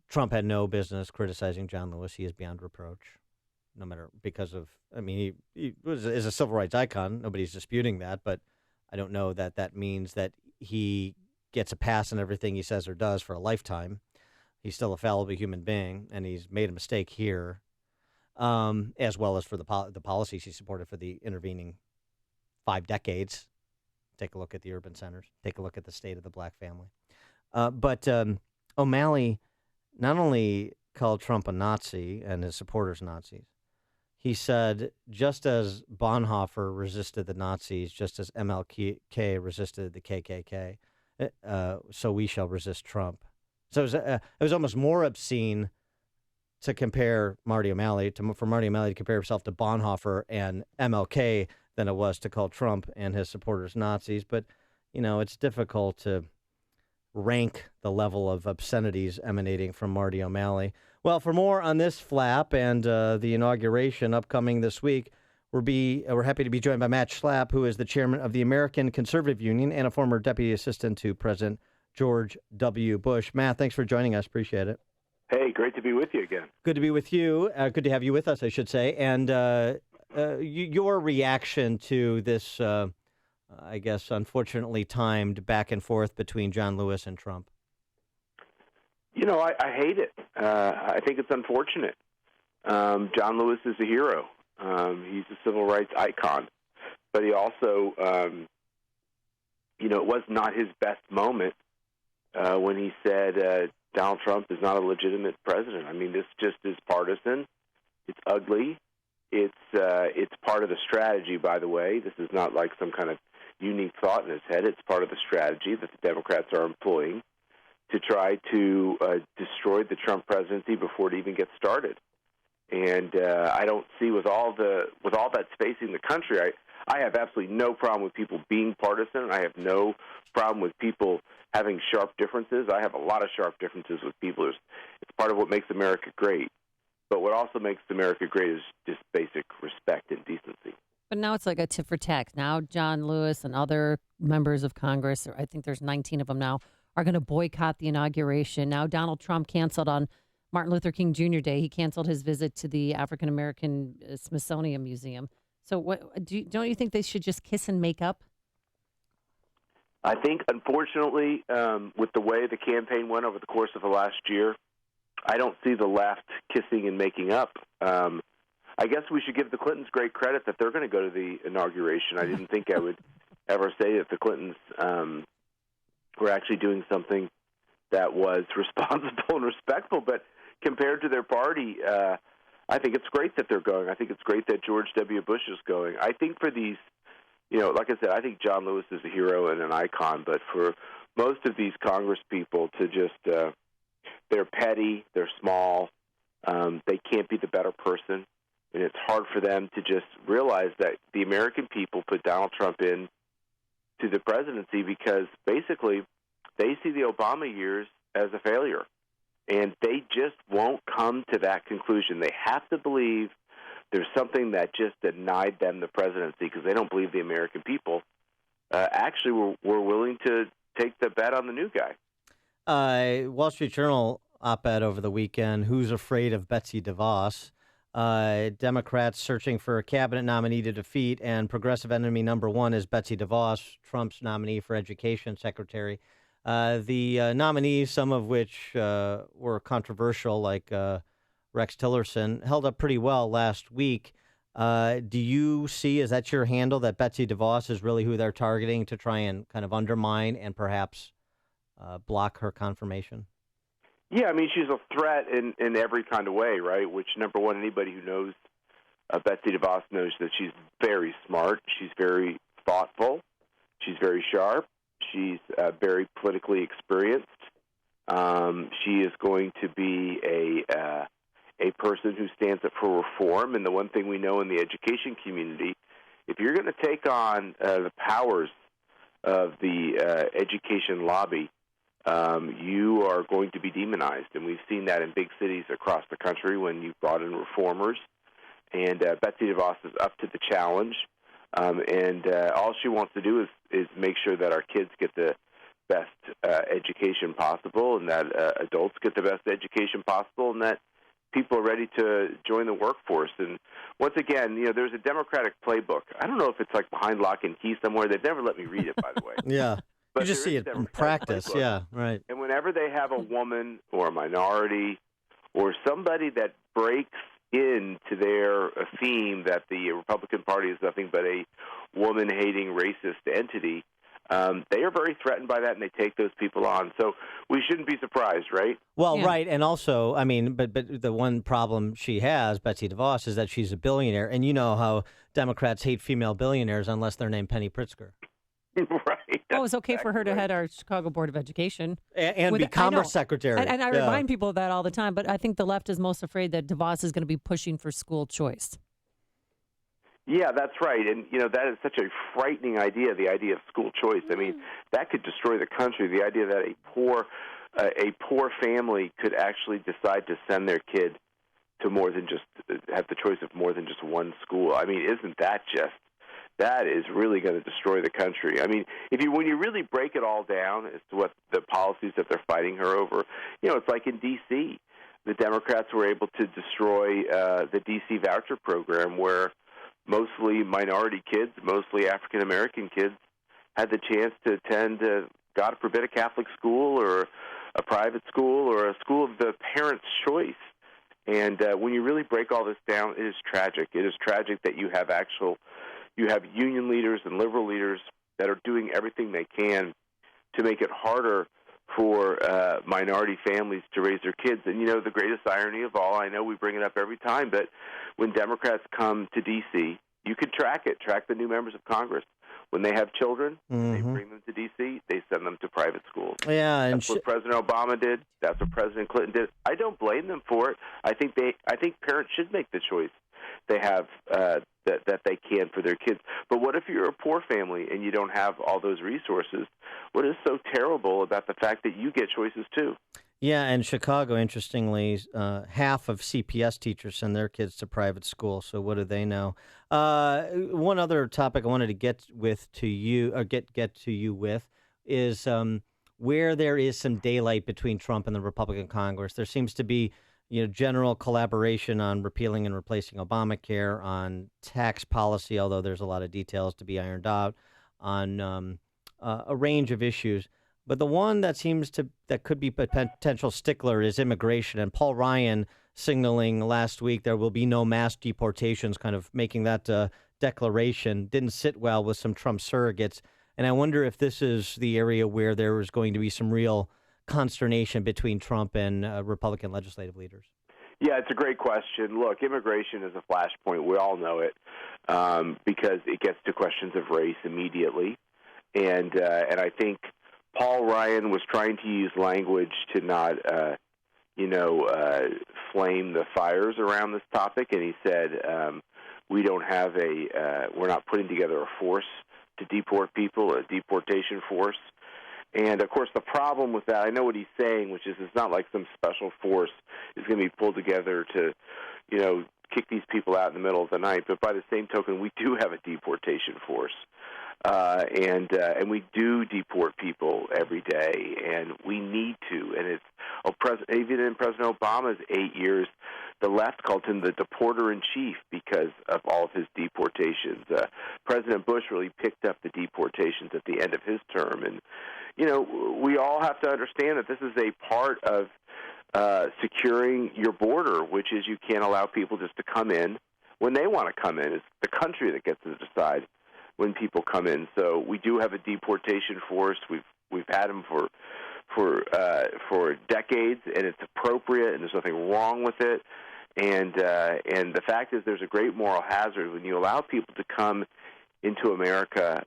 Trump had no business criticizing John Lewis. He is beyond reproach, no matter he is a civil rights icon. Nobody's disputing that, but I don't know that means that he gets a pass on everything he says or does for a lifetime. He's still a fallible human being, and he's made a mistake here, as well as for the policies he supported for the intervening 5 decades. Take a look at the urban centers. Take a look at the state of the black family. But O'Malley not only called Trump a Nazi and his supporters Nazis, he said, just as Bonhoeffer resisted the Nazis, just as MLK resisted the KKK, so we shall resist Trump. So it was almost more obscene to compare Marty O'Malley, for Marty O'Malley to compare himself to Bonhoeffer and MLK than it was to call Trump and his supporters Nazis. But, it's difficult to rank the level of obscenities emanating from Marty O'Malley. Well, for more on this flap and the inauguration upcoming this week, we're happy to be joined by Matt Schlapp, who is the chairman of the American Conservative Union and a former deputy assistant to President George W. Bush. Matt, thanks for joining us. Appreciate it. Hey, great to be with you again. Good to be with you. Good to have you with us, I should say. And your reaction to this, I guess, unfortunately timed back and forth between John Lewis and Trump. I hate it. I think it's unfortunate. John Lewis is a hero. He's a civil rights icon. But he also, it was not his best moment when he said Donald Trump is not a legitimate president. I mean, this just is partisan. It's ugly. It's part of the strategy, by the way. This is not like some kind of unique thought in his head. It's part of the strategy that the Democrats are employing to try to destroy the Trump presidency before it even gets started. And I don't see with all that's facing the country, I have absolutely no problem with people being partisan. I have no problem with people having sharp differences. I have a lot of sharp differences with people. It's part of what makes America great. But what also makes America great is just basic respect and decency. But now it's like a tit for tat. Now John Lewis and other members of Congress, I think there's 19 of them now, are going to boycott the inauguration. Now Donald Trump canceled on Martin Luther King Jr. Day. He canceled his visit to the African American Smithsonian Museum. So don't you think they should just kiss and make up? I think, unfortunately, with the way the campaign went over the course of the last year, I don't see the left kissing and making up. I guess we should give the Clintons great credit that they're going to go to the inauguration. I didn't think I would ever say that the Clintons were actually doing something that was responsible and respectful, but compared to their party, I think it's great that they're going. I think it's great that George W. Bush is going. I think for these, like I said, I think John Lewis is a hero and an icon, but for most of these Congress people to just, they're petty, they're small, they can't be the better person, and it's hard for them to just realize that the American people put Donald Trump in to the presidency because basically they see the Obama years as a failure, and they just won't come to that conclusion. They have to believe there's something that just denied them the presidency because they don't believe the American people actually were willing to take the bet on the new guy. Wall Street Journal op-ed over the weekend, who's afraid of Betsy DeVos? Democrats searching for a cabinet nominee to defeat, and progressive enemy number one is Betsy DeVos, Trump's nominee for education secretary. The nominees, some of which were controversial, like Rex Tillerson, held up pretty well last week. Do you see, is that your handle, that Betsy DeVos is really who they're targeting to try and kind of undermine and perhaps block her confirmation? Yeah, I mean, she's a threat in every kind of way, right? Which, number one, anybody who knows Betsy DeVos knows that she's very smart. She's very thoughtful. She's very sharp. She's very politically experienced. She is going to be a person who stands up for reform. And the one thing we know in the education community, if you're going to take on the powers of the education lobby, you are going to be demonized. And we've seen that in big cities across the country when you brought in reformers. And Betsy DeVos is up to the challenge. And all she wants to do is make sure that our kids get the best education possible, and that adults get the best education possible, and that people are ready to join the workforce. And once again, there's a Democratic playbook. I don't know if it's like behind lock and key somewhere. They've never let me read it, by the way. Yeah. But you just see it in practice. Playbook. Yeah, right. And whenever they have a woman or a minority or somebody that breaks into their theme that the Republican Party is nothing but a woman-hating racist entity, they are very threatened by that, and they take those people on. So we shouldn't be surprised, right? Well, yeah. Right, and also, I mean, but the one problem she has, Betsy DeVos, is that she's a billionaire, and you know how Democrats hate female billionaires unless they're named Penny Pritzker. Right. Well, it's okay for her to head our Chicago Board of Education. And be Commerce Secretary. And I remind people of that all the time, but I think the left is most afraid that DeVos is going to be pushing for school choice. Yeah, that's right. And, that is such a frightening idea, the idea of school choice. I mean, that could destroy the country. The idea that a poor family could actually decide to send their kid to more than just have the choice of more than just one school. I mean, isn't that that is really going to destroy the country. I mean, when you really break it all down as to what the policies that they're fighting her over, it's like in D.C. The Democrats were able to destroy the D.C. voucher program, where mostly minority kids, mostly African-American kids, had the chance to attend, God forbid, a Catholic school or a private school or a school of the parents' choice. And when you really break all this down, it is tragic. It is tragic that you have union leaders and liberal leaders that are doing everything they can to make it harder for minority families to raise their kids. And, the greatest irony of all, I know we bring it up every time, but when Democrats come to D.C., you could track the new members of Congress. When they have children, they bring them to D.C., they send them to private schools. Yeah, and that's what President Obama did. That's what President Clinton did. I don't blame them for it. I think parents should make the choice they have that they can for their kids. But what if you're a poor family and you don't have all those resources? What is so terrible about the fact that you get choices too? Yeah, and Chicago, interestingly, half of CPS teachers send their kids to private school. So what do they know? One other topic I wanted to get to you with is where there is some daylight between Trump and the Republican Congress. There seems to be general collaboration on repealing and replacing Obamacare, on tax policy, although there's a lot of details to be ironed out, on a range of issues. But the one that could be a potential stickler is immigration. And Paul Ryan signaling last week there will be no mass deportations, kind of making that declaration, didn't sit well with some Trump surrogates. And I wonder if this is the area where there is going to be some real consternation between Trump and Republican legislative leaders. Yeah, it's a great question. Look, immigration is a flashpoint. We all know it because it gets to questions of race immediately. And I think Paul Ryan was trying to use language to not, flame the fires around this topic. And he said, we're not putting together a force to deport people, a deportation force. And, of course, the problem with that, I know what he's saying, which is it's not like some special force is going to be pulled together to, kick these people out in the middle of the night. But by the same token, we do have a deportation force. And we do deport people every day, and we need to. And even in President Obama's 8 years, the left called him the deporter-in-chief because of all of his deportations. President Bush really picked up the deportations at the end of his term. And, we all have to understand that this is a part of securing your border, which is you can't allow people just to come in when they want to come in. It's the country that gets to decide when people come in. So we do have a deportation force. We've had them for decades, and it's appropriate, and there's nothing wrong with it. And the fact is, there's a great moral hazard when you allow people to come into America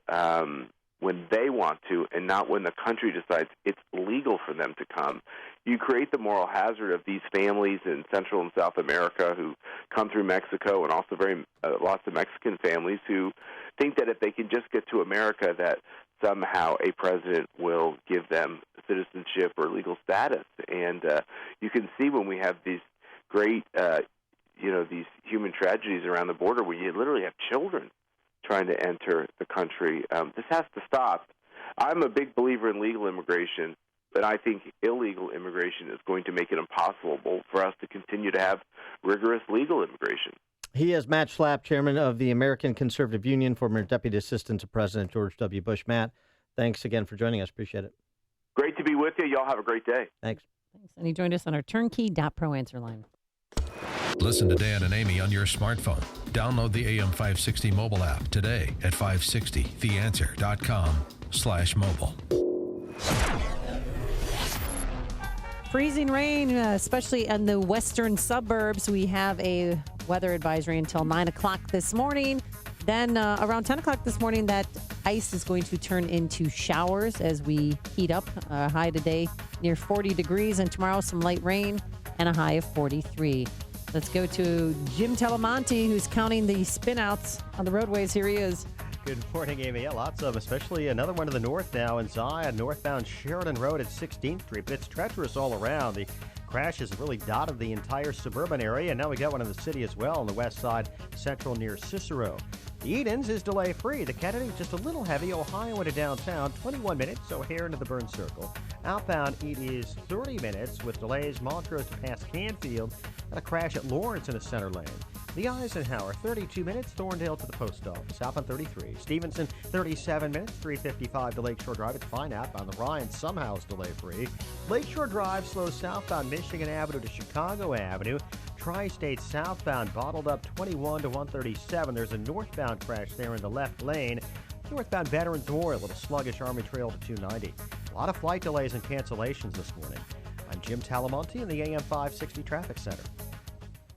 when they want to, and not when the country decides it's legal for them to come. You create the moral hazard of these families in Central and South America who come through Mexico, and also lots of Mexican families who think that if they can just get to America, that somehow a president will give them citizenship or legal status. And you can see when we have these great, these human tragedies around the border where you literally have children trying to enter the country. This has to stop. I'm a big believer in legal immigration, but I think illegal immigration is going to make it impossible for us to continue to have rigorous legal immigration. He is Matt Schlapp, chairman of the American Conservative Union, former deputy assistant to President George W. Bush. Matt, thanks again for joining us. Appreciate it. Great to be with you. Y'all have a great day. Thanks. And he joined us on our turnkey.pro answer line. Listen to Dan and Amy on your smartphone. Download the AM560 mobile app today at 560theanswer.com/mobile. Freezing rain, especially in the western suburbs. We have a weather advisory until 9 o'clock this morning. Then around 10 o'clock this morning, that ice is going to turn into showers as we heat up. High today near 40 degrees, and tomorrow some light rain and a high of 43. Let's go to Jim Telemonte, who's counting the spin-outs on the roadways. Here he is. Good morning, Amy. Yeah, lots of them, especially another one to the north now in Zion, northbound Sheridan Road at 16th Street. But it's treacherous all around. The crash has really dotted the entire suburban area, and now we got one in the city as well on the west side, central near Cicero. The Edens is delay-free. The Kennedy just a little heavy. Ohio into downtown, 21 minutes. O'Hare into the Burn Circle. Outbound, it is 30 minutes with delays. Montrose to past Canfield. And a crash at Lawrence in the center lane. The Eisenhower, 32 minutes. Thorndale to the post office. Outbound 33. Stevenson, 37 minutes. 355 to Lakeshore Drive. It's fine outbound. The Ryan somehow is delay-free. Lakeshore Drive slows southbound Michigan Avenue to Chicago Avenue. Tri-State southbound bottled up 21 to 137. There's a northbound crash there in the left lane. Northbound Veterans Memorial, a little sluggish Army Trail to 290. A lot of flight delays and cancellations this morning. I'm Jim Talamonte in the AM 560 Traffic Center.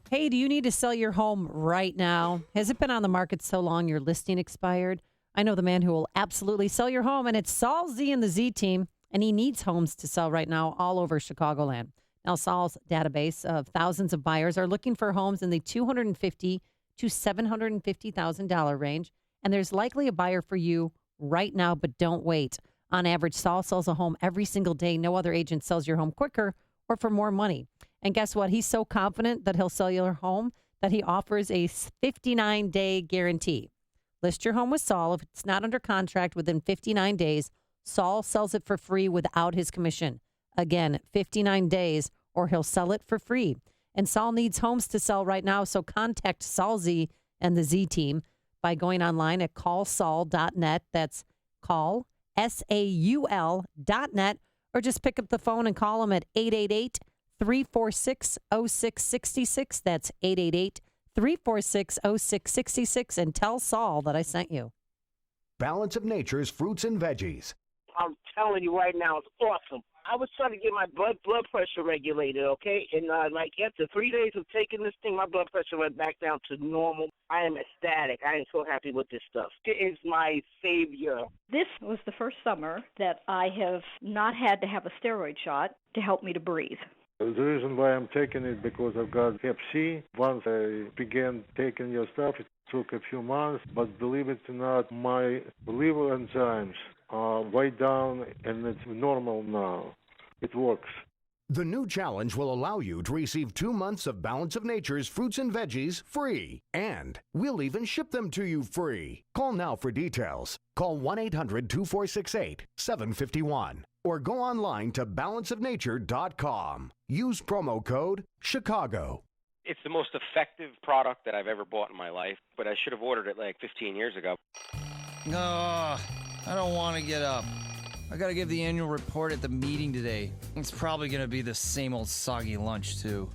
Hey, do you need to sell your home right now? Has it been on the market so long your listing expired? I know the man who will absolutely sell your home, and it's Saul Z and the Z team, and he needs homes to sell right now all over Chicagoland. Now, Saul's database of thousands of buyers are looking for homes in the $250,000 to $750,000 range, and there's likely a buyer for you right now, but don't wait. On average, Saul sells a home every single day. No other agent sells your home quicker or for more money. And guess what? He's so confident that he'll sell your home that he offers a 59-day guarantee. List your home with Saul. If it's not under contract within 59 days, Saul sells it for free without his commission. Again, 59 days, or he'll sell it for free. And Saul needs homes to sell right now, so contact Saul Z and the Z team by going online at callsaul.net. That's call SAUL.net, or just pick up the phone and call them at 888-346-0666. That's 888-346-0666, and tell Saul that I sent you. Balance of Nature's fruits and veggies. I'm telling you right now, it's awesome. I was trying to get my blood pressure regulated, okay? And like after 3 days of taking this thing, my blood pressure went back down to normal. I am ecstatic. I am so happy with this stuff. It is my savior. This was the first summer that I have not had to have a steroid shot to help me to breathe. The reason why I'm taking it because I've got Hep C. Once I began taking your stuff, it took a few months, but believe it or not, my liver enzymes are way down and it's normal now. It works. The new challenge will allow you to receive 2 months of Balance of Nature's fruits and veggies free. And we'll even ship them to you free. Call now for details. Call 1-800-246-8751 or go online to balanceofnature.com. Use promo code Chicago. It's the most effective product that I've ever bought in my life, but I should have ordered it like 15 years ago. No, I don't want to get up. I gotta give the annual report at the meeting today. It's probably gonna be the same old soggy lunch, too.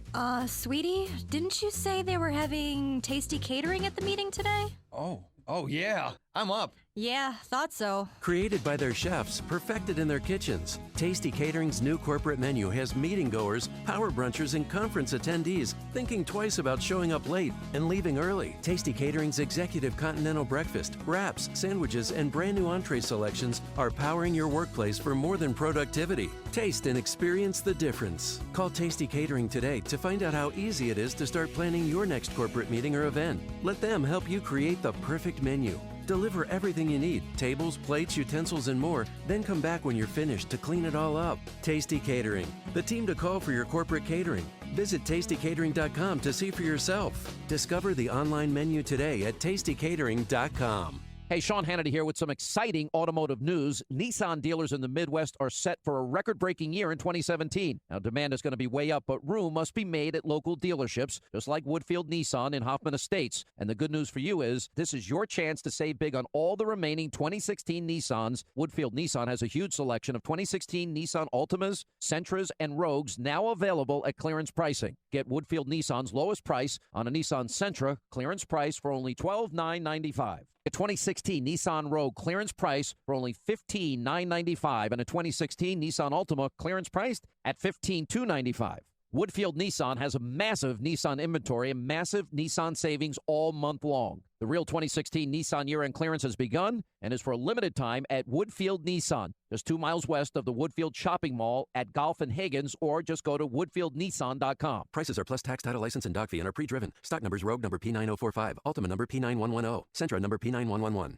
Sweetie, didn't you say they were having tasty catering at the meeting today? Oh yeah, I'm up. Yeah, thought so. Created by their chefs, perfected in their kitchens, Tasty Catering's new corporate menu has meeting goers, power brunchers, and conference attendees thinking twice about showing up late and leaving early. Tasty Catering's executive continental breakfast, wraps, sandwiches, and brand new entree selections are powering your workplace for more than productivity. Taste and experience the difference. Call Tasty Catering today to find out how easy it is to start planning your next corporate meeting or event. Let them help you create the perfect menu. Deliver everything you need, tables, plates, utensils, and more, then come back when you're finished to clean it all up. Tasty Catering, the team to call for your corporate catering. Visit tastycatering.com to see for yourself. Discover the online menu today at tastycatering.com. Hey, Sean Hannity here with some exciting automotive news. Nissan dealers in the Midwest are set for a record-breaking year in 2017. Now, demand is going to be way up, but room must be made at local dealerships, just like Woodfield Nissan in Hoffman Estates. And the good news for you is this is your chance to save big on all the remaining 2016 Nissans. Woodfield Nissan has a huge selection of 2016 Nissan Altimas, Sentras, and Rogues now available at clearance pricing. Get Woodfield Nissan's lowest price on a Nissan Sentra, clearance price for only $12,995. A 2016 Nissan Rogue clearance price for only $15,995, and a 2016 Nissan Altima clearance priced at $15,295. Woodfield Nissan has a massive Nissan inventory and massive Nissan savings all month long. The real 2016 Nissan year-end clearance has begun and is for a limited time at Woodfield Nissan, just 2 miles west of the Woodfield Shopping Mall at Golf and Higgins, or just go to woodfieldnissan.com. Prices are plus tax, title, license, and doc fee and are pre-driven. Stock numbers Rogue number P9045, Altima number P9110, Sentra number P9111.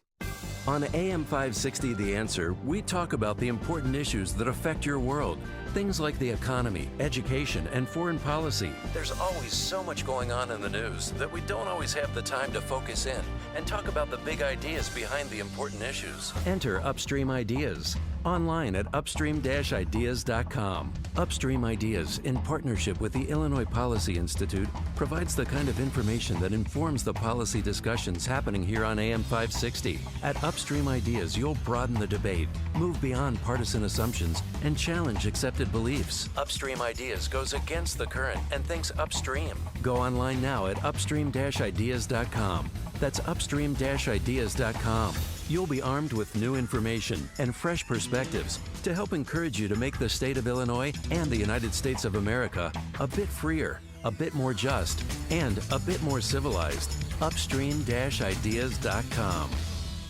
On AM 560 The Answer, we talk about the important issues that affect your world. Things like the economy, education, and foreign policy. There's always so much going on in the news that we don't always have the time to focus in and talk about the big ideas behind the important issues. Enter Upstream Ideas online at upstream-ideas.com. Upstream Ideas, in partnership with the Illinois Policy Institute, provides the kind of information that informs the policy discussions happening here on AM 560. At Upstream Ideas, you'll broaden the debate, move beyond partisan assumptions, and challenge accepted beliefs. Upstream Ideas goes against the current and thinks upstream. Go online now at upstream-ideas.com. That's upstream-ideas.com. You'll be armed with new information and fresh perspectives to help encourage you to make the state of Illinois and the United States of America a bit freer, a bit more just, and a bit more civilized. Upstream-ideas.com.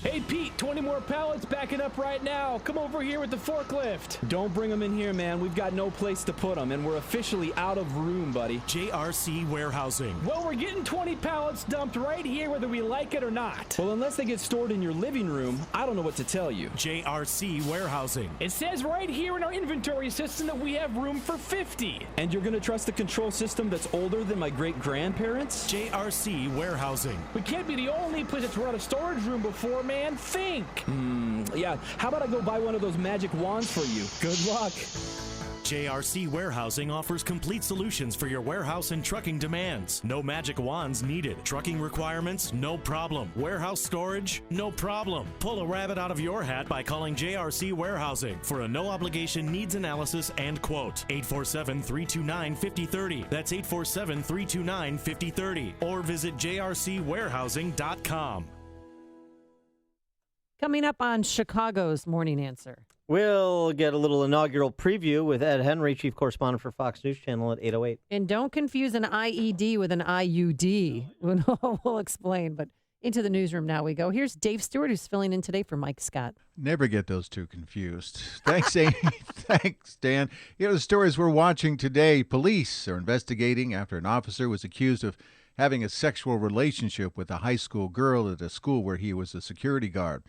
Hey, Pete, 20 more pallets backing up right now. Come over here with the forklift. Don't bring them in here, man. We've got no place to put them, and we're officially out of room, buddy. JRC Warehousing. Well, we're getting 20 pallets dumped right here, whether we like it or not. Well, unless they get stored in your living room, I don't know what to tell you. JRC Warehousing. It says right here in our inventory system that we have room for 50. And you're going to trust a control system that's older than my great-grandparents? JRC Warehousing. We can't be the only place that's run a storage room before, man. Think. Yeah, how about I go buy one of those magic wands for you? Good luck. JRC Warehousing offers complete solutions for your warehouse and trucking demands. No magic wands needed. Trucking requirements? No problem. Warehouse storage? No problem. Pull a rabbit out of your hat by calling JRC Warehousing for a no-obligation needs analysis and quote. 847-329-5030. That's 847-329-5030. Or visit jrcwarehousing.com. Coming up on Chicago's Morning Answer. We'll get a little inaugural preview with Ed Henry, chief correspondent for Fox News Channel at 8:08. And don't confuse an IED with an IUD. We'll explain, but into the newsroom now we go. Here's Dave Stewart, who's filling in today for Mike Scott. Never get those two confused. Thanks, Amy. Thanks, Dan. The stories we're watching today. Police are investigating after an officer was accused of having a sexual relationship with a high school girl at a school where he was a security guard.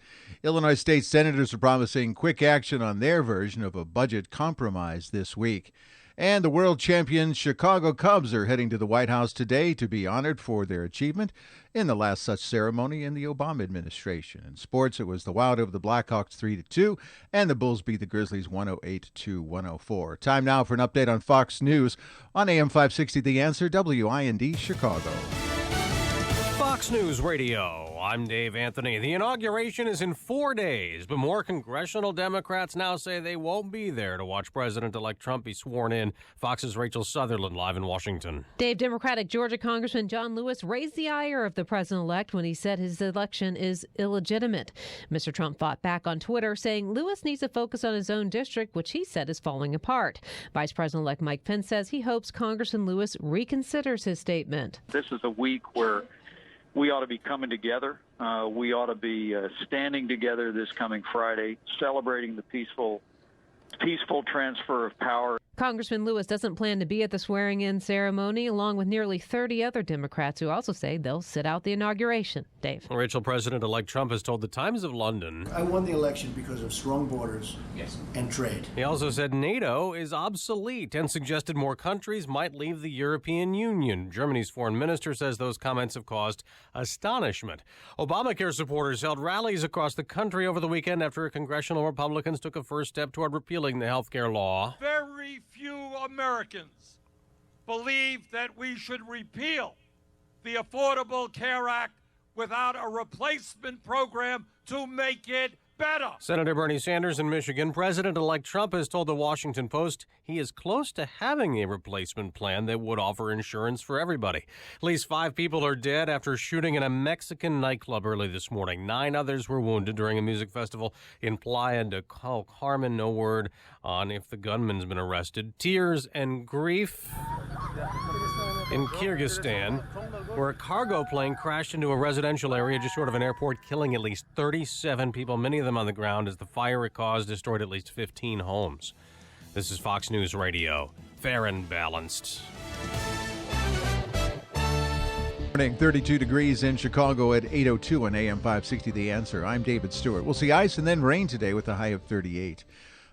Illinois state senators are promising quick action on their version of a budget compromise this week. And the world champion Chicago Cubs are heading to the White House today to be honored for their achievement in the last such ceremony in the Obama administration. In sports, it was the Wild over the Blackhawks 3-2, and the Bulls beat the Grizzlies 108-104. Time now for an update on Fox News on AM 560 The Answer, WIND Chicago. Fox News Radio. I'm Dave Anthony. The inauguration is in 4 days, but more congressional Democrats now say they won't be there to watch President-elect Trump be sworn in. Fox's Rachel Sutherland live in Washington. Dave, Democratic Georgia Congressman John Lewis raised the ire of the president-elect when he said his election is illegitimate. Mr. Trump fought back on Twitter, saying Lewis needs to focus on his own district, which he said is falling apart. Vice President-elect Mike Pence says he hopes Congressman Lewis reconsiders his statement. This is a week where we ought to be coming together. We ought to be standing together this coming Friday, celebrating the peaceful transfer of power. Congressman Lewis doesn't plan to be at the swearing-in ceremony, along with nearly 30 other Democrats who also say they'll sit out the inauguration. Dave. Rachel, President-elect Trump has told the Times of London, I won the election because of strong borders and trade. He also said NATO is obsolete and suggested more countries might leave the European Union. Germany's foreign minister says those comments have caused astonishment. Obamacare supporters held rallies across the country over the weekend after congressional Republicans took a first step toward repealing the health care law. Very few Americans believe that we should repeal the Affordable Care Act without a replacement program to make it better. Senator Bernie Sanders in Michigan, President-elect Trump has told the Washington Post he is close to having a replacement plan that would offer insurance for everybody. At least 5 people are dead after shooting in a Mexican nightclub early this morning. 9 others were wounded during a music festival in Playa del Carmen. No word on if the gunman's been arrested. Tears and grief in Kyrgyzstan, where a cargo plane crashed into a residential area just short of an airport, killing at least 37 people, many of them on the ground, as the fire it caused destroyed at least 15 homes. This is Fox News Radio, fair and balanced. Morning, 32 degrees in Chicago at 8:02 on AM 560 The Answer. I'm David Stewart. We'll see ice and then rain today with a high of 38.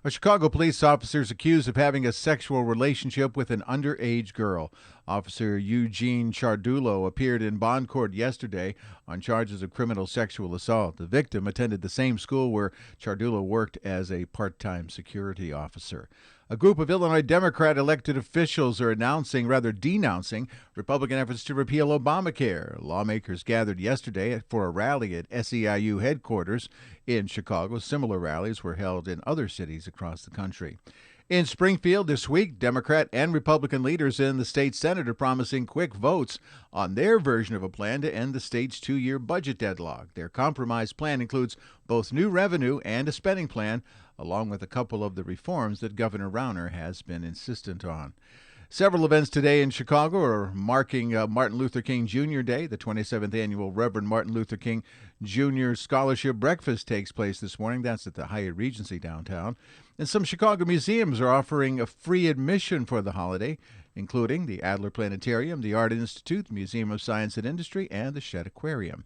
A Chicago police officer is accused of having a sexual relationship with an underage girl. Officer Eugene Chardulo appeared in bond court yesterday on charges of criminal sexual assault. The victim attended the same school where Chardulo worked as a part-time security officer. A group of Illinois Democrat elected officials are denouncing Republican efforts to repeal Obamacare. Lawmakers gathered yesterday for a rally at SEIU headquarters in Chicago. Similar rallies were held in other cities across the country. In Springfield this week, Democrat and Republican leaders in the state Senate are promising quick votes on their version of a plan to end the state's 2-year budget deadlock. Their compromise plan includes both new revenue and a spending plan, along with a couple of the reforms that Governor Rauner has been insistent on. Several events today in Chicago are marking Martin Luther King Jr. Day. The 27th annual Reverend Martin Luther King Jr. Scholarship Breakfast takes place this morning. That's at the Hyatt Regency downtown. And some Chicago museums are offering a free admission for the holiday, including the Adler Planetarium, the Art Institute, the Museum of Science and Industry, and the Shedd Aquarium.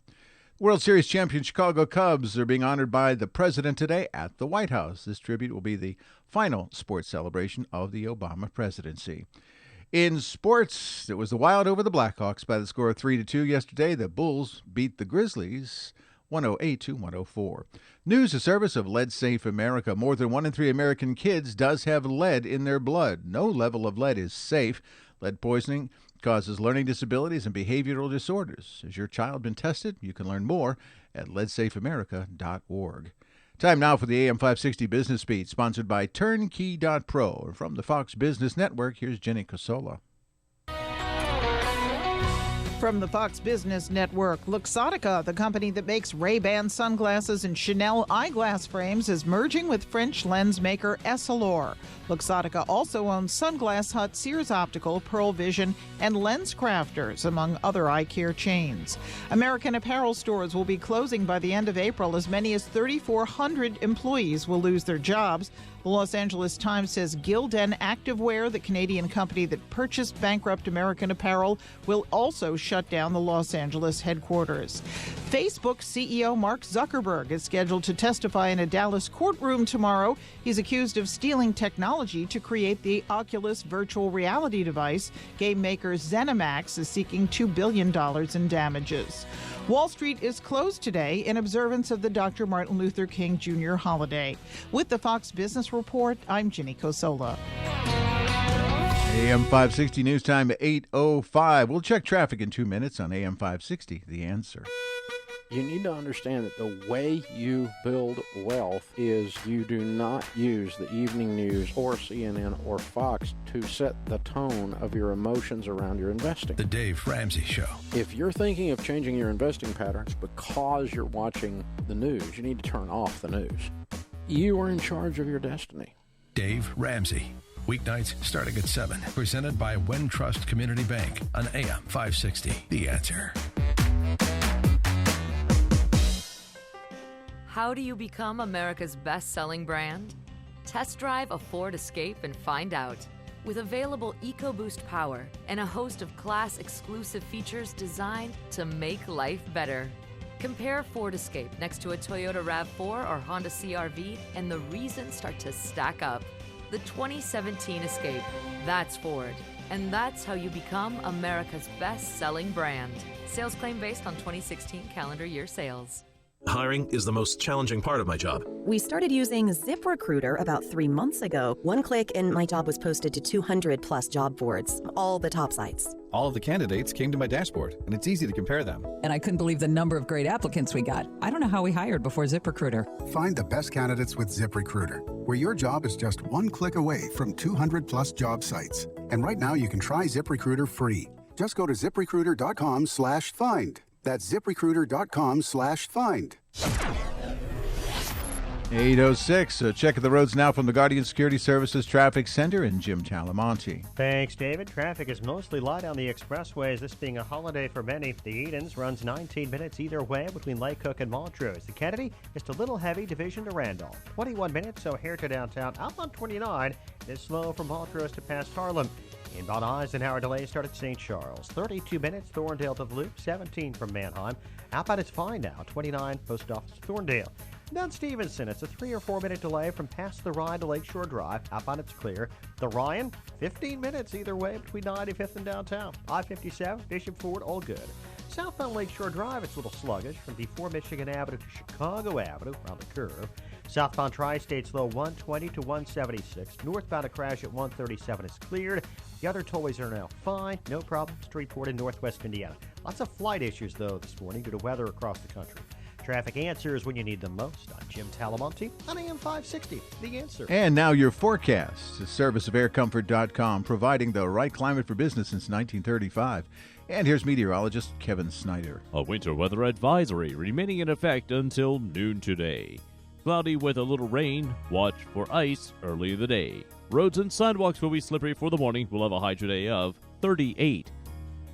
World Series champion Chicago Cubs are being honored by the president today at the White House. This tribute will be the final sports celebration of the Obama presidency. In sports, it was the Wild over the Blackhawks by the score of 3-2 yesterday. The Bulls beat the Grizzlies 108 104. News, a service of Lead Safe America. More than 1 in 3 American kids does have lead in their blood. No level of lead is safe. Lead poisoning causes learning disabilities and behavioral disorders. Has your child been tested? You can learn more at leadsafeamerica.org. Time now for the AM 560 Business Beat, sponsored by Turnkey.pro. From the Fox Business Network, here's Jenny Cosola. From the Fox Business Network, Luxottica, the company that makes Ray-Ban sunglasses and Chanel eyeglass frames, is merging with French lens maker Essilor. Luxottica also owns Sunglass Hut, Sears Optical, Pearl Vision, and Lens Crafters, among other eye care chains. American Apparel stores will be closing by the end of April. As many as 3,400 employees will lose their jobs. The Los Angeles Times says Gildan Activewear, the Canadian company that purchased bankrupt American Apparel, will also shut down the Los Angeles headquarters. Facebook CEO Mark Zuckerberg is scheduled to testify in a Dallas courtroom tomorrow. He's accused of stealing technology to create the Oculus virtual reality device. Game maker ZeniMax is seeking $2 billion in damages. Wall Street is closed today in observance of the Dr. Martin Luther King Jr. holiday. With the Fox Business Report, I'm Ginny Cosola. AM 560 news time 8:05. We'll check traffic in 2 minutes on AM 560, The Answer. You need to understand that the way you build wealth is you do not use the evening news or CNN or Fox to set the tone of your emotions around your investing. The Dave Ramsey Show. If you're thinking of changing your investing patterns because you're watching the news, you need to turn off the news. You are in charge of your destiny. Dave Ramsey. Weeknights starting at 7. Presented by Wintrust Community Bank on AM 560. The Answer. How do you become America's best-selling brand? Test drive a Ford Escape and find out. With available EcoBoost power and a host of class-exclusive features designed to make life better. Compare Ford Escape next to a Toyota RAV4 or Honda CR-V, and the reasons start to stack up. The 2017 Escape. That's Ford. And that's how you become America's best-selling brand. Sales claim based on 2016 calendar year sales. Hiring is the most challenging part of my job. We started using ZipRecruiter about 3 months ago. One click and my job was posted to 200 plus job boards, all the top sites. All of the candidates came to my dashboard, and it's easy to compare them. And I couldn't believe the number of great applicants we got. I don't know how we hired before ZipRecruiter. Find the best candidates with ZipRecruiter, where your job is just one click away from 200 plus job sites. And right now you can try ZipRecruiter free. Just go to ZipRecruiter.com/find. That's ZipRecruiter.com/find. 8:06. So check the roads now from the Guardian Security Services Traffic Center and Jim Talamonte. Thanks, David. Traffic is mostly light on the expressways, this being a holiday for many. The Edens runs 19 minutes either way between Lake Cook and Montrose. The Kennedy is a little heavy, division to Randolph. 21 minutes, O'Hare to downtown. Outbound 29 is slow from Montrose to past Harlem. Inbound Eisenhower delays start at St. Charles. 32 minutes, Thorndale to the Loop. 17 from Manheim. Outbound is fine now. 29, Post Office Thorndale. Down Stevenson, it's a 3 or 4 minute delay from past the Ryan to Lakeshore Drive. Outbound, it's clear. The Ryan, 15 minutes either way between 95th and downtown. I-57, Bishop Ford, all good. Southbound Lakeshore Drive, it's a little sluggish from before Michigan Avenue to Chicago Avenue around the curve. Southbound Tri-State slow 120 to 176. Northbound a crash at 137 is cleared. The other tollways are now fine. No problem. Streetport in northwest Indiana. Lots of flight issues, though, this morning due to weather across the country. Traffic answers when you need them most. I'm Jim Talamonte on AM 560, The Answer. And now your forecast. A service of aircomfort.com, providing the right climate for business since 1935. And here's meteorologist Kevin Snyder. A winter weather advisory remaining in effect until noon today. Cloudy with a little rain. Watch for ice early in the day. Roads and sidewalks will be slippery for the morning. We'll have a high today of 38.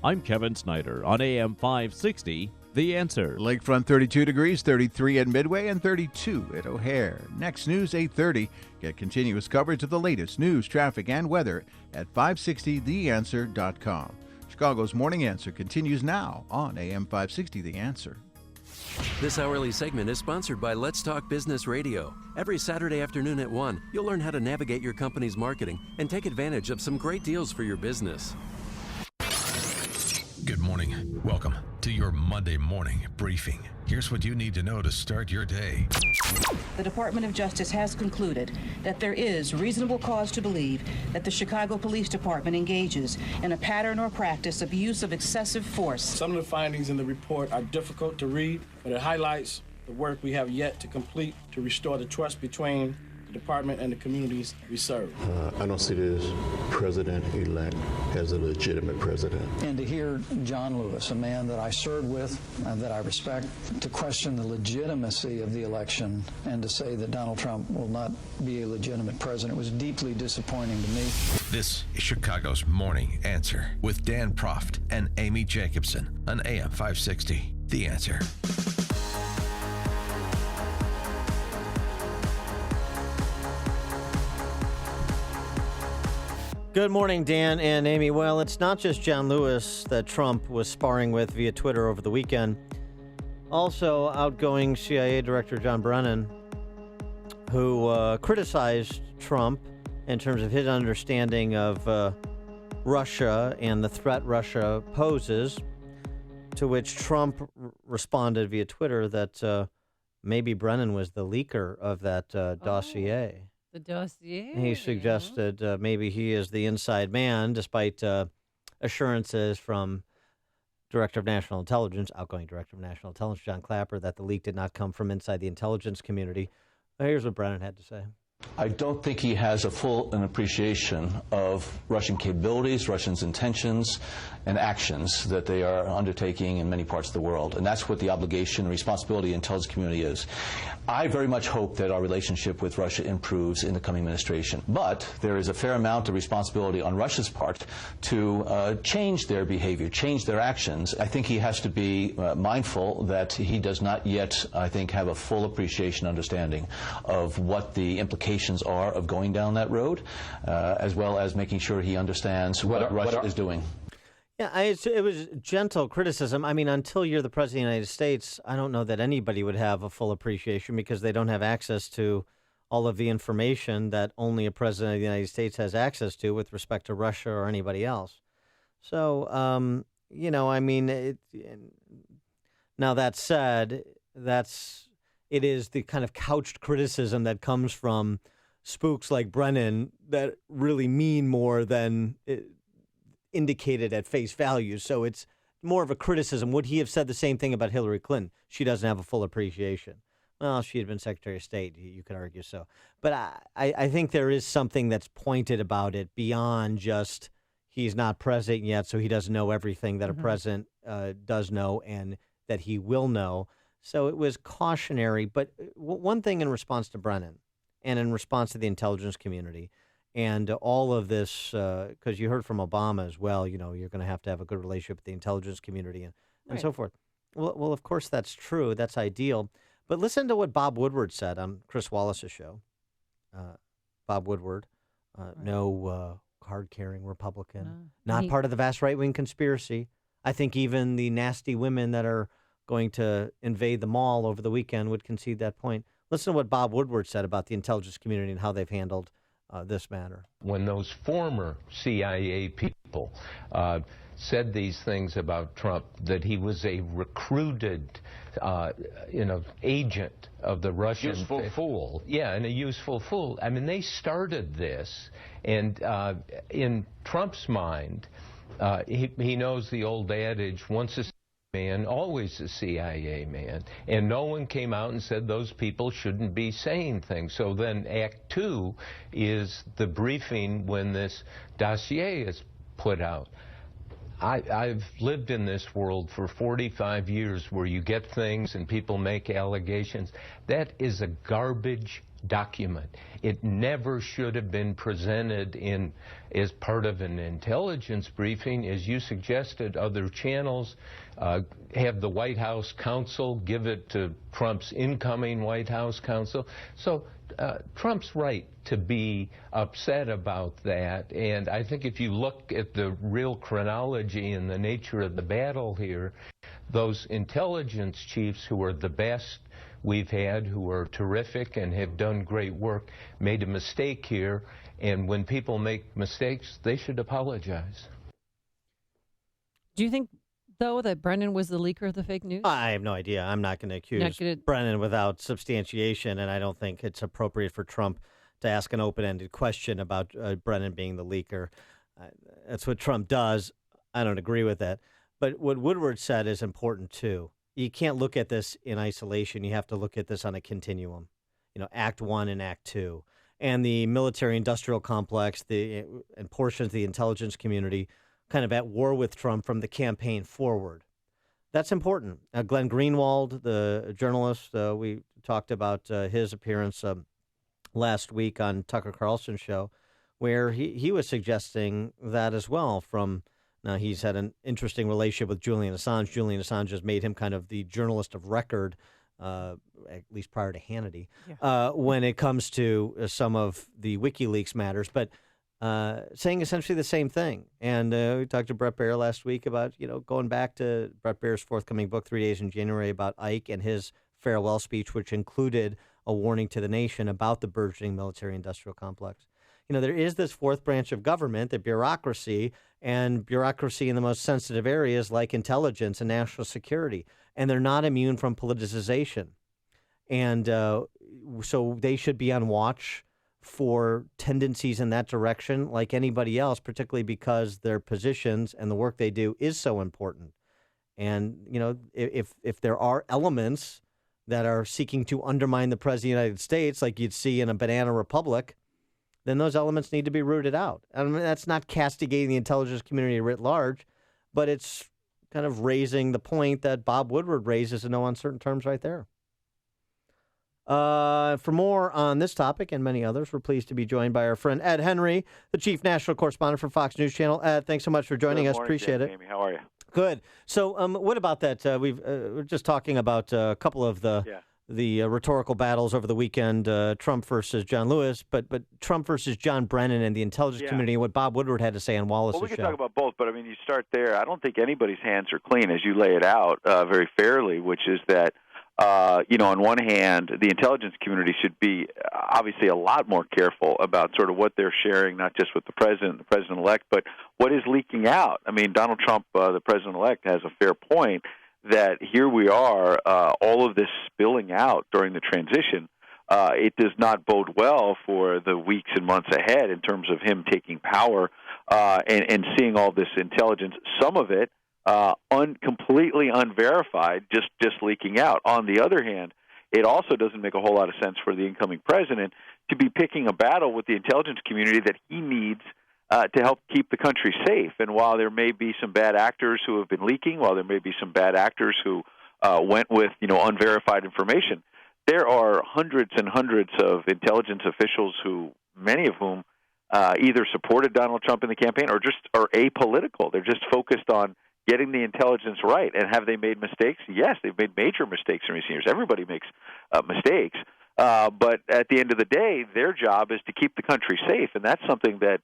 I'm Kevin Snyder on AM 560, The Answer. Lakefront 32 degrees, 33 at Midway, and 32 at O'Hare. Next news, 8:30. Get continuous coverage of the latest news, traffic, and weather at 560theanswer.com. Chicago's Morning Answer continues now on AM 560, The Answer. This hourly segment is sponsored by Let's Talk Business Radio. Every Saturday afternoon at 1, you'll learn how to navigate your company's marketing and take advantage of some great deals for your business. Good morning. Welcome to your Monday morning briefing. Here's what you need to know to start your day. The Department of Justice has concluded that there is reasonable cause to believe that the Chicago Police Department engages in a pattern or practice of use of excessive force. Some of the findings in the report are difficult to read, but it highlights the work we have yet to complete to restore the trust between the department and the communities we serve. I don't see this president-elect as a legitimate president. And to hear John Lewis, a man that I served with, that I respect, to question the legitimacy of the election and to say that Donald Trump will not be a legitimate president was deeply disappointing to me. This is Chicago's Morning Answer with Dan Proft and Amy Jacobson on AM 560. The Answer. Good morning, Dan and Amy. Well, it's not just John Lewis that Trump was sparring with via Twitter over the weekend. Also, outgoing CIA Director John Brennan, who criticized Trump in terms of his understanding of Russia and the threat Russia poses, to which Trump responded via Twitter that maybe Brennan was the leaker of that dossier. The dossier. He suggested maybe he is the inside man, despite assurances from Director of National Intelligence, outgoing Director of National Intelligence, John Clapper, that the leak did not come from inside the intelligence community. Here's what Brennan had to say. I don't think he has a full appreciation of Russian capabilities, Russians' intentions, and actions that they are undertaking in many parts of the world. And that's what the obligation and responsibility of the intelligence community is. I very much hope that our relationship with Russia improves in the coming administration. But there is a fair amount of responsibility on Russia's part to change their behavior, change their actions. I think he has to be mindful that he does not yet, I think, have a full appreciation, understanding of what the implications are of going down that road, as well as making sure he understands what Russia is doing. Yeah, it was gentle criticism. I mean, until you're the President of the United States, I don't know that anybody would have a full appreciation because they don't have access to all of the information that only a President of the United States has access to with respect to Russia or anybody else. So, you know, I mean, now that said, it is the kind of couched criticism that comes from spooks like Brennan that really mean more than indicated at face value. So it's more of a criticism. Would he have said the same thing about Hillary Clinton? She doesn't have a full appreciation. Well, she had been Secretary of State. You could argue so. But I think there is something that's pointed about it beyond just he's not president yet, so he doesn't know everything that a president does know and that he will know. So it was cautionary. But one thing in response to Brennan and in response to the intelligence community and all of this, because you heard from Obama as well, you know, you're going to have a good relationship with the intelligence community and so forth. Well, of course, that's true. That's ideal. But listen to what Bob Woodward said on Chris Wallace's show. Bob Woodward, no card-carrying Republican, not part of the vast right-wing conspiracy. I think even the nasty women that are going to invade the mall over the weekend would concede that point. Listen to what Bob Woodward said about the intelligence community and how they've handled this matter. When those former CIA people said these things about Trump, that he was a recruited, agent of the Russian... Useful fool. Yeah, and a useful fool. I mean, they started this, and in Trump's mind, he knows the old adage, once a man, always a CIA man. And no one came out and said those people shouldn't be saying things. So then Act 2 is the briefing when this dossier is put out. I've lived in this world for 45 years where you get things and people make allegations. That is a garbage document. It never should have been presented as part of an intelligence briefing. As you suggested, other channels have the White House counsel give it to Trump's incoming White House counsel. So Trump's right to be upset about that. And I think if you look at the real chronology and the nature of the battle here, those intelligence chiefs who are the best we've had, who are terrific and have done great work, made a mistake here. And when people make mistakes, they should apologize. Do you think though, that Brennan was the leaker of the fake news? I have no idea. I'm not going to accuse Brennan without substantiation, and I don't think it's appropriate for Trump to ask an open-ended question about Brennan being the leaker. That's what Trump does. I don't agree with that. But what Woodward said is important, too. You can't look at this in isolation. You have to look at this on a continuum, Act 1 and Act 2. And the military-industrial complex and portions of the intelligence community kind of at war with Trump from the campaign forward. That's important. Glenn Greenwald, the journalist, we talked about his appearance last week on Tucker Carlson's show, where he was suggesting that as well. Now, he's had an interesting relationship with Julian Assange. Julian Assange has made him kind of the journalist of record, at least prior to Hannity, when it comes to some of the WikiLeaks matters. But saying essentially the same thing. And we talked to Bret Baier last week about, going back to Bret Baier's forthcoming book, 3 Days in January, about Ike and his farewell speech, which included a warning to the nation about the burgeoning military-industrial complex. There is this fourth branch of government, the bureaucracy, and bureaucracy in the most sensitive areas like intelligence and national security, and they're not immune from politicization. And so they should be on watch for tendencies in that direction like anybody else, particularly because their positions and the work they do is so important. And, if there are elements that are seeking to undermine the President of the United States, like you'd see in a banana republic, then those elements need to be rooted out. I mean, that's not castigating the intelligence community writ large, but it's kind of raising the point that Bob Woodward raises in no uncertain terms right there. For more on this topic and many others, we're pleased to be joined by our friend Ed Henry, the chief national correspondent for Fox News Channel. Ed, thanks so much for joining us. Appreciate it. Amy, how are you? Good. So, what about that? We're just talking about a couple of the rhetorical battles over the weekend, Trump versus John Lewis, but Trump versus John Brennan and the intelligence community, and what Bob Woodward had to say on Wallace's show. Well, we can talk about both, but I mean, you start there. I don't think anybody's hands are clean, as you lay it out very fairly, which is that, on one hand, the intelligence community should be obviously a lot more careful about sort of what they're sharing, not just with the president-elect, but what is leaking out. I mean, Donald Trump, the president-elect, has a fair point that here we are, all of this spilling out during the transition. It does not bode well for the weeks and months ahead in terms of him taking power and seeing all this intelligence, some of it completely unverified, just leaking out. On the other hand, it also doesn't make a whole lot of sense for the incoming president to be picking a battle with the intelligence community that he needs to help keep the country safe. And while there may be some bad actors who have been leaking, while there may be some bad actors who went with unverified information, there are hundreds and hundreds of intelligence officials many of whom either supported Donald Trump in the campaign or just are apolitical. They're just focused on getting the intelligence right. And have they made mistakes? Yes, they've made major mistakes in recent years. Everybody makes mistakes. But at the end of the day, their job is to keep the country safe. And that's something that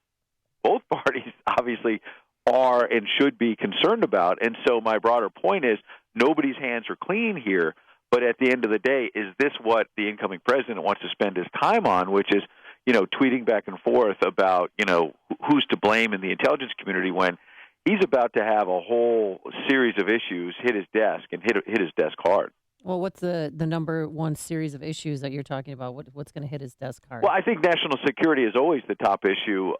both parties obviously are and should be concerned about. And so my broader point is nobody's hands are clean here. But at the end of the day, is this what the incoming president wants to spend his time on, which is, tweeting back and forth about, who's to blame in the intelligence community when he's about to have a whole series of issues hit his desk and hit his desk hard. Well, what's the number one series of issues that you're talking about? What's going to hit his desk hard? Well, I think national security is always the top issue.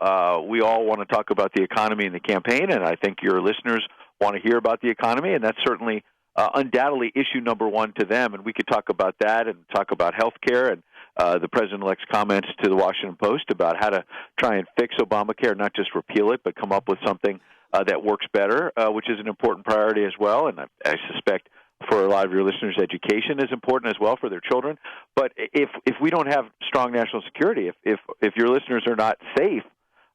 We all want to talk about the economy in the campaign, and I think your listeners want to hear about the economy, and that's certainly undoubtedly issue number one to them. And we could talk about that and talk about health care and the president-elect's comments to the Washington Post about how to try and fix Obamacare, not just repeal it, but come up with something that works better, which is an important priority as well. And I suspect for a lot of your listeners, education is important as well for their children. But if we don't have strong national security, if your listeners are not safe,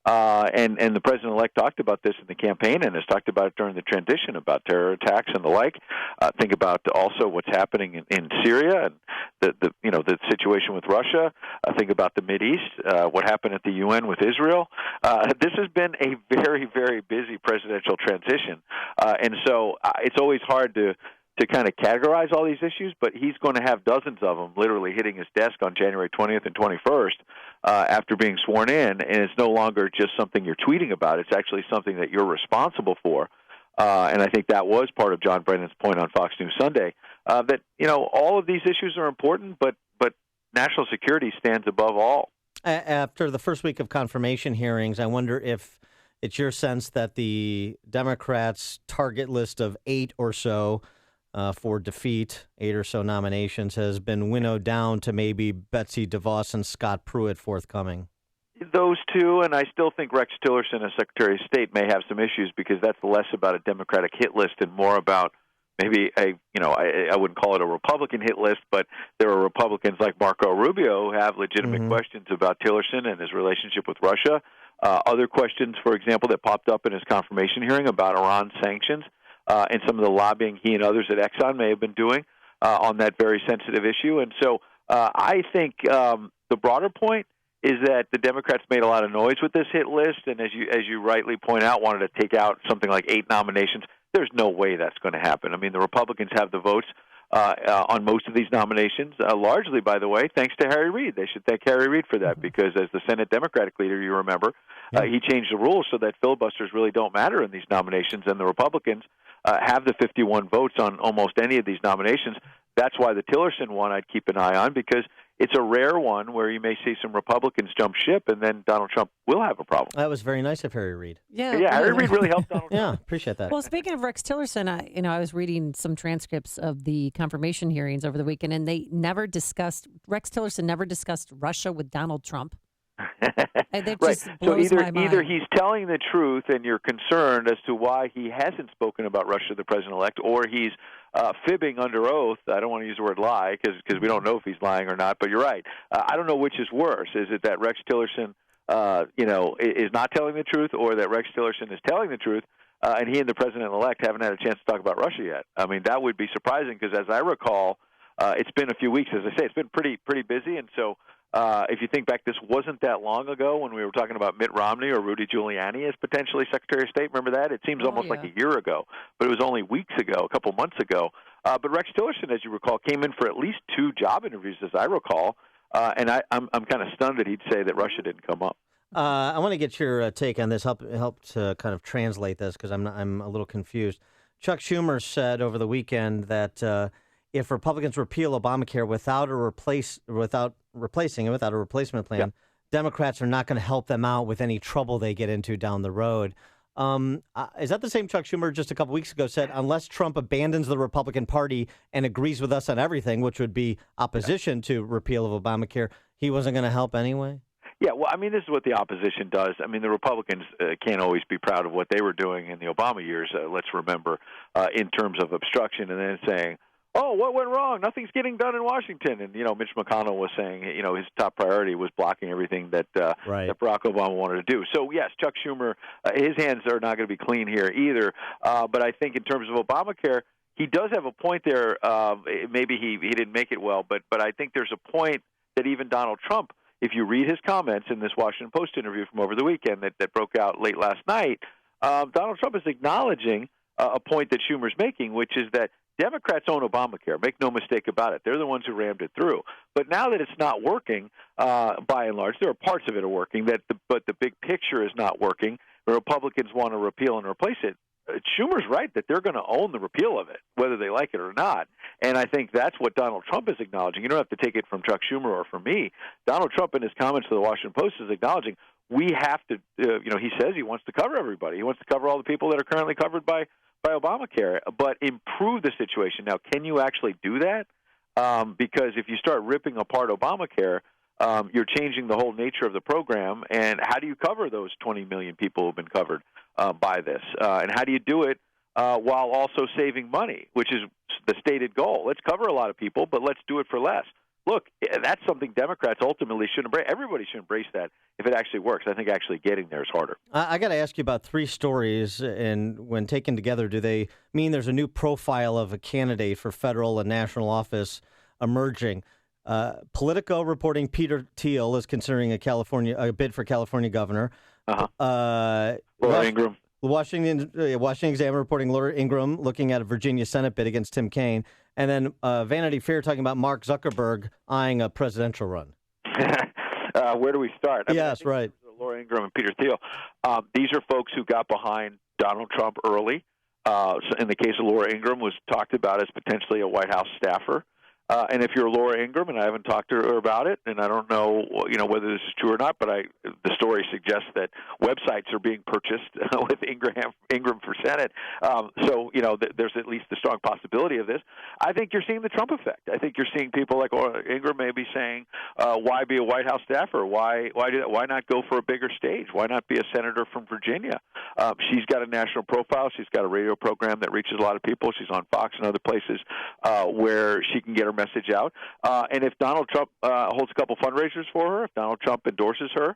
and the president-elect talked about this in the campaign and has talked about it during the transition about terror attacks and the like. Think about also what's happening in Syria and the situation with Russia. Think about the Mideast, what happened at the UN with Israel. This has been a very, very busy presidential transition, and so it's always hard to kind of categorize all these issues, but he's going to have dozens of them literally hitting his desk on January 20th and 21st after being sworn in, and it's no longer just something you're tweeting about. It's actually something that you're responsible for. and I think that was part of John Brennan's point on Fox News Sunday, that, all of these issues are important, but national security stands above all. After the first week of confirmation hearings, I wonder if it's your sense that the Democrats' target list of 8 or so for defeat, 8 or so nominations, has been winnowed down to maybe Betsy DeVos and Scott Pruitt forthcoming. Those two, and I still think Rex Tillerson as Secretary of State may have some issues because that's less about a Democratic hit list and more about maybe I wouldn't call it a Republican hit list, but there are Republicans like Marco Rubio who have legitimate questions about Tillerson and his relationship with Russia. Other questions, for example, that popped up in his confirmation hearing about Iran sanctions and some of the lobbying he and others at Exxon may have been doing on that very sensitive issue. And so I think the broader point is that the Democrats made a lot of noise with this hit list, and as you rightly point out, wanted to take out something like 8 nominations. There's no way that's going to happen. I mean, the Republicans have the votes on most of these nominations, largely, by the way, thanks to Harry Reid. They should thank Harry Reid for that because as the Senate Democratic leader, you remember, he changed the rules so that filibusters really don't matter in these nominations, and the Republicans have the 51 votes on almost any of these nominations. That's why the Tillerson one I'd keep an eye on because it's a rare one where you may see some Republicans jump ship, and then Donald Trump will have a problem. That was very nice of Harry Reid. Yeah, Harry Reid really helped Donald Trump. Yeah, appreciate that. Well, speaking of Rex Tillerson, I was reading some transcripts of the confirmation hearings over the weekend, and Rex Tillerson never discussed Russia with Donald Trump. That right. just blows my mind. Either he's telling the truth and you're concerned as to why he hasn't spoken about Russia, the president-elect, or he's fibbing under oath. I don't want to use the word lie because we don't know if he's lying or not, but you're right. I don't know which is worse. Is it that Rex Tillerson is not telling the truth, or that Rex Tillerson is telling the truth and he and the president-elect haven't had a chance to talk about Russia yet? I mean, that would be surprising because as I recall, it's been a few weeks. As I say, it's been pretty busy, and so if you think back, this wasn't that long ago when we were talking about Mitt Romney or Rudy Giuliani as potentially Secretary of State. Remember that? It seems almost like a year ago, but it was only weeks ago, a couple months ago. But Rex Tillerson, as you recall, came in for at least 2 job interviews, as I recall, and I'm kind of stunned that he'd say that Russia didn't come up. I want to get your take on this. Help to kind of translate this because I'm a little confused. Chuck Schumer said over the weekend that if Republicans repeal Obamacare without a replacement plan, Democrats are not going to help them out with any trouble they get into down the road. Is that the same Chuck Schumer just a couple weeks ago said, unless Trump abandons the Republican Party and agrees with us on everything, which would be opposition to repeal of Obamacare, he wasn't going to help anyway? Yeah, well, I mean, this is what the opposition does. I mean, the Republicans can't always be proud of what they were doing in the Obama years, let's remember, in terms of obstruction, and then saying, oh, what went wrong? Nothing's getting done in Washington. And, Mitch McConnell was saying, his top priority was blocking everything that that Barack Obama wanted to do. So, yes, Chuck Schumer, his hands are not going to be clean here either. But I think in terms of Obamacare, he does have a point there. Maybe he didn't make it well, but I think there's a point that even Donald Trump, if you read his comments in this Washington Post interview from over the weekend that broke out late last night, Donald Trump is acknowledging a point that Schumer's making, which is that Democrats own Obamacare. Make no mistake about it. They're the ones who rammed it through. But now that it's not working, by and large, there are parts of it are working, but the big picture is not working. The Republicans want to repeal and replace it. Schumer's right that they're going to own the repeal of it, whether they like it or not. And I think that's what Donald Trump is acknowledging. You don't have to take it from Chuck Schumer or from me. Donald Trump, in his comments to the Washington Post, is acknowledging we have to, he says he wants to cover everybody. He wants to cover all the people that are currently covered by Obamacare, but improve the situation. Now, can you actually do that? Because if you start ripping apart Obamacare, you're changing the whole nature of the program. And how do you cover those 20 million people who have been covered by this? And how do you do it while also saving money, which is the stated goal? Let's cover a lot of people, but let's do it for less. Look, that's something Democrats ultimately should embrace. Everybody should embrace that if it actually works. I think actually getting there is harder. I got to ask you about 3 stories, and when taken together, do they mean there's a new profile of a candidate for federal and national office emerging? Politico reporting Peter Thiel is considering a bid for California governor. Laura Ingraham. Washington Examiner reporting Laura Ingraham looking at a Virginia Senate bid against Tim Kaine. And then Vanity Fair talking about Mark Zuckerberg eyeing a presidential run. Where do we start? Yes, right. Laura Ingraham and Peter Thiel. These are folks who got behind Donald Trump early. in the case of Laura Ingraham, was talked about as potentially a White House staffer. And if you're Laura Ingraham, and I haven't talked to her about it, and I don't know, whether this is true or not, but the story suggests that websites are being purchased with Ingraham for Senate. So there's at least the strong possibility of this. I think you're seeing the Trump effect. I think you're seeing people like Ingraham maybe saying, "Why be a White House staffer? Why do that? Why not go for a bigger stage? Why not be a senator from Virginia?" She's got a national profile. She's got a radio program that reaches a lot of people. She's on Fox and other places where she can get her message out. And if Donald Trump holds a couple fundraisers for her, if Donald Trump endorses her,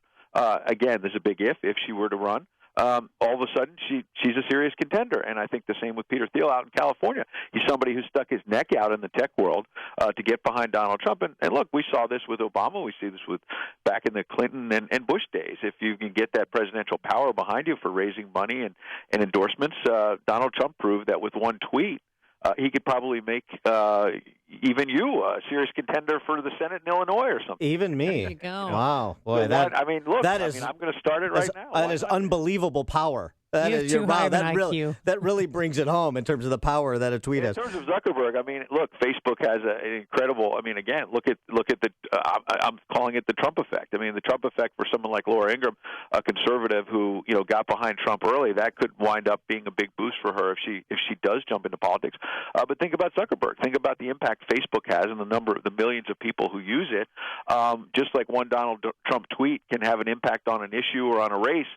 again, there's a big if she were to run, all of a sudden she's a serious contender. And I think the same with Peter Thiel out in California. He's somebody who stuck his neck out in the tech world to get behind Donald Trump. And look, we saw this with Obama. We see this with back in the Clinton and Bush days. If you can get that presidential power behind you for raising money and endorsements, Donald Trump proved that with one tweet, he could probably make even you a serious contender for the Senate in Illinois or something. Even me. There you go. Wow. Boy, I'm going to start it right now. That is unbelievable power. That really brings it home in terms of the power that a tweet has. In terms of Zuckerberg, look, Facebook has an incredible. Again, look at the. I'm calling it the Trump effect. The Trump effect for someone like Laura Ingraham, a conservative who got behind Trump early, that could wind up being a big boost for her if she does jump into politics. But think about Zuckerberg. Think about the impact Facebook has and the millions of people who use it. Just like one Donald Trump tweet can have an impact on an issue or on a race.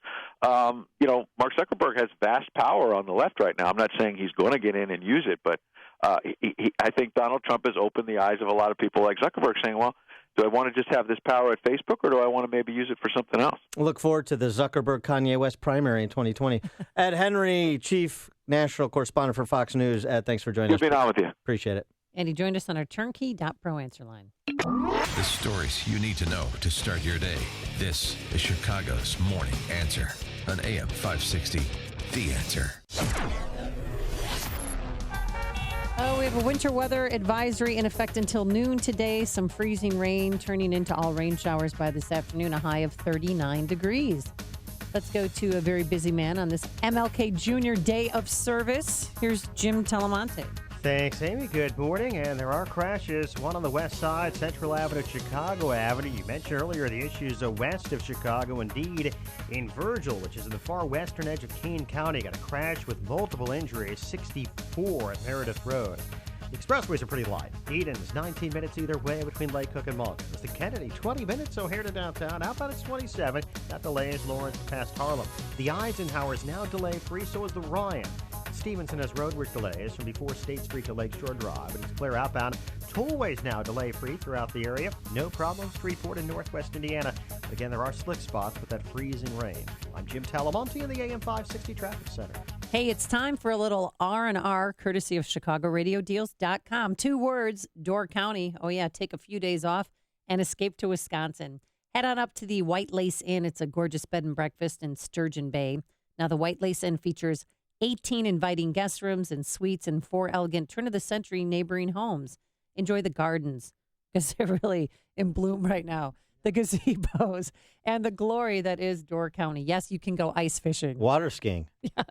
Mark Zuckerberg has vast power on the left right now. I'm not saying he's going to get in and use it, but I think Donald Trump has opened the eyes of a lot of people like Zuckerberg saying, well, do I want to just have this power at Facebook, or do I want to maybe use it for something else? Look forward to the Zuckerberg-Kanye West primary in 2020. Ed Henry, Chief National Correspondent for Fox News. Ed, thanks for joining us. Good being on with you. Appreciate it. And he joined us on our turnkey.pro answer line. The stories you need to know to start your day. This is Chicago's Morning Answer on AM 560, The Answer. Oh, we have a winter weather advisory in effect until noon today. Some freezing rain turning into all rain showers by this afternoon, a high of 39 degrees. Let's go to a very busy man on this MLK Jr. Day of Service. Here's Jim Talamonte. Thanks, Amy. Good morning. And there are crashes. One on the west side, Central Avenue, Chicago Avenue. You mentioned earlier the issues west of Chicago. Indeed, in Virgil, which is in the far western edge of Kane County, got a crash with multiple injuries, 64 at Meredith Road. The expressways are pretty light. Eden's 19 minutes either way between Lake Cook and Malton. It's the Kennedy, 20 minutes O'Hare to downtown. Outbound it's 27. That delays Lawrence past Harlem. The Eisenhower is now delay-free, so is the Ryan. Stevenson has roadwork delays from before State Street to Lakeshore Drive, and it's clear outbound. Tollways now delay-free throughout the area. No problems to report in northwest Indiana. But again, there are slick spots with that freezing rain. I'm Jim Talamonte in the AM 560 Traffic Center. Hey, it's time for a little R&R courtesy of ChicagoRadioDeals.com. 2 words, Door County. Oh, yeah, take a few days off and escape to Wisconsin. Head on up to the White Lace Inn. It's a gorgeous bed and breakfast in Sturgeon Bay. Now, the White Lace Inn features 18 inviting guest rooms and suites and 4 elegant turn-of-the-century neighboring homes. Enjoy the gardens, because they're really in bloom right now. The gazebos and the glory that is Door County. Yes, you can go ice fishing. Water skiing. Yeah.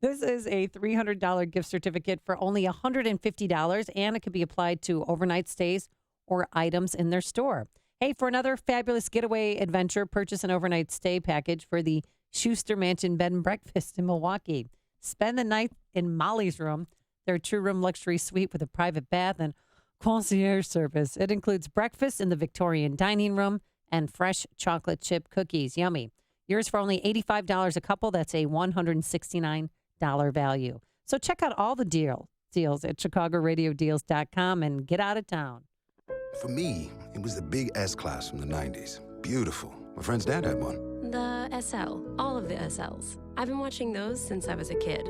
This is a $300 gift certificate for only $150, and it can be applied to overnight stays or items in their store. Hey, for another fabulous getaway adventure, purchase an overnight stay package for the Schuster Mansion Bed and Breakfast in Milwaukee. Spend the night in Molly's room, their 2-room luxury suite with a private bath and concierge service. It includes breakfast in the Victorian dining room and fresh chocolate chip cookies. Yummy. Yours for only $85 a couple. That's a $169 value. So check out all the deals at ChicagoRadioDeals.com and get out of town. For me, it was the big S-Class from the 90s. Beautiful. My friend's dad had one. The SL. All of the SLs. I've been watching those since I was a kid.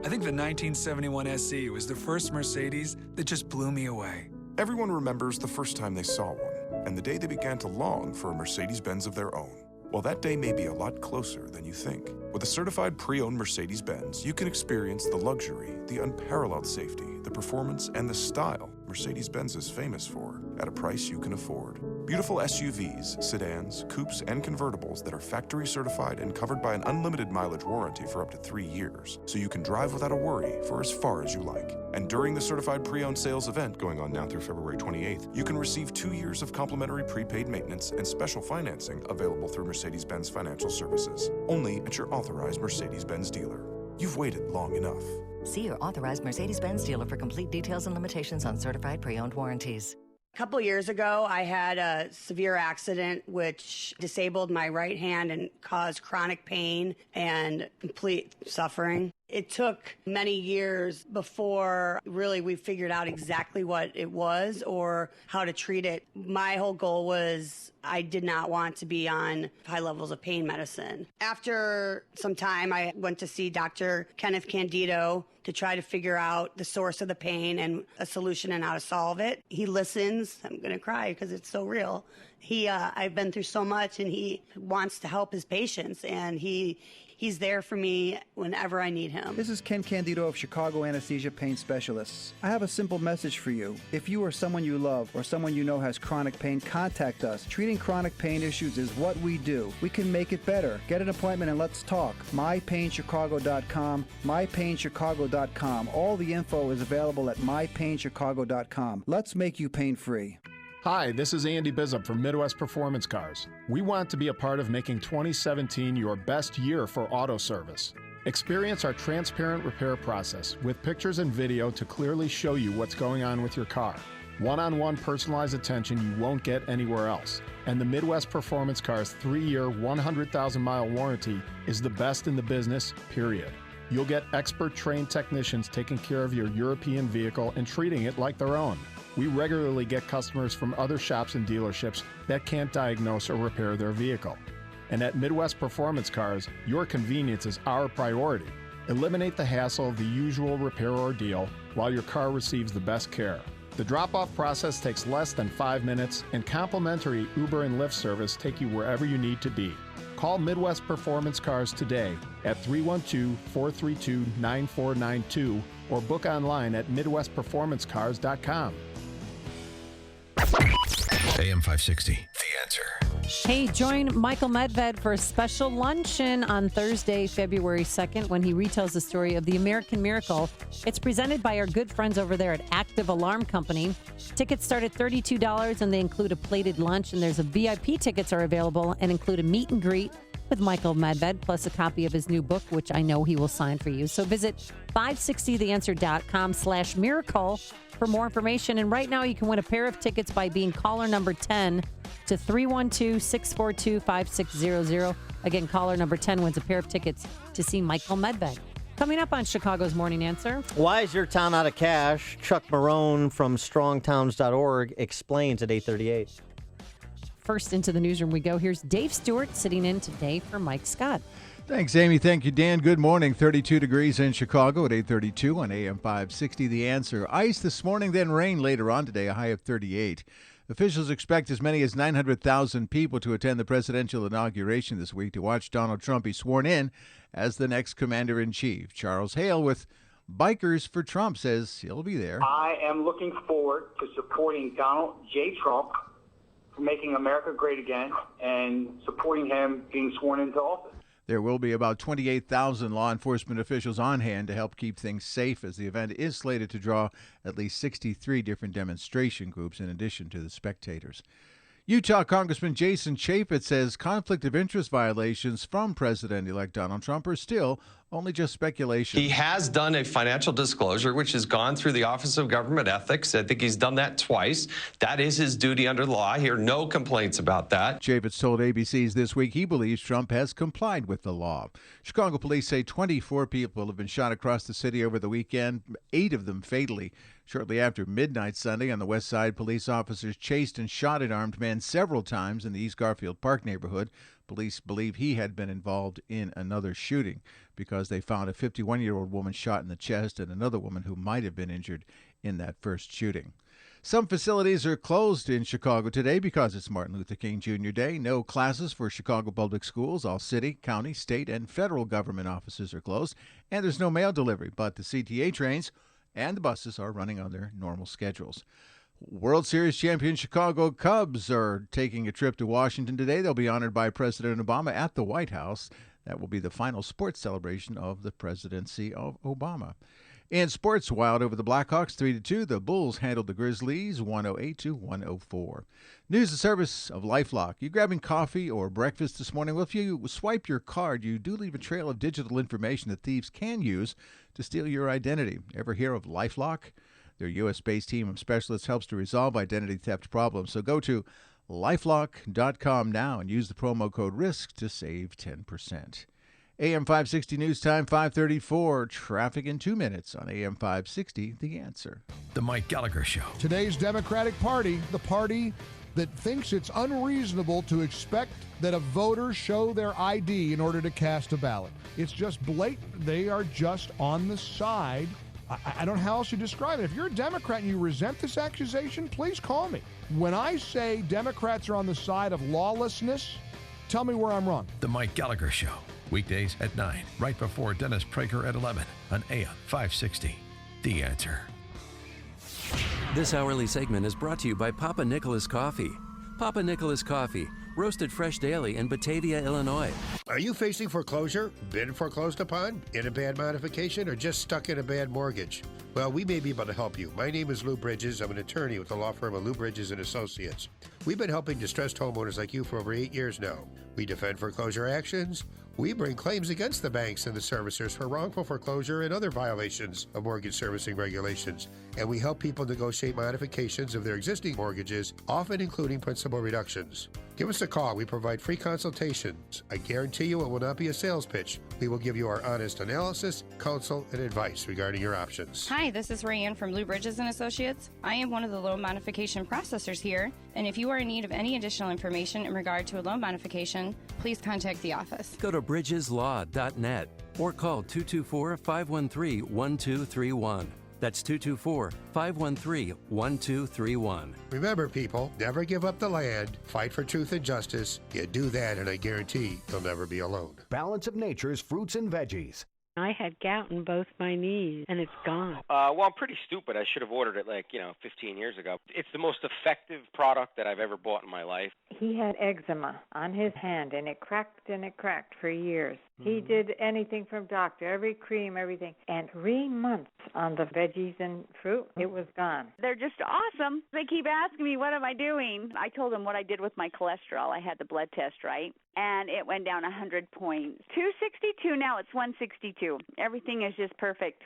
I think the 1971 SE was the first Mercedes that just blew me away. Everyone remembers the first time they saw one, and the day they began to long for a Mercedes-Benz of their own. Well, that day may be a lot closer than you think. With a certified pre-owned Mercedes-Benz, you can experience the luxury, the unparalleled safety, the performance, and the style Mercedes-Benz is famous for at a price you can afford. Beautiful SUVs, sedans, coupes, and convertibles that are factory certified and covered by an unlimited mileage warranty for up to 3 years, so you can drive without a worry for as far as you like. And during the certified pre-owned sales event going on now through February 28th, you can receive 2 years of complimentary prepaid maintenance and special financing available through Mercedes-Benz Financial Services, only at your authorized Mercedes-Benz dealer. You've waited long enough. See your authorized Mercedes-Benz dealer for complete details and limitations on certified pre-owned warranties. A couple years ago, I had a severe accident which disabled my right hand and caused chronic pain and complete suffering. It took many years before really we figured out exactly what it was or how to treat it. My whole goal was I did not want to be on high levels of pain medicine. After some time, I went to see Dr. Kenneth Candido to try to figure out the source of the pain and a solution and how to solve it. He listens. I'm going to cry because it's so real. I've been through so much, and he wants to help his patients, and he's there for me whenever I need him. This is Ken Candido of Chicago Anesthesia Pain Specialists. I have a simple message for you. If you or someone you love or someone you know has chronic pain, contact us. Treating chronic pain issues is what we do. We can make it better. Get an appointment and let's talk. MyPainChicago.com, MyPainChicago.com. All the info is available at MyPainChicago.com. Let's make you pain-free. Hi, this is Andy Bizup from Midwest Performance Cars. We want to be a part of making 2017 your best year for auto service. Experience our transparent repair process with pictures and video to clearly show you what's going on with your car. One-on-one personalized attention you won't get anywhere else. And the Midwest Performance Cars 3-year, 100,000-mile warranty is the best in the business, period. You'll get expert trained technicians taking care of your European vehicle and treating it like their own. We regularly get customers from other shops and dealerships that can't diagnose or repair their vehicle. And at Midwest Performance Cars, your convenience is our priority. Eliminate the hassle of the usual repair ordeal while your car receives the best care. The drop-off process takes less than 5 minutes, and complimentary Uber and Lyft service take you wherever you need to be. Call Midwest Performance Cars today at 312-432-9492 or book online at MidwestPerformanceCars.com. AM 560, The Answer. Hey, join Michael Medved for a special luncheon on Thursday, February 2nd, when he retells the story of the American Miracle. It's presented by our good friends over there at Active Alarm Company. Tickets start at $32, and they include a plated lunch, and there's a VIP tickets are available and include a meet and greet with Michael Medved, plus a copy of his new book, which I know he will sign for you. So visit 560theanswer.com/miracle for more information. And right now you can win a pair of tickets by being caller number 10 to 312-642-5600. Again, caller number 10 wins a pair of tickets to see Michael Medved. Coming up on Chicago's Morning Answer. Why is your town out of cash? Chuck Marrone from strongtowns.org explains at 8:38. First into the newsroom we go. Here's Dave Stewart sitting in today for Mike Scott. Thanks, Amy. Thank you, Dan. Good morning. 32 degrees in Chicago at 8:32 on AM 560. The Answer. Ice this morning, then rain later on today, a high of 38. Officials expect as many as 900,000 people to attend the presidential inauguration this week to watch Donald Trump be sworn in as the next commander-in-chief. Charles Hale with Bikers for Trump says he'll be there. I am looking forward to supporting Donald J. Trump for making America great again and supporting him being sworn into office. There will be about 28,000 law enforcement officials on hand to help keep things safe, as the event is slated to draw at least 63 different demonstration groups in addition to the spectators. Utah Congressman Jason Chaffetz says conflict of interest violations from President-elect Donald Trump are still only just speculation. He has done a financial disclosure, which has gone through the Office of Government Ethics. I think he's done that twice. That is his duty under the law. I hear no complaints about that. Chaffetz told ABC's This Week he believes Trump has complied with the law. Chicago police say 24 people have been shot across the city over the weekend, 8 of them fatally. Shortly after midnight Sunday on the west side, police officers chased and shot an armed man several times in the East Garfield Park neighborhood. Police believe he had been involved in another shooting because they found a 51-year-old woman shot in the chest and another woman who might have been injured in that first shooting. Some facilities are closed in Chicago today because it's Martin Luther King Jr. Day. No classes for Chicago public schools. All city, county, state, and federal government offices are closed. And there's no mail delivery, but the CTA trains and the buses are running on their normal schedules. World Series champion Chicago Cubs are taking a trip to Washington today. They'll be honored by President Obama at the White House. That will be the final sports celebration of the presidency of Obama. In sports, Wild over the Blackhawks 3-2. The Bulls handled the Grizzlies 108-104. News and service of LifeLock. You grabbing coffee or breakfast this morning? Well, if you swipe your card, you do leave a trail of digital information that thieves can use to steal your identity. Ever hear of LifeLock? Their U.S.-based team of specialists helps to resolve identity theft problems. So go to lifelock.com now and use the promo code RISK to save 10%. AM 560 News Time, 5:34. Traffic in 2 minutes on AM 560, The Answer. The Mike Gallagher Show. Today's Democratic Party, the party that thinks it's unreasonable to expect that a voter show their ID in order to cast a ballot. It's just blatant. They are just on the side. I don't know how else to describe it. If you're a Democrat and you resent this accusation, please call me. When I say Democrats are on the side of lawlessness, tell me where I'm wrong. The Mike Gallagher Show. Weekdays at 9, right before Dennis Prager at 11 on AM 560. The Answer. This hourly segment is brought to you by Papa Nicholas Coffee. Papa Nicholas Coffee, roasted fresh daily in Batavia, Illinois. Are you facing foreclosure, been foreclosed upon, in a bad modification, or just stuck in a bad mortgage? Well, we may be able to help you. My name is Lou Bridges. I'm an attorney with the law firm of Lou Bridges & Associates. We've been helping distressed homeowners like you for over 8 years now. We defend foreclosure actions. We bring claims against the banks and the servicers for wrongful foreclosure and other violations of mortgage servicing regulations. And we help people negotiate modifications of their existing mortgages, often including principal reductions. Give us a call. We provide free consultations. I guarantee you it will not be a sales pitch. We will give you our honest analysis, counsel, and advice regarding your options. Hi, this is Rayanne from Lou Bridges & Associates. I am one of the loan modification processors here, and if you are in need of any additional information in regard to a loan modification, please contact the office. Go to bridgeslaw.net or call 224-513-1231. That's 224-513-1231. Remember, people, never give up the land. Fight for truth and justice. You do that, and I guarantee you'll never be alone. Balance of Nature's fruits and veggies. I had gout in both my knees, and it's gone. Well, I'm pretty stupid. I should have ordered it 15 years ago. It's the most effective product that I've ever bought in my life. He had eczema on his hand, and it cracked for years. He did anything from doctor, every cream, everything. And 3 months on the veggies and fruit, it was gone. They're just awesome. They keep asking me, what am I doing? I told them what I did with my cholesterol. I had the blood test, right? And it went down 100 points. 262, now it's 162. Everything is just perfect.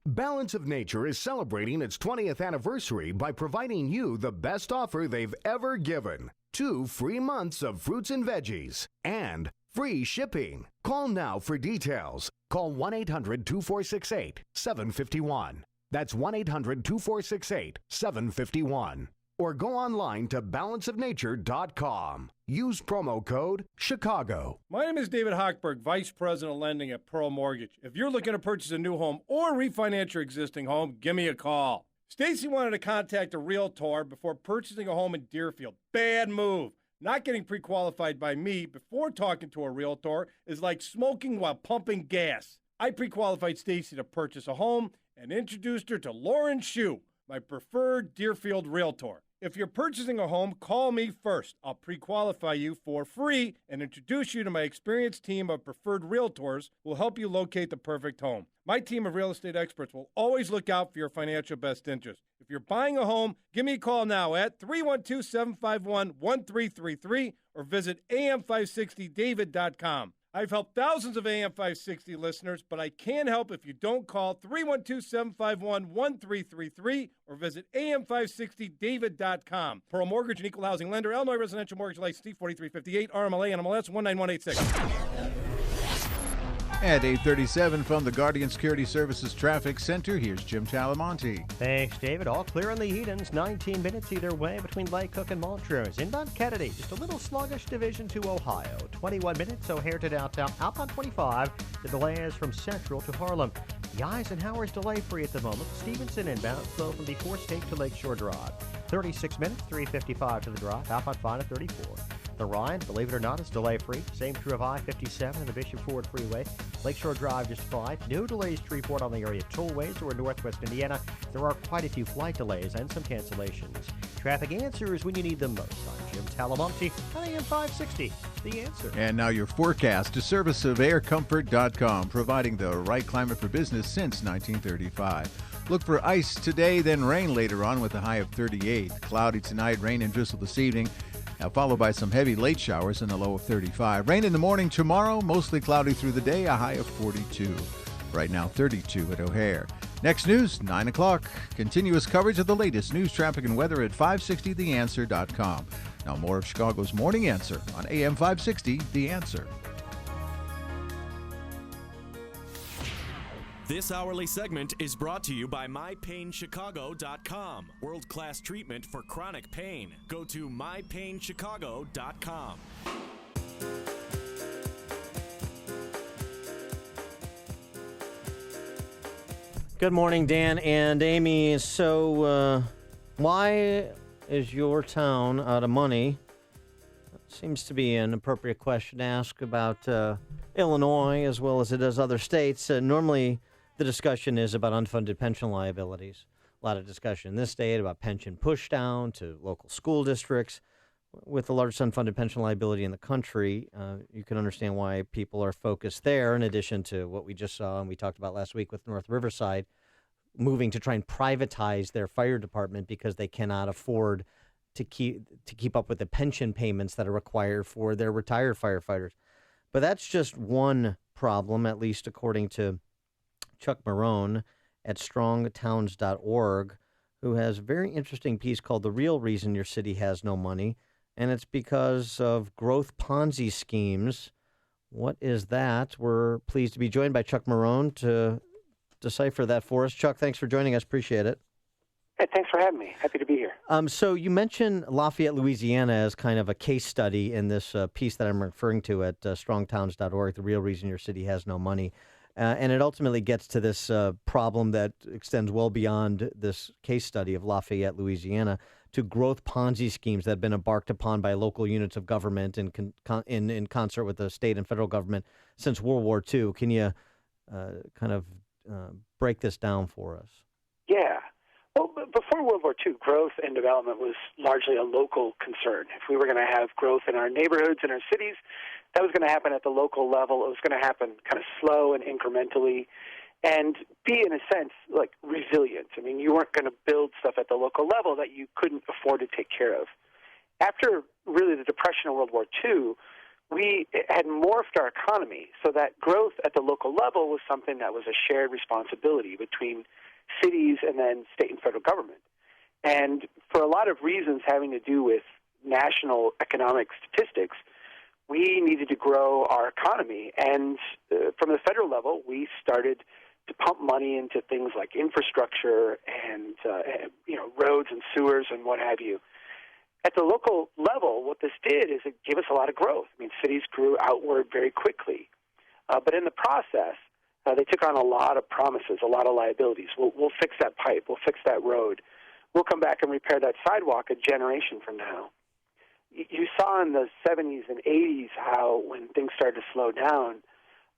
Balance of Nature is celebrating its 20th anniversary by providing you the best offer they've ever given. 2 free months of fruits and veggies and free shipping. Call now for details. Call 1-800-2468-751. That's 1-800-2468-751. Or go online to balanceofnature.com. Use promo code Chicago. My name is David Hochberg, Vice President of Lending at Pearl Mortgage. If you're looking to purchase a new home or refinance your existing home, give me a call. Stacy wanted to contact a realtor before purchasing a home in Deerfield. Bad move. Not getting pre-qualified by me before talking to a realtor is like smoking while pumping gas. I pre-qualified Stacy to purchase a home and introduced her to Lauren Shue, my preferred Deerfield realtor. If you're purchasing a home, call me first. I'll pre-qualify you for free and introduce you to my experienced team of preferred realtors who will help you locate the perfect home. My team of real estate experts will always look out for your financial best interest. If you're buying a home, give me a call now at 312-751-1333 or visit am560david.com. I've helped thousands of AM 560 listeners, but I can't help if you don't call 312-751-1333 or visit am560david.com. Pearl Mortgage and Equal Housing Lender, Illinois Residential Mortgage License T4358, RMLA, NMLS 19186. At 8:37 from the Guardian Security Services Traffic Center, here's Jim Talamonte. Thanks, David. All clear on the Edens. 19 minutes either way between Lake Cook and Montrose. Inbound Kennedy, just a little sluggish Division to Ohio. 21 minutes O'Hare to downtown. Outbound 25, the delay is from Central to Harlem. The Eisenhower's delay free at the moment. Stevenson inbound, slow from before State to Lakeshore Drive. 36 minutes, 3:55 to the drop. Outbound 5 to 34. The Rhine, believe it or not, is delay-free. Same true of I-57 and the Bishop Ford Freeway. Lakeshore Drive just fine. No delays to report on the area tollways or in northwest Indiana. There are quite a few flight delays and some cancellations. Traffic answers when you need them most. I'm Jim Talamonte on AM 560. The Answer. And now your forecast, a service of aircomfort.com, providing the right climate for business since 1935. Look for ice today, then rain later on with a high of 38. Cloudy tonight, rain and drizzle this evening, followed by some heavy late showers and a low of 35. Rain in the morning tomorrow, mostly cloudy through the day, a high of 42. Right now, 32 at O'Hare. Next news, 9 o'clock. Continuous coverage of the latest news, traffic, and weather at 560theanswer.com. Now more of Chicago's Morning Answer on AM 560, The Answer. This hourly segment is brought to you by MyPainChicago.com. World-class treatment for chronic pain. Go to MyPainChicago.com. Good morning, Dan and Amy. So, why is your town out of money? Seems to be an appropriate question to ask about Illinois as well as it does other states. Normally, the discussion is about unfunded pension liabilities. A lot of discussion in this state about pension pushdown to local school districts. With the largest unfunded pension liability in the country, you can understand why people are focused there, in addition to what we just saw and we talked about last week with North Riverside, moving to try and privatize their fire department because they cannot afford to keep up with the pension payments that are required for their retired firefighters. But that's just one problem, at least according to Chuck Marrone at strongtowns.org, who has a very interesting piece called The Real Reason Your City Has No Money, and it's because of growth Ponzi schemes. What is that? We're pleased to be joined by Chuck Marrone to decipher that for us. Chuck, thanks for joining us. Appreciate it. Hey, thanks for having me. Happy to be here. So you mentioned Lafayette, Louisiana as kind of a case study in this piece that I'm referring to at strongtowns.org, The Real Reason Your City Has No Money. And it ultimately gets to this problem that extends well beyond this case study of Lafayette, Louisiana, to growth Ponzi schemes that have been embarked upon by local units of government in concert with the state and federal government since World War II. Can you kind of break this down for us? Yeah. Well, before World War II, growth and development was largely a local concern. If we were going to have growth in our neighborhoods and our cities, that was going to happen at the local level. It was going to happen kind of slow and incrementally and be, in a sense, like resilient. I mean, you weren't going to build stuff at the local level that you couldn't afford to take care of. After really the Depression of World War II, we had morphed our economy so that growth at the local level was something that was a shared responsibility between cities and then state and federal government. And for a lot of reasons having to do with national economic statistics, we needed to grow our economy. And from the federal level, we started to pump money into things like infrastructure and roads and sewers and what have you. At the local level, what this did is it gave us a lot of growth. I mean, cities grew outward very quickly. But in the process, they took on a lot of promises, a lot of liabilities. We'll fix that pipe. We'll fix that road. We'll come back and repair that sidewalk a generation from now. You saw in the 70s and 80s how when things started to slow down,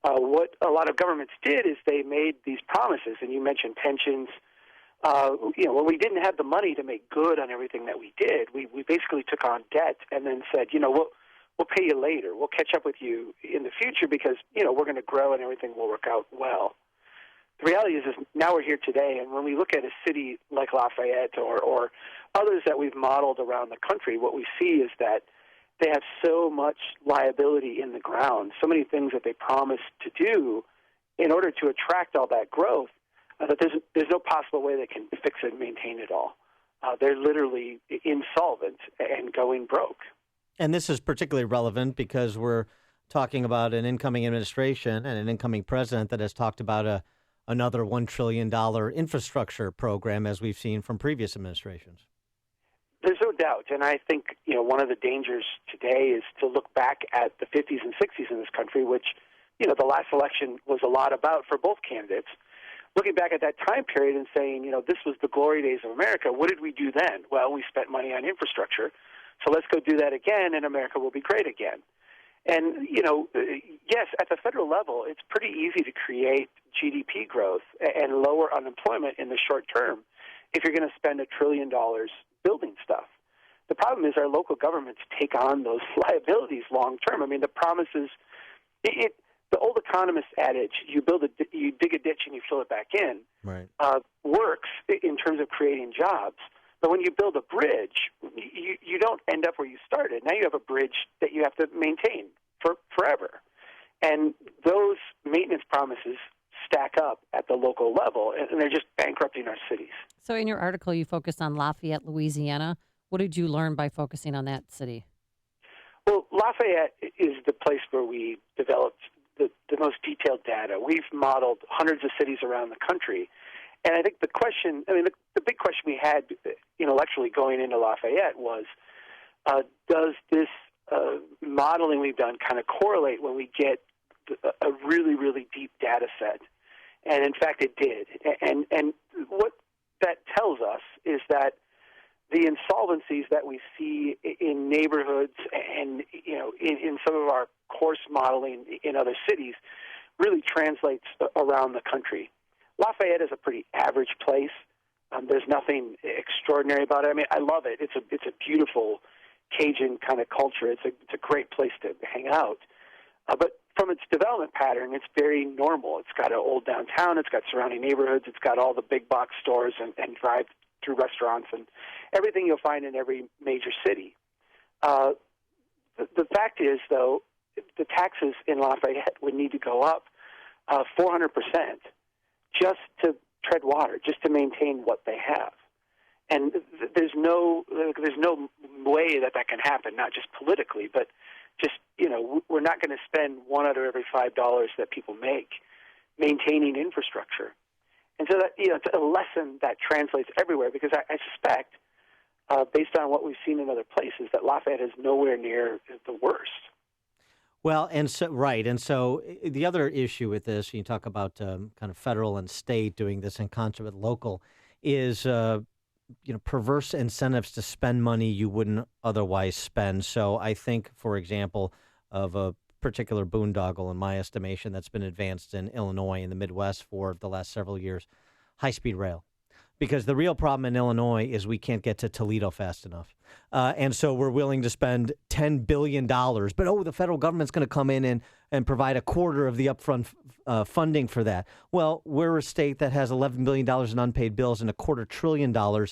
what a lot of governments did is they made these promises, and you mentioned pensions. When we didn't have the money to make good on everything that we did, we basically took on debt and then said, we'll pay you later. We'll catch up with you in the future because, we're going to grow and everything will work out well. The reality is now we're here today, and when we look at a city like Lafayette or others that we've modeled around the country, what we see is that they have so much liability in the ground, so many things that they promised to do in order to attract all that growth, that there's no possible way they can fix it and maintain it all. They're literally insolvent and going broke. And this is particularly relevant because we're talking about an incoming administration and an incoming president that has talked about another $1 trillion infrastructure program, as we've seen from previous administrations. There's no doubt. And I think, one of the dangers today is to look back at the 50s and 60s in this country, which, the last election was a lot about for both candidates. Looking back at that time period and saying, this was the glory days of America. What did we do then? Well, we spent money on infrastructure So let's go do that again, and America will be great again. And, yes, at the federal level, it's pretty easy to create GDP growth and lower unemployment in the short term if you're going to spend $1 trillion building stuff. The problem is our local governments take on those liabilities long term. I mean, the promises, the old economist adage, you dig a ditch and you fill it back in, right, works in terms of creating jobs. But when you build a bridge, you don't end up where you started. Now you have a bridge that you have to maintain forever. And those maintenance promises stack up at the local level, and they're just bankrupting our cities. So in your article, you focused on Lafayette, Louisiana. What did you learn by focusing on that city? Well, Lafayette is the place where we developed the most detailed data. We've modeled hundreds of cities around the country. And I think the big question we had intellectually going into Lafayette was, does this modeling we've done kind of correlate when we get a really, really deep data set? And in fact, it did. And what that tells us is that the insolvencies that we see in neighborhoods and in some of our course modeling in other cities really translates around the country. Lafayette is a pretty average place. There's nothing extraordinary about it. I mean, I love it. It's a beautiful Cajun kind of culture. It's a great place to hang out. But from its development pattern, it's very normal. It's got an old downtown. It's got surrounding neighborhoods. It's got all the big box stores and drive-through restaurants and everything you'll find in every major city. The fact is, though, the taxes in Lafayette would need to go up 400% just to tread water, just to maintain what they have. And there's no way that can happen, not just politically, but just, we're not going to spend $1 out of every $5 that people make maintaining infrastructure. And so that, it's a lesson that translates everywhere, because I suspect, based on what we've seen in other places, that Lafayette is nowhere near the worst. Well, and so the other issue with this, you talk about kind of federal and state doing this in concert with local, is perverse incentives to spend money you wouldn't otherwise spend. So I think, for example, of a particular boondoggle, in my estimation, that's been advanced in Illinois and the Midwest for the last several years, high-speed rail. Because the real problem in Illinois is we can't get to Toledo fast enough. And so we're willing to spend $10 billion. But, the federal government's going to come in and provide a quarter of the upfront funding for that. Well, we're a state that has $11 billion in unpaid bills and $250 billion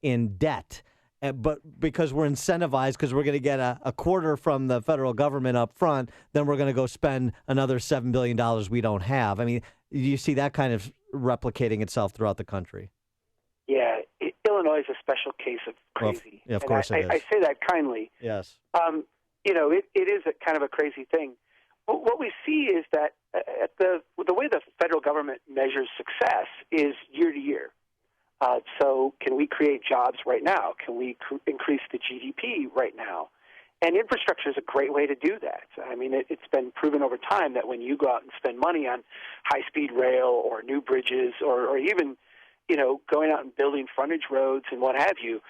in debt. But because we're incentivized, because we're going to get a quarter from the federal government up front, then we're going to go spend another $7 billion we don't have. I mean, you see that kind of replicating itself throughout the country. Yeah, Illinois is a special case of crazy. Well, of course it is. I say that kindly. Yes. It is a kind of a crazy thing. What we see is that the way the federal government measures success is year to year. So can we create jobs right now? Can we increase the GDP right now? And infrastructure is a great way to do that. I mean, it's been proven over time that when you go out and spend money on high-speed rail or new bridges or even going out and building frontage roads and what have you,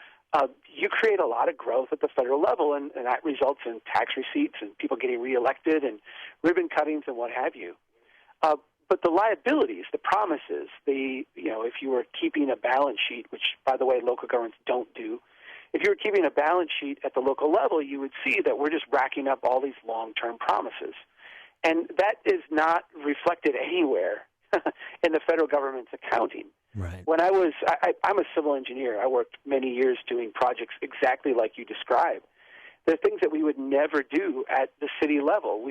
you create a lot of growth at the federal level, and that results in tax receipts and people getting reelected and ribbon cuttings and what have you. But the liabilities, the promises, if you were keeping a balance sheet, which, by the way, local governments don't do, if you were keeping a balance sheet at the local level, you would see that we're just racking up all these long-term promises. And that is not reflected anywhere in the federal government's accounting. Right. When I'm a civil engineer. I worked many years doing projects exactly like you described. There are things that we would never do at the city level.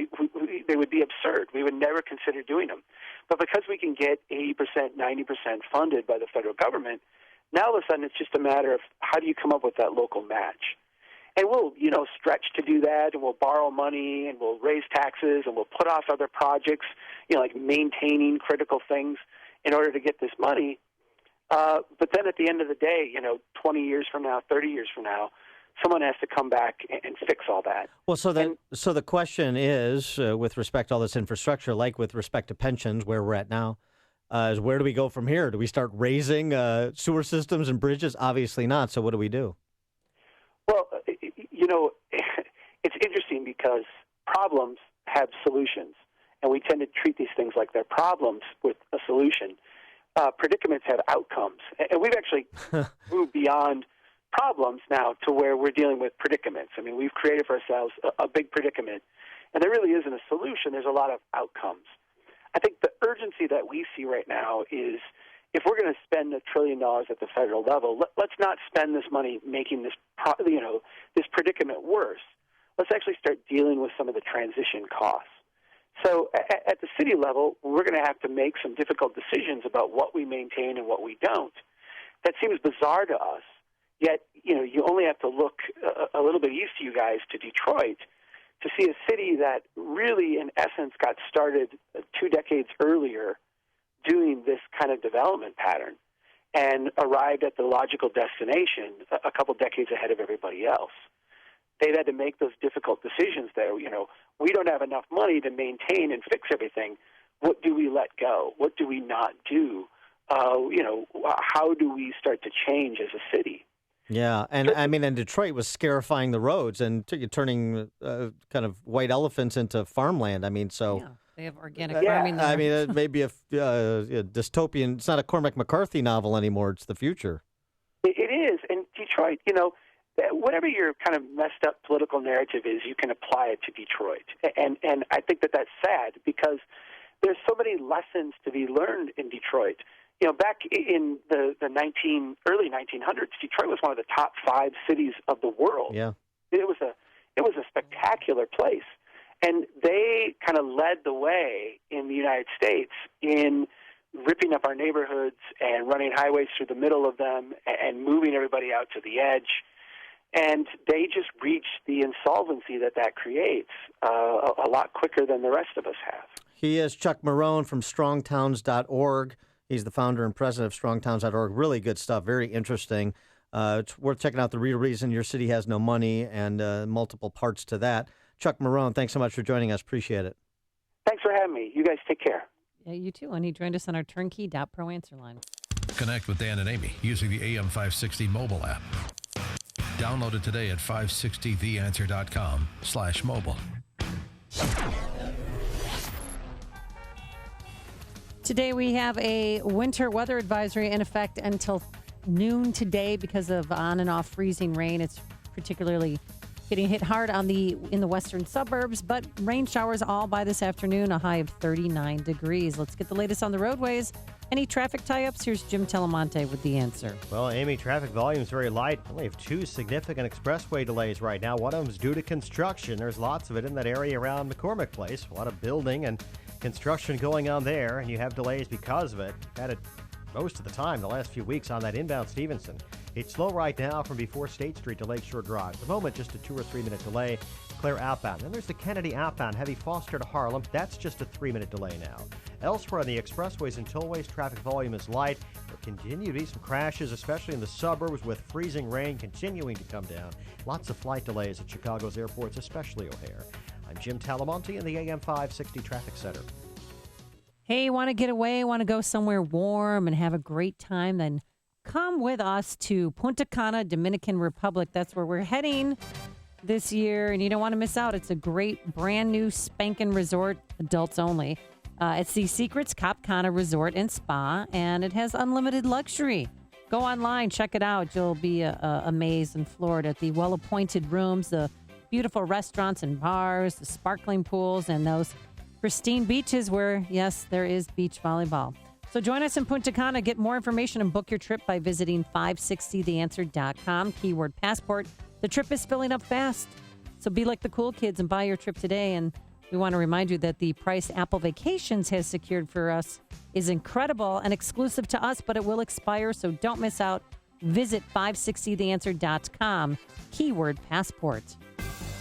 They would be absurd. We would never consider doing them. But because we can get 80%, 90% funded by the federal government, now all of a sudden it's just a matter of how do you come up with that local match. And we'll, stretch to do that, and we'll borrow money, and we'll raise taxes, and we'll put off other projects, like maintaining critical things in order to get this money. But then at the end of the day, 20 years from now, 30 years from now, someone has to come back and fix all that. Well, so the question is, with respect to all this infrastructure, like with respect to pensions, where we're at now, is where do we go from here? Do we start raising sewer systems and bridges? Obviously not. So what do we do? Well, because problems have solutions, and we tend to treat these things like they're problems with a solution. Predicaments have outcomes, and we've actually moved beyond problems now to where we're dealing with predicaments. I mean, we've created for ourselves a big predicament, and there really isn't a solution. There's a lot of outcomes. I think the urgency that we see right now is if we're going to spend $1 trillion at the federal level, let's not spend this money making this predicament worse. Let's actually start dealing with some of the transition costs. So at the city level, we're going to have to make some difficult decisions about what we maintain and what we don't. That seems bizarre to us, yet you only have to look a little bit east of you guys to Detroit to see a city that really, in essence, got started 2 decades earlier doing this kind of development pattern and arrived at the logical destination a couple decades ahead of everybody else. They've had to make those difficult decisions there. We don't have enough money to maintain and fix everything. What do we let go? What do we not do? How do we start to change as a city? Yeah, and Detroit was scarifying the roads and turning kind of white elephants into farmland. Yeah, they have organic farming there. It may be a dystopian. It's not a Cormac McCarthy novel anymore. It's the future. It is, and Detroit, whatever your kind of messed up political narrative is, you can apply it to Detroit. And I think that that's sad because there's so many lessons to be learned in Detroit. Back in the early 1900s, Detroit was one of the top 5 cities of the world. Yeah. It was a spectacular place. And they kind of led the way in the United States in ripping up our neighborhoods and running highways through the middle of them and moving everybody out to the edge. And they just reached the insolvency that creates a lot quicker than the rest of us have. He is Chuck Marrone from strongtowns.org. He's the founder and president of strongtowns.org. Really good stuff, very interesting. It's worth checking out the real reason your city has no money and multiple parts to that. Chuck Marrone, thanks so much for joining us. Appreciate it. Thanks for having me. You guys take care. Yeah, you too. And he joined us on our turnkey.pro answer line. Connect with Dan and Amy using the AM 560 mobile app. Download it today at 560theanswer.com/mobile. Today we have a winter weather advisory in effect until noon today because of on and off freezing rain. It's particularly getting hit hard in the western suburbs, but rain showers all by this afternoon, a high of 39 degrees. Let's get the latest on the roadways. Any traffic tie-ups? Here's Jim Telemonte with the answer. Well, Amy, traffic volume is very light. We have 2 significant expressway delays right now. One of them is due to construction. There's lots of it in that area around McCormick Place. A lot of building and construction going on there, and you have delays because of it. Had it most of the time the last few weeks on that inbound Stevenson. It's slow right now from before State Street to Lakeshore Drive. At the moment, just a 2 or 3 minute delay. Clear outbound. Then there's the Kennedy outbound, heavy Foster to Harlem. That's just a 3 minute delay now. Elsewhere on the expressways and tollways, traffic volume is light. There continue to be some crashes, especially in the suburbs with freezing rain continuing to come down. Lots of flight delays at Chicago's airports, especially O'Hare. I'm Jim Talamonte in the AM 560 Traffic Center. Hey, want to get away, want to go somewhere warm and have a great time? Then come with us to Punta Cana, Dominican Republic. That's where we're heading this year, and you don't want to miss out. It's a great brand new spanking resort, adults only. It's the Secrets Cap Cana Resort and Spa, and it has unlimited luxury. Go online, check it out. You'll be amazed and floored at the well-appointed rooms, the beautiful restaurants and bars, the sparkling pools, and those pristine beaches where, yes, there is beach volleyball. So join us in Punta Cana. Get more information and book your trip by visiting 560theanswer.com, keyword passport. The trip is filling up fast, so be like the cool kids and buy your trip today. And we want to remind you that the price Apple Vacations has secured for us is incredible and exclusive to us, but it will expire, so don't miss out. Visit 560theanswer.com, keyword passport.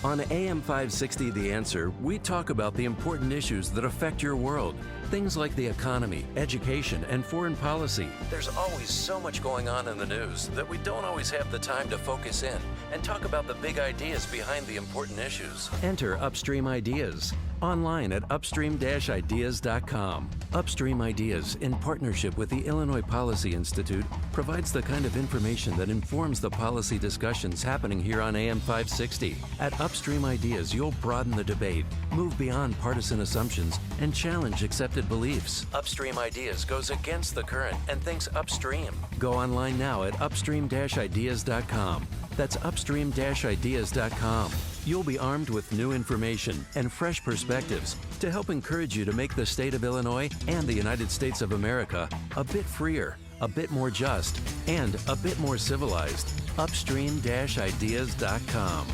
On AM 560 The Answer, we talk about the important issues that affect your world. Things like the economy, education, and foreign policy. There's always so much going on in the news that we don't always have the time to focus in and talk about the big ideas behind the important issues. Enter Upstream Ideas. online at upstream-ideas.com. Upstream Ideas, in partnership with the Illinois Policy Institute, provides the kind of information that informs the policy discussions happening here on AM 560. At Upstream Ideas, you'll broaden the debate, move beyond partisan assumptions, and challenge accepted beliefs. Upstream Ideas goes against the current and thinks upstream. Go online now at upstream-ideas.com. That's upstream-ideas.com. You'll be armed with new information and fresh perspectives to help encourage you to make the state of Illinois and the United States of America a bit freer, a bit more just, and a bit more civilized. Upstream-ideas.com.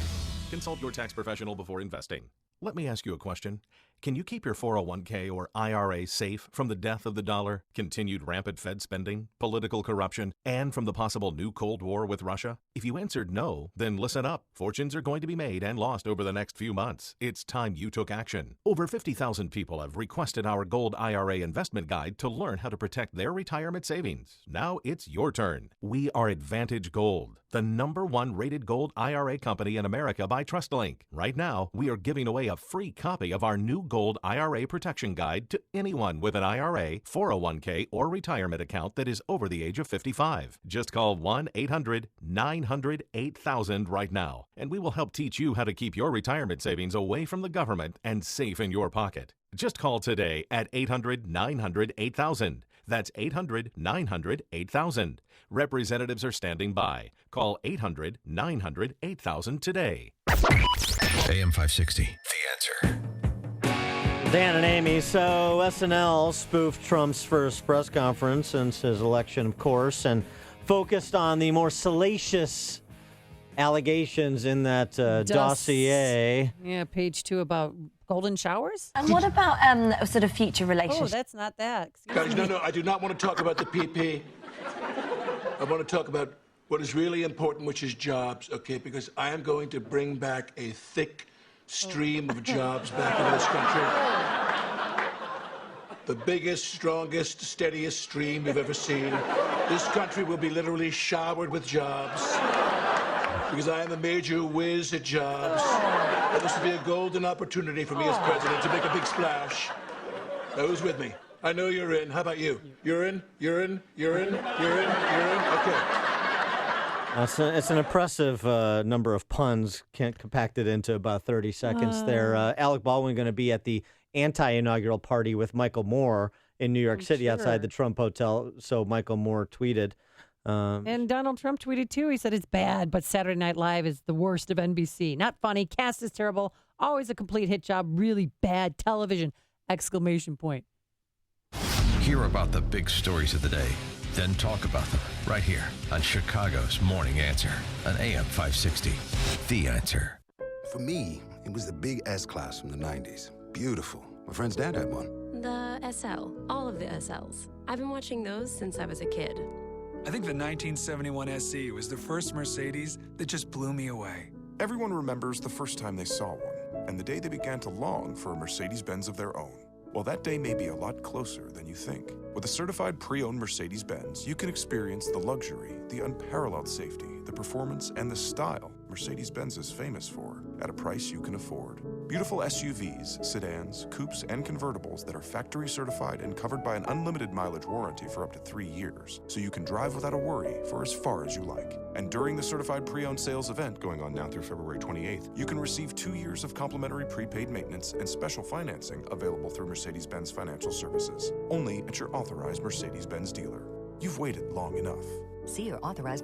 Consult your tax professional before investing. Let me ask you a question. Can you keep your 401k or IRA safe from the death of the dollar, continued rampant Fed spending, political corruption, and from the possible new Cold War with Russia? If you answered no, then listen up. Fortunes are going to be made and lost over the next few months. It's time you took action. Over 50,000 people have requested our Gold IRA investment guide to learn how to protect their retirement savings. Now it's your turn. We are Advantage Gold, the #1 rated gold IRA company in America by TrustLink. Right now, we are giving away a free copy of our new Gold IRA Protection Guide to anyone with an IRA, 401k, or retirement account that is over the age of 55. Just call 1-800-900-8000 right now, and we will help teach you how to keep your retirement savings away from the government and safe in your pocket. Just call today at 800-900-8000. That's 800-900-8000. Representatives are standing by. Call 800-900-8000 today. AM 560, The Answer. Dan and Amy. So SNL spoofed Trump's first press conference since his election, of course, and focused on the more salacious allegations in that dossier. Yeah, page 2 about golden showers. And what about sort of future relationships? Oh, that's not that. Guys, no, I do not want to talk about the PP. I want to talk about what is really important, which is jobs, okay? Because I am going to bring back a thick stream of jobs back into this country. The biggest, strongest, steadiest stream we've ever seen. This country will be literally showered with jobs. Because I am a major whiz at jobs. And this will be a golden opportunity for me as president to make a big splash. Now, who's with me? I know you're in. How about you? You're in? You're in? You're in? You're in? You're in? Okay. It's an impressive number of puns compacted into about 30 seconds there. Alec Baldwin going to be at the anti-inaugural party with Michael Moore in New York City outside the Trump Hotel. So Michael Moore tweeted. And Donald Trump tweeted, too. He said it's bad, but Saturday Night Live is the worst of NBC. Not funny. Cast is terrible. Always a complete hit job. Really bad television. ! Hear about the big stories of the day, then talk about them right here on Chicago's Morning Answer on AM 560. The Answer. For me, it was the big S-Class from the 90s. Beautiful. My friend's dad had one. The SL. All of the SLs. I've been watching those since I was a kid. I think the 1971 SC was the first Mercedes that just blew me away. Everyone remembers the first time they saw one, and the day they began to long for a Mercedes-Benz of their own. Well, that day may be a lot closer than you think. With a certified pre-owned Mercedes-Benz, you can experience the luxury, the unparalleled safety, the performance, and the style Mercedes-Benz is famous for at a price you can afford. Beautiful SUVs, sedans, coupes, and convertibles that are factory certified and covered by an unlimited mileage warranty for up to 3 years, so you can drive without a worry for as far as you like. And during the certified pre-owned sales event going on now through February 28th, you can receive 2 years of complimentary prepaid maintenance and special financing available through Mercedes-Benz Financial Services, only at your authorized Mercedes-Benz dealer. You've waited long enough. See your authorized